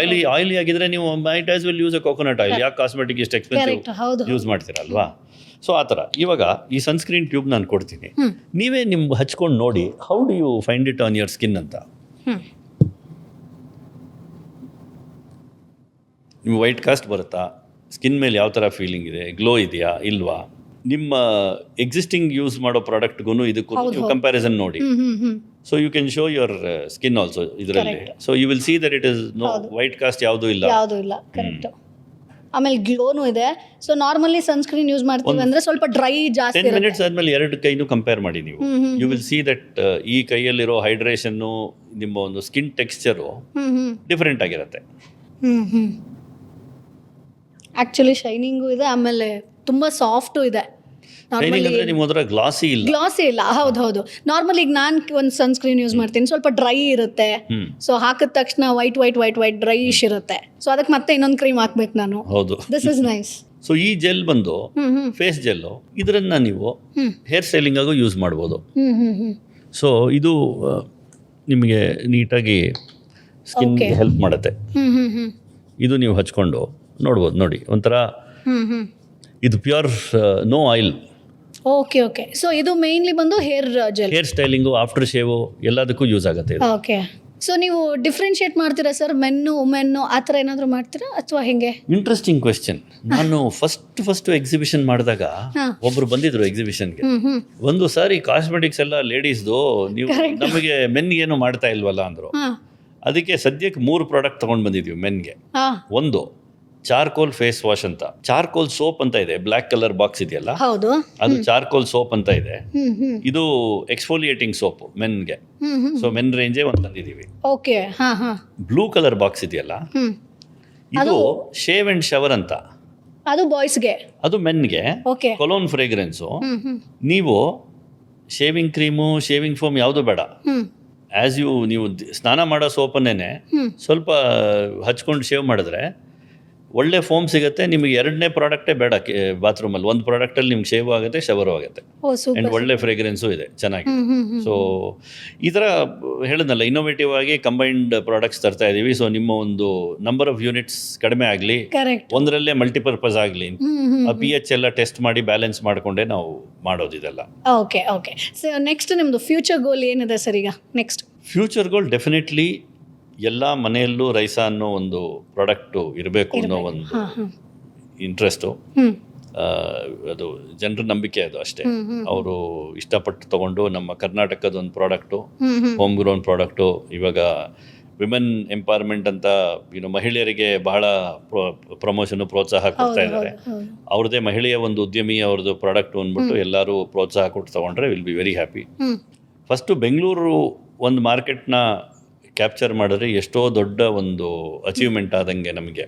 ಆಯಿಲಿ ಆಗಿದ್ರೆ ನೀವು might as well use a coconut oil. ಯಾಕೆ ಕಾಸ್ಮೆಟಿಕ್ ಇಷ್ಟು ಎಕ್ಸ್ಪೆನ್ಸಿವ್ ಯೂಸ್ ಮಾಡ್ತೀರಲ್ವಾ? ಸೊ ಆ ಥರ ಇವಾಗ ಈ ಸನ್ಸ್ಕ್ರೀನ್ ಟ್ಯೂಬ್ ನಾನು ಕೊಡ್ತೀನಿ, ನೀವೇ ನಿಮ್ಗೆ ಹಚ್ಕೊಂಡು ನೋಡಿ, how do you find it on your skin ಅಂತ. ನಿಮ್ಮ ವೈಟ್ ಕಾಸ್ಟ್ ಬರುತ್ತಾ, ಸ್ಕಿನ್ ಮೇಲೆ ಯಾವ ಥರ ಫೀಲಿಂಗ್ ಇದೆ, ಗ್ಲೋ ಇದೆಯಾ ಇಲ್ವಾ, ನಿಮ್ಮ ಎಕ್ಸಿಸ್ಟಿಂಗ್ ಯೂಸ್ ಮಾಡೋ ಪ್ರಾಡಕ್ಟ್ಗೂ ಇದಕ್ಕೂ ನೀವು ಕಂಪ್ಯಾರಿಸನ್ ನೋಡಿ. So you can show your skin also ಇದರಲ್ಲಿ. So you will see that it is no white cast ಯಾವುದೂ ಇಲ್ಲ. ಕರೆಕ್ಟ್. ಆಮೇಲೆ ಗ್ಲೋನು ಇದೆ. ಸೊ ನಾರ್ಮಲಿ ಸನ್ಸ್ಕ್ರೀನ್ ಯೂಸ್ ಮಾಡ್ತೀವಿ ಅಂದ್ರೆ ಸ್ವಲ್ಪ ಡ್ರೈ ಜಾಸ್ತಿ. 10 ಮಿನಿಟ್ಸ್ ಆದ್ಮೇಲೆ 2 ಕೈನೂ ಕಂಪೇರ್ ಮಾಡಿ ನೀವು, ಯು ವಿಲ್ ಸಿ ದಟ್ ಈ ಕೈಯಲ್ಲಿರೋ ಹೈಡ್ರೇಷನ್ನು, ನಿಮ್ಮ ಒಂದು ಸ್ಕಿನ್ ಟೆಕ್ಸ್ಚರು ಡಿಫರೆಂಟ್ ಆಗಿರುತ್ತೆ. ಆ್ಯಕ್ಚುಲಿ ಶೈನಿಂಗು ಇದೆ, ಆಮೇಲೆ ತುಂಬ ಸಾಫ್ಟು ಇದೆ. ಶೈನಿಂಗ್ ಅಂದರೆ ನಿಮ್ಮ ಹತ್ರ ಗ್ಲಾಸಿ ಇಲ್ಲ. ಗ್ಲಾಸಿ ಇಲ್ಲ, ಹೌದು. ನಾರ್ಮಲ್ ಈಗ ನಾನು ಒಂದು ಸನ್ಸ್ಕ್ರೀನ್ ಯೂಸ್ ಮಾಡ್ತೀನಿ, ಸ್ವಲ್ಪ ಡ್ರೈ ಇರುತ್ತೆ. ಸೊ ಹಾಕಿದ ತಕ್ಷಣ ವೈಟ್ ಡ್ರೈಶ್ ಇರುತ್ತೆ. ಸೊ ಅದಕ್ಕೆ ಮತ್ತೆ ಇನ್ನೊಂದು ಕ್ರೀಮ್ ಹಾಕ್ಬೇಕು ನಾನು. ಹೌದು. This is nice. ಸೊ ಈ ಜೆಲ್ ಬಂದು ಫೇಸ್ ಜೆಲ್ಲು, ಇದರನ್ನು ನೀವು ಹೇರ್ ಸ್ಟೈಲಿಂಗಾಗೂ ಯೂಸ್ ಮಾಡ್ಬೋದು. ಸೊ ಇದು ನಿಮಗೆ ನೀಟಾಗಿ ಸ್ಕಿನ್ಗೆ ಹೆಲ್ಪ್ ಮಾಡುತ್ತೆ. ಇದು ನೀವು ಹಚ್ಕೊಂಡು ನೋಡ್ಬೋದು. ನೋಡಿ, ಒಂಥರ ಇದು pure no oil. Okay. So ಇದು ಮೇನ್ಲಿ ಬಂದು hair gel. Hair styling, after shave ಎಲ್ಲದಕ್ಕೂ ಯೂಸ್ ಆಗುತ್ತೆ ಇದು. ಓಕೆ. ಸೊ ನೀವು ಡಿಫ್ರೆನ್ಶಿಯೇಟ್ ಮಾಡ್ತೀರಾ ಸರ್, ಮೆನ್ನು ವುಮೆನ್ನು ಆ ಥರ ಏನಾದರೂ ಮಾಡ್ತೀರಾ ಅಥವಾ ಹೆಂಗೆ? Interesting question. ನಾನು ಫಸ್ಟ್ ಎಕ್ಸಿಬಿಷನ್ ಮಾಡಿದಾಗ ಒಬ್ರು ಬಂದಿದ್ರು ಎಕ್ಸಿಬಿಷನ್ಗೆ. ಒಂದು ಸಾರಿ ಕಾಸ್ಮೆಟಿಕ್ಸ್ ಎಲ್ಲ ಲೇಡೀಸ್ದು, ನೀವು ನಮಗೆ ಮೆನ್ಗೆ ಏನು ಮಾಡ್ತಾ ಇಲ್ವಲ್ಲ ಅಂದರು. ಅದಕ್ಕೆ ಸದ್ಯಕ್ಕೆ 3 ಪ್ರಾಡಕ್ಟ್ ತೊಗೊಂಡು ಬಂದಿದ್ವಿ ಮೆನ್ಗೆ. ಒಂದು ಚಾರ್ಕೋಲ್ ಫೇಸ್ ವಾಶ್ ಅಂತ, ಚಾರ್ಕೋಲ್ ಸೋಪ್ ಅಂತ ಇದೆ, ಬ್ಲ್ಯಾಕ್ ಕಲರ್ ಬಾಕ್ಸ್ ಇದೆಯಲ್ಲ, ಹೌದು, ಅದು ಚಾರ್ಕೋಲ್ ಸೋಪ್ ಅಂತ ಇದೆ. ಇದು ಎಕ್ಸ್ಫೋಲಿಯೇಟಿಂಗ್ ಸೋಪ್ ಮೆನ್ಗೆ. ಸೊ ಮೆನ್ ರೇಂಜೇ ಒಂದು ತಂದಿದ್ದೀವಿ. ಓಕೆ. ಬ್ಲೂ ಕಲರ್ ಬಾಕ್ಸ್ ಇದೆಯಲ್ಲ, ಇದು ಶೇವ್ ಅಂಡ್ ಶವರ್ ಅಂತ, ಅದು ಬಾಯ್ಸ್ಗೆ, ಅದು ಮೆನ್ಗೆ. ಓಕೆ. ಕೊಲೋನ್ ಫ್ರೇಗ್ರೆನ್ಸು. ನೀವು ಶೇವಿಂಗ್ ಕ್ರೀಮು, ಶೇವಿಂಗ್ ಫೋಮ್ ಯಾವುದು ಬೇಡ, ನೀವು ಸ್ನಾನ ಮಾಡೋ ಸೋಪನ್ನೇ ಸ್ವಲ್ಪ ಹಚ್ಕೊಂಡು ಶೇವ್ ಮಾಡಿದ್ರೆ ಒಳ್ಳೆ ಫೋಮ್ ಸಿಗುತ್ತೆ ನಿಮಗೆ. 2ನೇ ಪ್ರಾಡಕ್ಟೇ ಬೇಡ ಬಾತ್ರೂಮಲ್ಲಿ, ಒಂದು ಪ್ರಾಡಕ್ಟಲ್ಲಿ ನಿಮ್ಗೆ ಶೇವ್ ಆಗುತ್ತೆ, ಶವರು ಆಗುತ್ತೆ, ಆ್ಯಂಡ್ ಒಳ್ಳೆ ಫ್ರೇಗ್ರೆನ್ಸು ಇದೆ ಚೆನ್ನಾಗಿ. ಸೊ ಈ ಥರ ಹೇಳಿದ್ನಲ್ಲ, ಇನ್ನೋವೇಟಿವ್ ಆಗಿ ಕಂಬೈನ್ಡ್ ಪ್ರಾಡಕ್ಟ್ಸ್ ತರ್ತಾ ಇದ್ದೀವಿ. ಸೊ ನಿಮ್ಮ ಒಂದು ನಂಬರ್ ಆಫ್ ಯೂನಿಟ್ಸ್ ಕಡಿಮೆ ಆಗಲಿ, ಒಂದರಲ್ಲೇ ಮಲ್ಟಿಪರ್ಪಸ್ ಆಗಲಿ, ಆ pH ಎಲ್ಲ ಟೆಸ್ಟ್ ಮಾಡಿ ಬ್ಯಾಲೆನ್ಸ್ ಮಾಡಿಕೊಂಡೇ ನಾವು ಮಾಡೋದು ಇದೆಲ್ಲ. ಓಕೆ. ಸೊ ನೆಕ್ಸ್ಟ್ ನಿಮ್ಮದು ಫ್ಯೂಚರ್ ಗೋಲ್ ಏನಿದೆ ಸರ್ ಈಗ? ನೆಕ್ಸ್ಟ್ ಫ್ಯೂಚರ್ ಗೋಲ್ ಡೆಫಿನೆಟ್ಲಿ ಎಲ್ಲ ಮನೆಯಲ್ಲೂ ರೈಸಾ ಅನ್ನೋ ಒಂದು ಪ್ರಾಡಕ್ಟು ಇರಬೇಕು ಅನ್ನೋ ಒಂದು ಇಂಟ್ರೆಸ್ಟು. ಅದು ಜನರ ನಂಬಿಕೆ, ಅದು ಅಷ್ಟೇ. ಅವರು ಇಷ್ಟಪಟ್ಟು ತಗೊಂಡು ನಮ್ಮ ಕರ್ನಾಟಕದ ಒಂದು ಪ್ರಾಡಕ್ಟು, ಹೋಮ್ ಗ್ರೋನ್ ಪ್ರಾಡಕ್ಟು. ಇವಾಗ ವಿಮೆನ್ ಎಂಪವರ್ಮೆಂಟ್ ಅಂತ ಮಹಿಳೆಯರಿಗೆ ಬಹಳ ಪ್ರಮೋಷನ್ ಪ್ರೋತ್ಸಾಹ ಕೊಡ್ತಾ ಇದ್ದಾರೆ. ಅವ್ರದ್ದೇ ಮಹಿಳೆಯ ಒಂದು ಉದ್ಯಮಿ ಅವ್ರದ್ದು ಪ್ರಾಡಕ್ಟು ಅಂದ್ಬಿಟ್ಟು ಎಲ್ಲರೂ ಪ್ರೋತ್ಸಾಹ ಕೊಟ್ಟು ತಗೊಂಡ್ರೆ will be very happy. First Bengaluru ಒಂದು ಮಾರ್ಕೆಟ್ನ ಕ್ಯಾಪ್ಚರ್ ಮಾಡಿದ್ರೆ ಎಷ್ಟೋ ದೊಡ್ಡ ಒಂದು ಅಚೀವ್ಮೆಂಟ್ ಆದಂಗೆ ನಮಗೆ.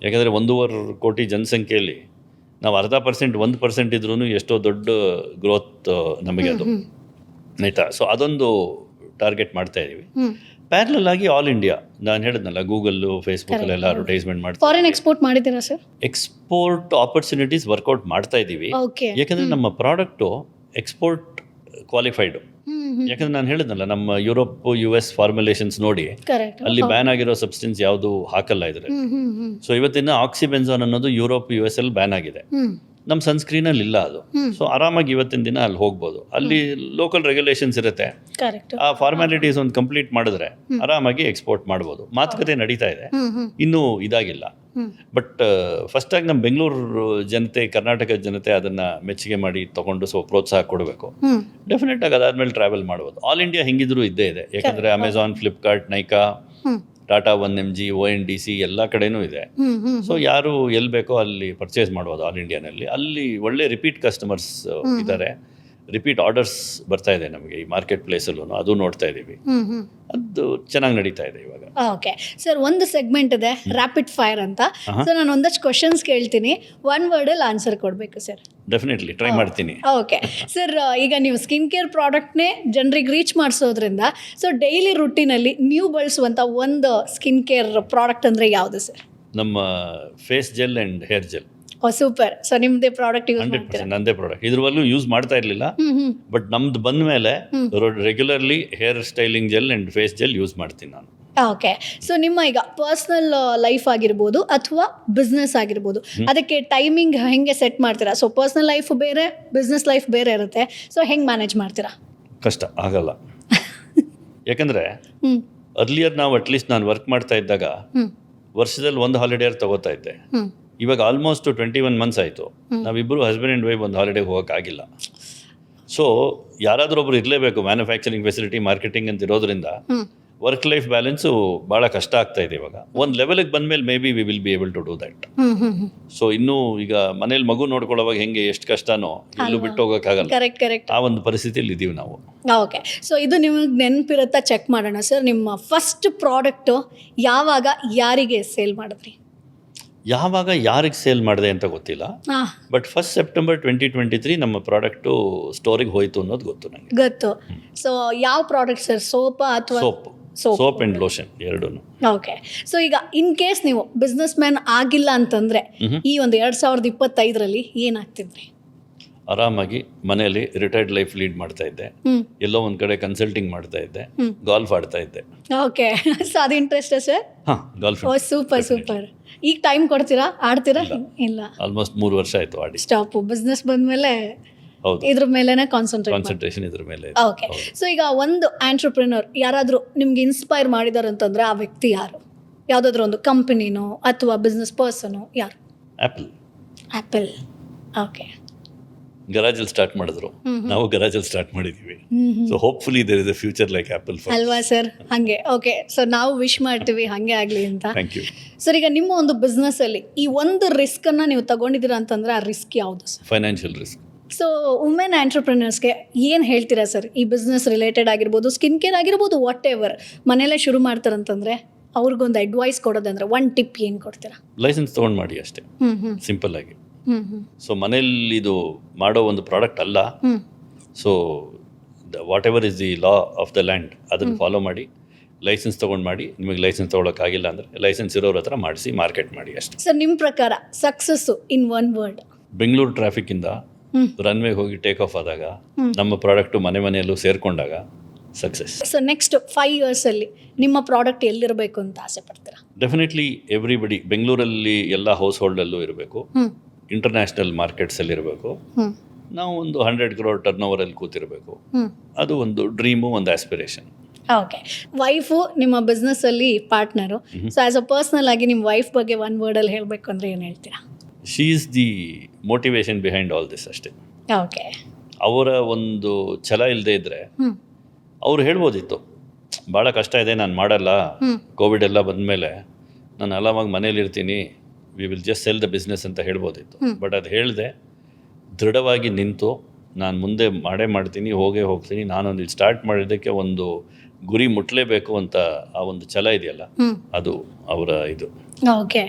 ಯಾಕಂದರೆ 1.5 ಕೋಟಿ ಜನಸಂಖ್ಯೆಯಲ್ಲಿ ನಾವು 0.5%, 1% ಇದ್ರೂ ಎಷ್ಟೋ ದೊಡ್ಡ ಗ್ರೋತ್ ನಮಗೆ ಅದು, ಆಯಿತಾ. ಸೊ ಅದೊಂದು ಟಾರ್ಗೆಟ್ ಮಾಡ್ತಾ ಇದ್ದೀವಿ. ಪ್ಯಾರಲಲ್ ಆಗಿ ಆಲ್ ಇಂಡಿಯಾ, ನಾನು ಹೇಳಿದ್ನಲ್ಲ, ಗೂಗಲ್ಲು, ಫೇಸ್ಬುಕ್ಕಲ್ಲೆಲ್ಲ ಅಡ್ವರ್ಟೈಸ್ಮೆಂಟ್ ಮಾಡ್ತೀವಿ. ಫಾರಿನ್ ಎಕ್ಸ್ಪೋರ್ಟ್ ಮಾಡಿದ್ದೀರಾ ಸರ್? ಎಕ್ಸ್ಪೋರ್ಟ್ ಆಪರ್ಚುನಿಟೀಸ್ ವರ್ಕೌಟ್ ಮಾಡ್ತಾ ಇದ್ದೀವಿ. ಯಾಕಂದರೆ ನಮ್ಮ ಪ್ರಾಡಕ್ಟು ಎಕ್ಸ್ಪೋರ್ಟ್ ಕ್ವಾಲಿಫೈಡು. ಯಾಕಂದ್ರೆ ನಾನು ಹೇಳಿದ್ನಲ್ಲ, ನಮ್ಮ ಯುರೋಪ್ US ಫಾರ್ಮುಲೇಷನ್ಸ್ ನೋಡಿ ಅಲ್ಲಿ ಬ್ಯಾನ್ ಆಗಿರೋ ಸಬ್ಸ್ಟೆನ್ಸ್ ಯಾವುದು ಹಾಕಲ್ಲ ಇದ್ರೆ. ಸೊ ಇವತ್ತಿನ ಆಕ್ಸಿಬೆನ್ಜಾನ್ ಅನ್ನೋದು ಯುರೋಪ್ US ಅಲ್ಲಿ ಬ್ಯಾನ್ ಆಗಿದೆ, ನಮ್ಮ ಸನ್ಸ್ಕ್ರೀನಲ್ಲಿ ಇಲ್ಲ ಅದು. ಸೊ ಆರಾಮಾಗಿ ಇವತ್ತಿನ ದಿನ ಅಲ್ಲಿ ಹೋಗ್ಬೋದು. ಅಲ್ಲಿ ಲೋಕಲ್ ರೆಗ್ಯುಲೇಷನ್ಸ್ ಇರುತ್ತೆ, ಆ ಫಾರ್ಮ್ಯಾಲಿಟೀಸ್ ಒಂದು ಕಂಪ್ಲೀಟ್ ಮಾಡಿದ್ರೆ ಆರಾಮಾಗಿ ಎಕ್ಸ್ಪೋರ್ಟ್ ಮಾಡ್ಬೋದು. ಮಾತುಕತೆ ನಡೀತಾ ಇದೆ, ಇನ್ನೂ ಇದಾಗಿಲ್ಲ. ಬಟ್ ಫಸ್ಟಾಗಿ ನಮ್ಮ ಬೆಂಗಳೂರು ಜನತೆ, ಕರ್ನಾಟಕದ ಜನತೆ ಅದನ್ನು ಮೆಚ್ಚುಗೆ ಮಾಡಿ ತೊಗೊಂಡು ಪ್ರೋತ್ಸಾಹ ಕೊಡಬೇಕು. ಡೆಫಿನೆಟ್ ಆಗಿ ಅದಾದ್ಮೇಲೆ ಟ್ರಾವೆಲ್ ಮಾಡ್ಬೋದು. ಆಲ್ ಇಂಡಿಯಾ ಹೆಂಗಿದ್ರು ಇದ್ದೇ ಇದೆ. ಯಾಕಂದರೆ Amazon, Flipkart, Nykaa, Tata 1mg, ONDC ಎಲ್ಲ ಕಡೆನೂ ಇದೆ. ಸೊ ಯಾರು ಎಲ್ಲಿ ಬೇಕೋ ಅಲ್ಲಿ ಪರ್ಚೇಸ್ ಮಾಡ್ಬೋದು ಆಲ್ ಇಂಡಿಯಾನಲ್ಲಿ. ಅಲ್ಲಿ ಒಳ್ಳೆ ರಿಪೀಟ್ ಕಸ್ಟಮರ್ಸ್ ಇದ್ದಾರೆ, ರಿಪೀಟ್ ಆರ್ಡರ್ಸ್ ಬರ್ತಾ ಇದೆ ನಮಗೆ ಈ ಮಾರ್ಕೆಟ್ ಪ್ಲೇಸಲ್ಲೂ, ಅದು ನೋಡ್ತಾ ಇದ್ದೀವಿ. ಅದು ಚೆನ್ನಾಗಿ ನಡೀತಾ ಇದೆ ಇವಾಗ. ಓಕೆ ಸರ್, ಒಂದು ಸೆಗ್ಮೆಂಟ್ ಇದೆ ರ್ಯಾಪಿಡ್ ಫೈರ್ ಅಂತ. ಸೊ ನಾನು ಒಂದಷ್ಟು ಕ್ವಶನ್ಸ್ ಕೇಳ್ತೀನಿ, 1 ವರ್ಡಲ್ಲಿ ಆನ್ಸರ್ ಕೊಡಬೇಕು ಸರ್. ಡೆಫಿನೆಟ್ಲಿ ಟ್ರೈ ಮಾಡ್ತೀನಿ. ಓಕೆ ಸರ್, ಈಗ ನೀವು ಸ್ಕಿನ್ ಕೇರ್ ಪ್ರಾಡಕ್ಟ್ನೇ ಜನರಿಗೆ ರೀಚ್ ಮಾಡಿಸೋದ್ರಿಂದ, ಸೊ ಡೈಲಿ ರುಟೀನಲ್ಲಿ ನೀವು ಬಳಸುವಂಥ ಒಂದು ಸ್ಕಿನ್ ಕೇರ್ ಪ್ರಾಡಕ್ಟ್ ಅಂದರೆ ಯಾವುದು ಸರ್? ನಮ್ಮ face gel and hair gel. Super. So ನಿಮ್ಮದೇ ಪ್ರಾಡಕ್ಟ್ ಯೂಸ್ ಮಾಡ್ತೀರಾ? ನಂದೇ ಪ್ರಾಡಕ್ಟ್. ಇದ್ರವರೆಗೂ ಯೂಸ್ ಮಾಡ್ತಾ ಇರಲಿಲ್ಲ, ಬಟ್ ನಮ್ದು ಬಂದ ಮೇಲೆ regularly hair styling gel and face gel use ಮಾಡ್ತೀನಿ ನಾನು. ಓಕೆ. ಸೊ ನಿಮ್ಮ ಈಗ ಪರ್ಸ್ನಲ್ ಲೈಫ್ ಆಗಿರ್ಬೋದು ಅಥವಾ ಬಿಸ್ನೆಸ್ ಆಗಿರ್ಬೋದು, ಅದಕ್ಕೆ ಟೈಮಿಂಗ್ ಹೆಂಗೆ ಸೆಟ್ ಮಾಡ್ತೀರಾ? ಸೊ ಪರ್ಸ್ನಲ್ ಲೈಫ್ ಬೇರೆ, ಬಿಸ್ನೆಸ್ ಲೈಫ್ ಬೇರೆ ಇರುತ್ತೆ. ಸೊ ಹೆಂಗೆ ಮ್ಯಾನೇಜ್ ಮಾಡ್ತೀರಾ? ಕಷ್ಟ ಆಗಲ್ಲ. ಯಾಕಂದರೆ ಅರ್ಲಿಯರ್ ನಾವು ಅಟ್ಲೀಸ್ಟ್ ನಾನು ವರ್ಕ್ ಮಾಡ್ತಾ ಇದ್ದಾಗ ವರ್ಷದಲ್ಲಿ ಒಂದು ಹಾಲಿಡೇ ತಗೋತಾ ಇದ್ದೆ. ಇವಾಗ ಆಲ್ಮೋಸ್ಟ್ 21 months ಆಯಿತು, ನಾವಿಬ್ಬರು ಹಸ್ಬೆಂಡ್ ಆ್ಯಂಡ್ ವೈಫ್ ಒಂದು ಹಾಲಿಡೇಗೆ ಹೋಗೋಕ್ಕಾಗಿಲ್ಲ. ಸೊ ಯಾರಾದರೂ ಒಬ್ರು ಇರಲೇಬೇಕು. ಮ್ಯಾನುಫ್ಯಾಕ್ಚರಿಂಗ್ ಫೆಸಿಲಿಟಿ, ಮಾರ್ಕೆಟಿಂಗ್ ಅಂತ ಇರೋದ್ರಿಂದ ವರ್ಕ್ ಲೈಫ್ ಬ್ಯಾಲೆನ್ಸು ಭಾಳ ಕಷ್ಟ ಆಗ್ತಾ ಇದೆ ಇವಾಗ. ಒಂದು ಲೆವೆಲಿಗೆ ಬಂದಮೇಲೆ maybe we will be able to do that. So ಇನ್ನೂ ಈಗ ಮನೇಲಿ ಮಗು ನೋಡ್ಕೊಳ್ಳೋವಾಗ ಹೆಂಗೆ ಎಷ್ಟು ಕಷ್ಟನೋ ಎಲ್ಲೂ ಬಿಟ್ಟು ಹೋಗೋಕ್ಕಾಗಲ್ಲ. ಕರೆಕ್ಟ್. ಆ ಒಂದು ಪರಿಸ್ಥಿತಿಯಲ್ಲಿ ಇದ್ದೀವಿ ನಾವು. ಓಕೆ. ಸೊ ಇದು ನಿಮಗೆ ನೆನಪಿರುತ್ತಾ? ಚೆಕ್ ಮಾಡೋಣ ಸರ್. ನಿಮ್ಮ ಫಸ್ಟ್ ಪ್ರಾಡಕ್ಟು ಯಾವಾಗ, ಯಾರಿಗೆ ಸೇಲ್ ಮಾಡಿದ್ರಿ? ಯಾವಾಗ ಯಾರಿಗೆ ಸೇಲ್ ಮಾಡಿದೆ ಅಂತ ಗೊತ್ತಿಲ್ಲ, ಹಾಂ ಬಟ್ 1 ಸೆಪ್ಟೆಂಬರ್ 2023 ನಮ್ಮ ಪ್ರಾಡಕ್ಟು ಸ್ಟೋರಿಗೆ ಹೋಯಿತು ಅನ್ನೋದು ಗೊತ್ತು ನನಗೆ. ಗೊತ್ತು. ಸೊ ಯಾವ ಪ್ರಾಡಕ್ಟ್ ಸರ್? ಸೋಪಾ ಅಥವಾ ಸೋಪ್ ಆ್ಯಂಡ್ ಲೋಷನ್ ಎರಡೂ. ಓಕೆ. ಸೊ ಈಗ ಇನ್ ಕೇಸ್ ನೀವು ಬಿಸ್ನೆಸ್ ಮ್ಯಾನ್ ಆಗಿಲ್ಲ ಅಂತಂದ್ರೆ ಈ ಒಂದು 2025ರಲ್ಲಿ ಏನಾಗ್ತಿದ್ರಿ? ಆರಾಮಾಗಿ ಮನೆಯಲ್ಲಿ ರಿಟೈರ್ಡ್ ಲೈಫ್ ಲೀಡ್ ಮಾಡ್ತಾ ಇದ್ದೆ, ಎಲ್ಲೋ ಒಂದು ಕಡೆ ಕನ್ಸಲ್ಟಿಂಗ್ ಮಾಡ್ತಾ ಇದ್ದೆ, ಗಾಲ್ಫ್ ಆಡ್ತಾ ಇದ್ದೆ. ಓಕೆ. ಸೊ ಅದು ಇಂಟ್ರೆಸ್ಟ್ ಸರ್? ಹಾಂ, ಗಾಲ್ಫ್. ಓ ಸೂಪರ್ ಸೂಪರ್. ಈಗ ಟೈಮ್ ಕೊಡ್ತೀರಾ? ಆಡ್ತೀರಾ? ಇಲ್ಲ, ಆಲ್ಮೋಸ್ಟ್ 3 ವರ್ಷ ಆಯಿತು ಆಡಿ. ಸ್ಟಾಪ್. ಬಿಸ್ನೆಸ್ ಬಂದಮೇಲೆ ಹೌದು, ಇದ್ರ ಮೇಲೆನೇ ಕಾನ್ಸಂಟ್ರೇಷನ್ ಇದ್ರ ಮೇಲೆ. ಓಕೆ. ಸೊ ಈಗ ಒಂದು ಆಂಟ್ರಪ್ರಿನರ್ ಯಾರಾದರೂ ನಿಮ್ಗೆ ಇನ್ಸ್ಪೈರ್ ಮಾಡಿದಾರೆ ಅಂತಂದ್ರೆ ಆ ವ್ಯಕ್ತಿ ಯಾರು? ಯಾವುದಾದ್ರೂ ಒಂದು ಕಂಪನಿನೋ ಅಥವಾ ಬಿಸ್ನೆಸ್ ಪರ್ಸನೋ ಯಾರು? ಆ್ಯಪಲ್. ಓಕೆ. ಗರಾಜಲ್ಲಿ ಸ್ಟಾರ್ಟ್ ಮಾಡಿದ್ರು, ನಾವು ಗರಾಜಲ್ಲಿ ಸ್ಟಾರ್ಟ್ ಮಾಡಿದ್ದೀವಿ. So hopefully there is a future like Apple ಅಲ್ವಾ ಸರ್? ಹಾಗೆ. ಓಕೆ. ಸೊ ನಾವು ವಿಶ್ ಮಾಡ್ತೀವಿ ಹಾಗೆ ಆಗಲಿ ಅಂತ. Thank you sir. ಈಗ ನಿಮ್ಮ ಒಂದು ಬಿಸ್ನೆಸ್ಸಲ್ಲಿ ಈ ಒಂದು ರಿಸ್ಕನ್ನು ನೀವು ತಗೊಂಡಿದ್ದೀರಾ ಅಂತಂದ್ರೆ ಆ ರಿಸ್ಕ್ ಯಾವುದು sir? Financial risk. So women ಆಂಟ್ರಪ್ರಿನರ್ಸ್ಗೆ ಏನು ಹೇಳ್ತೀರಾ ಸರ್? ಈ ಬಿಸ್ನೆಸ್ ರಿಲೇಟೆಡ್ ಆಗಿರ್ಬೋದು, ಸ್ಕಿನ್ ಕೇರ್ ಆಗಿರ್ಬೋದು, ವಾಟ್ ಎವರ್ ಮನೇಲೇ ಶುರು ಮಾಡ್ತಾರಂತಂದರೆ ಅವ್ರಿಗೊಂದು ಅಡ್ವೈಸ್ ಕೊಡೋದಂದ್ರೆ ಒಂದು ಟಿಪ್ ಏನು ಕೊಡ್ತೀರಾ? ಲೈಸೆನ್ಸ್ ತೊಗೊಂಡು ಮಾಡಿ ಅಷ್ಟೇ, ಸಿಂಪಲ್ ಆಗಿ. ಸೊ ಮನೇಲಿ ಇದು ಮಾಡೋ ಒಂದು ಪ್ರಾಡಕ್ಟ್ ಅಲ್ಲ. So what ever is the law of the land ಅದನ್ನು ಫಾಲೋ ಮಾಡಿ, ಲೈಸೆನ್ಸ್ ತೊಗೊಂಡು ಮಾಡಿ. ನಿಮಗೆ ಲೈಸೆನ್ಸ್ ತೊಗೊಳಕ್ಕಾಗಿಲ್ಲ ಅಂದರೆ ಲೈಸೆನ್ಸ್ ಇರೋರ ಹತ್ರ ಮಾಡಿಸಿ ಮಾರ್ಕೆಟ್ ಮಾಡಿ ಅಷ್ಟೇ. ಸರ್ ನಿಮ್ಮ ಪ್ರಕಾರ success in one word? Bengaluru ಟ್ರಾಫಿಕ್ಕಿಂದ ರನ್ವೇಗೆ ಹೋಗಿ ಟೇಕ್ ಆಫ್ ಆದಾಗ ನಮ್ಮ ಪ್ರಾಡಕ್ಟು ಮನೆಯಲ್ಲೂ ಸೇರಿಕೊಂಡಾಗ ಸಕ್ಸಸ್. ಸೊ ನೆಕ್ಸ್ಟ್ 5 yearsಲ್ಲಿ ನಿಮ್ಮ ಪ್ರಾಡಕ್ಟ್ ಎಲ್ಲಿರಬೇಕು ಅಂತ ಆಸೆ ಪಡ್ತೀರಾ? ಡೆಫಿನೆಟ್ಲಿ ಎವ್ರಿಬಡಿ ಬೆಂಗಳೂರಲ್ಲಿ ಎಲ್ಲ ಹೌಸ್ ಹೋಲ್ಡಲ್ಲೂ ಇರಬೇಕು, ಇಂಟರ್ನ್ಯಾಷನಲ್ ಮಾರ್ಕೆಟ್ಸಲ್ಲಿ ಇರಬೇಕು, ನಾವು ಒಂದು 100 crore ಟರ್ನ್ ಓವರಲ್ಲಿ ಕೂತಿರಬೇಕು. ಅದು ಒಂದು ಡ್ರೀಮು, ಒಂದು ಆಸ್ಪಿರೇಷನ್. ಓಕೆ. ವೈಫು ನಿಮ್ಮ ಬಿಸ್ನೆಸ್ಸಲ್ಲಿ partner. So as a personal ಆಗಿ ನಿಮ್ಮ ವೈಫ್ ಬಗ್ಗೆ ಒಂದು ವರ್ಡಲ್ಲಿ ಹೇಳಬೇಕು ಅಂದರೆ ಏನು ಹೇಳ್ತೀರಾ? She is the motivation behind all this ಅಷ್ಟೇ. ಓಕೆ. ಅವರ ಒಂದು ಛಲ ಇಲ್ಲದೆ ಇದ್ದರೆ ಅವ್ರು ಹೇಳ್ಬೋದಿತ್ತು, ಭಾಳ ಕಷ್ಟ ಇದೆ, ನಾನು ಮಾಡಲ್ಲ, ಕೋವಿಡ್ ಎಲ್ಲ ಬಂದಮೇಲೆ ನಾನು ಆರಾಮಾಗಿ ಮನೇಲಿರ್ತೀನಿ, we will just sell the business ಅಂತ ಹೇಳ್ಬೋದಿತ್ತು. ಬಟ್ ಅದು ಹೇಳಿದೆ, ದೃಢವಾಗಿ ನಿಂತು ನಾನು ಮುಂದೆ ಮಾಡ್ತೀನಿ, ಹೋಗ್ತೀನಿ, ನಾನೊಂದು ಇಲ್ಲಿ ಸ್ಟಾರ್ಟ್ ಮಾಡಿದ್ದಕ್ಕೆ ಒಂದು ಗುರಿ ಮುಟ್ಟಲೇಬೇಕು ಅಂತ ಆ ಒಂದು ಛಲ ಇದೆಯಲ್ಲ, ಅದು ಅವರ ಇದು. Okay,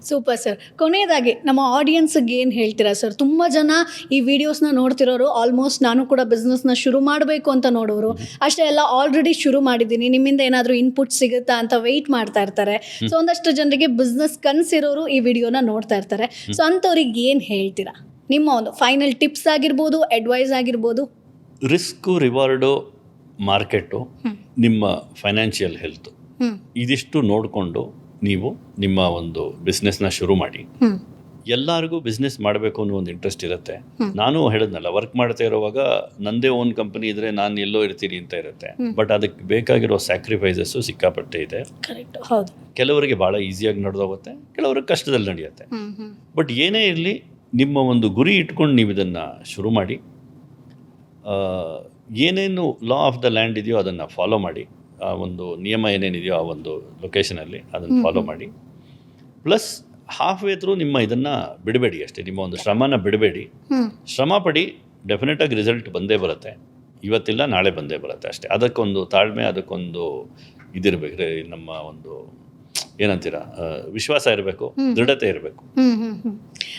super sir. ಕೊನೆಯದಾಗಿ ನಮ್ಮ ಆಡಿಯನ್ಸ್ಗೆ ಏನು ಹೇಳ್ತೀರಾ ಸರ್? ತುಂಬ ಜನ ಈ ವಿಡಿಯೋಸ್ನ ನೋಡ್ತಿರೋರು ಆಲ್ಮೋಸ್ಟ್ ನಾನು ಕೂಡ ಬಿಸ್ನೆಸ್ನ ಶುರು ಮಾಡಬೇಕು ಅಂತ ನೋಡೋರು, ಅಷ್ಟೇ ಎಲ್ಲ ಆಲ್ರೆಡಿ ಶುರು ಮಾಡಿದ್ದೀನಿ, ನಿಮ್ಮಿಂದ ಏನಾದರೂ ಇನ್ಪುಟ್ ಸಿಗುತ್ತಾ ಅಂತ ವೆಯ್ಟ್ ಮಾಡ್ತಾ ಇರ್ತಾರೆ. ಸೊ ಒಂದಷ್ಟು ಜನರಿಗೆ ಬಿಸ್ನೆಸ್ ಕನಸಿರೋರು ಈ ವಿಡಿಯೋನ ನೋಡ್ತಾ ಇರ್ತಾರೆ. ಸೊ ಅಂಥವ್ರಿಗೆ ಏನು ಹೇಳ್ತೀರಾ? ನಿಮ್ಮ ಒಂದು ಫೈನಲ್ ಟಿಪ್ಸ್ ಆಗಿರ್ಬೋದು, ಅಡ್ವೈಸ್ ಆಗಿರ್ಬೋದು. ರಿಸ್ಕು, ರಿವಾರ್ಡು, ಮಾರ್ಕೆಟು, ನಿಮ್ಮ ಫೈನಾನ್ಷಿಯಲ್ ಹೆಲ್ತು, ಇದಿಷ್ಟು ನೋಡಿಕೊಂಡು ನೀವು ನಿಮ್ಮ ಒಂದು ಬಿಸ್ನೆಸ್ನ ಶುರು ಮಾಡಿ. ಎಲ್ಲರಿಗೂ ಬಿಸ್ನೆಸ್ ಮಾಡಬೇಕು ಅನ್ನೋ ಒಂದು ಇಂಟ್ರೆಸ್ಟ್ ಇರುತ್ತೆ. ನಾನು ಹೇಳಿದ್ನಲ್ಲ, ವರ್ಕ್ ಮಾಡ್ತಾ ಇರುವಾಗ ನಂದೇ ಓನ್ ಕಂಪನಿ ಇದ್ರೆ ನಾನು ಎಲ್ಲೋ ಇರ್ತೀನಿ ಅಂತ ಇರುತ್ತೆ. ಬಟ್ ಅದಕ್ಕೆ ಬೇಕಾಗಿರೋ ಸ್ಯಾಕ್ರಿಫೈಸಸ್ಸು ಸಿಕ್ಕಾಪಟ್ಟೆ ಇದೆ. ಕೆಲವರಿಗೆ ಭಾಳ ಈಸಿಯಾಗಿ ನಡೆದೋಗುತ್ತೆ, ಕೆಲವ್ರಿಗೆ ಕಷ್ಟದಲ್ಲಿ ನಡೆಯುತ್ತೆ. ಬಟ್ ಏನೇ ಇರಲಿ, ನಿಮ್ಮ ಒಂದು ಗುರಿ ಇಟ್ಕೊಂಡು ನೀವು ಇದನ್ನು ಶುರು ಮಾಡಿ. ಏನೇನು ಲಾ ಆಫ್ ದ ಲ್ಯಾಂಡ್ ಇದೆಯೋ ಅದನ್ನು ಫಾಲೋ ಮಾಡಿ, ಆ ಒಂದು ನಿಯಮ ಏನೇನಿದೆಯೋ ಆ ಒಂದು ಲೊಕೇಶನಲ್ಲಿ ಅದನ್ನು ಫಾಲೋ ಮಾಡಿ. ಪ್ಲಸ್ ಹಾಫ್ ವೇ ಥ್ರೂ ನಿಮ್ಮ ಇದನ್ನು ಬಿಡಬೇಡಿ ಅಷ್ಟೇ, ನಿಮ್ಮ ಒಂದು ಶ್ರಮನ ಬಿಡಬೇಡಿ. ಶ್ರಮ ಪಡಿ, ಡೆಫಿನೆಟಾಗಿ ರಿಸಲ್ಟ್ ಬಂದೇ ಬರುತ್ತೆ. ಇವತ್ತಿಲ್ಲ ನಾಳೆ ಬಂದೇ ಬರುತ್ತೆ ಅಷ್ಟೇ. ಅದಕ್ಕೊಂದು ತಾಳ್ಮೆ, ಅದಕ್ಕೊಂದು ಇದಿರಬೇಕು, ನಮ್ಮ ಒಂದು ಏನಂತೀರ, ವಿಶ್ವಾಸ ಇರಬೇಕು, ದೃಢತೆ ಇರಬೇಕು.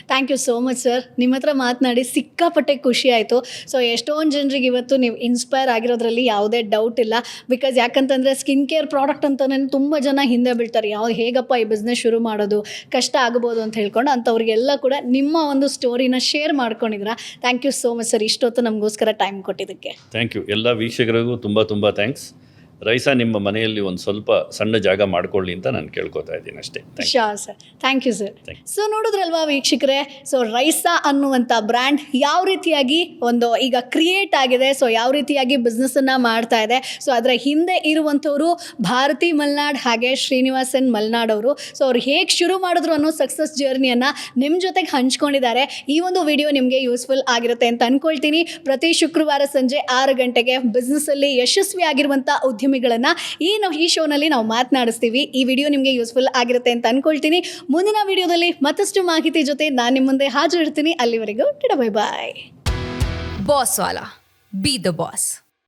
Thank you so much sir. ನಿಮ್ಮ ಹತ್ರ ಮಾತನಾಡಿ ಸಿಕ್ಕಾಪಟ್ಟೆ ಖುಷಿ ಆಯಿತು. ಸೊ ಎಷ್ಟೊಂದು ಜನರಿಗೆ ಇವತ್ತು ನೀವು ಇನ್ಸ್ಪೈರ್ ಆಗಿರೋದ್ರಲ್ಲಿ ಯಾವುದೇ ಡೌಟ್ ಇಲ್ಲ. ಬಿಕಾಸ್ ಯಾಕಂತಂದರೆ ಸ್ಕಿನ್ ಕೇರ್ ಪ್ರಾಡಕ್ಟ್ ಅಂತಲೇ ತುಂಬ ಜನ ಹಿಂದೆ ಬೀಳ್ತಾರೆ, ಹೇಗಪ್ಪ ಈ ಬಿಸ್ನೆಸ್ ಶುರು ಮಾಡೋದು, ಕಷ್ಟ ಆಗ್ಬೋದು ಅಂತ ಹೇಳ್ಕೊಂಡು. ಅಂಥವ್ರಿಗೆಲ್ಲ ಕೂಡ ನಿಮ್ಮ ಒಂದು ಸ್ಟೋರಿನ ಶೇರ್ ಮಾಡ್ಕೊಂಡಿದ್ದೀರಾ. Thank you so much sir, ಇಷ್ಟೊತ್ತು ನಮಗೋಸ್ಕರ ಟೈಮ್ ಕೊಟ್ಟಿದ್ದಕ್ಕೆ. Thank you. ಎಲ್ಲ ವೀಕ್ಷಕರಿಗೂ ತುಂಬ ಥ್ಯಾಂಕ್ಸ್. ರೈಸಾ ನಿಮ್ಮ ಮನೆಯಲ್ಲಿ ಒಂದು ಸ್ವಲ್ಪ ಸಣ್ಣ ಜಾಗ ಮಾಡ್ಕೊಳ್ಳಿ ಅಂತ ನಾನು ಕೇಳ್ಕೊತಾ ಇದ್ದೀನಿ ಅಷ್ಟೇ. Sure sir, thank you sir. So ನೋಡಿದ್ರಲ್ವಾ ವೀಕ್ಷಕರೇ, ಸೊ ರೈಸಾ ಅನ್ನುವಂಥ ಬ್ರ್ಯಾಂಡ್ ಯಾವ ರೀತಿಯಾಗಿ ಒಂದು ಈಗ ಕ್ರಿಯೇಟ್ ಆಗಿದೆ, ಸೊ ಯಾವ ರೀತಿಯಾಗಿ ಬಿಸ್ನೆಸ್ಸನ್ನು ಮಾಡ್ತಾ ಇದೆ. ಸೊ ಅದರ ಹಿಂದೆ ಇರುವಂಥವರು ಭಾರತಿ ಮಲ್ನಾಡ್ ಹಾಗೆ ಶ್ರೀನಿವಾಸನ್ ಮಲ್ನಾಡ್ ಅವರು. ಸೊ ಅವ್ರು ಹೇಗೆ ಶುರು ಮಾಡಿದ್ರು ಅನ್ನೋ ಸಕ್ಸಸ್ ಜರ್ನಿಯನ್ನು ನಿಮ್ಮ ಜೊತೆಗೆ ಹಂಚ್ಕೊಂಡಿದ್ದಾರೆ. ಈ ಒಂದು ವಿಡಿಯೋ ನಿಮಗೆ ಯೂಸ್ಫುಲ್ ಆಗಿರುತ್ತೆ ಅಂತ ಅಂದ್ಕೊಳ್ತೀನಿ. ಪ್ರತಿ ಶುಕ್ರವಾರ ಸಂಜೆ 6 ಗಂಟೆಗೆ ಬಿಸ್ನೆಸ್ಸಲ್ಲಿ ಯಶಸ್ವಿ ಆಗಿರುವಂಥ ಉದ್ಯಮಿಗಳನ್ನು ಈ ಶೋನಲ್ಲಿ ನಾವು ಮಾತನಾಡಿಸ್ತೀವಿ. ಈ ವಿಡಿಯೋ ನಿಮಗೆ ಯೂಸ್ಫುಲ್ ಆಗಿರುತ್ತೆ ಅಂತ ಅನ್ಕೊಳ್ತೀನಿ. ಮುಂದಿನ ವಿಡಿಯೋದಲ್ಲಿ ಮತ್ತಷ್ಟು ಮಾಹಿತಿ ಜೊತೆ ನಾನು ನಿಮ್ಮ ಮುಂದೆ ಹಾಜರಿರ್ತೀನಿ. ಅಲ್ಲಿವರೆಗೂ ಬೈ ಬಾಯ್. ಬಾಸ್ ವಾಲಾ, ಬಿ ದ ಬಾಸ್.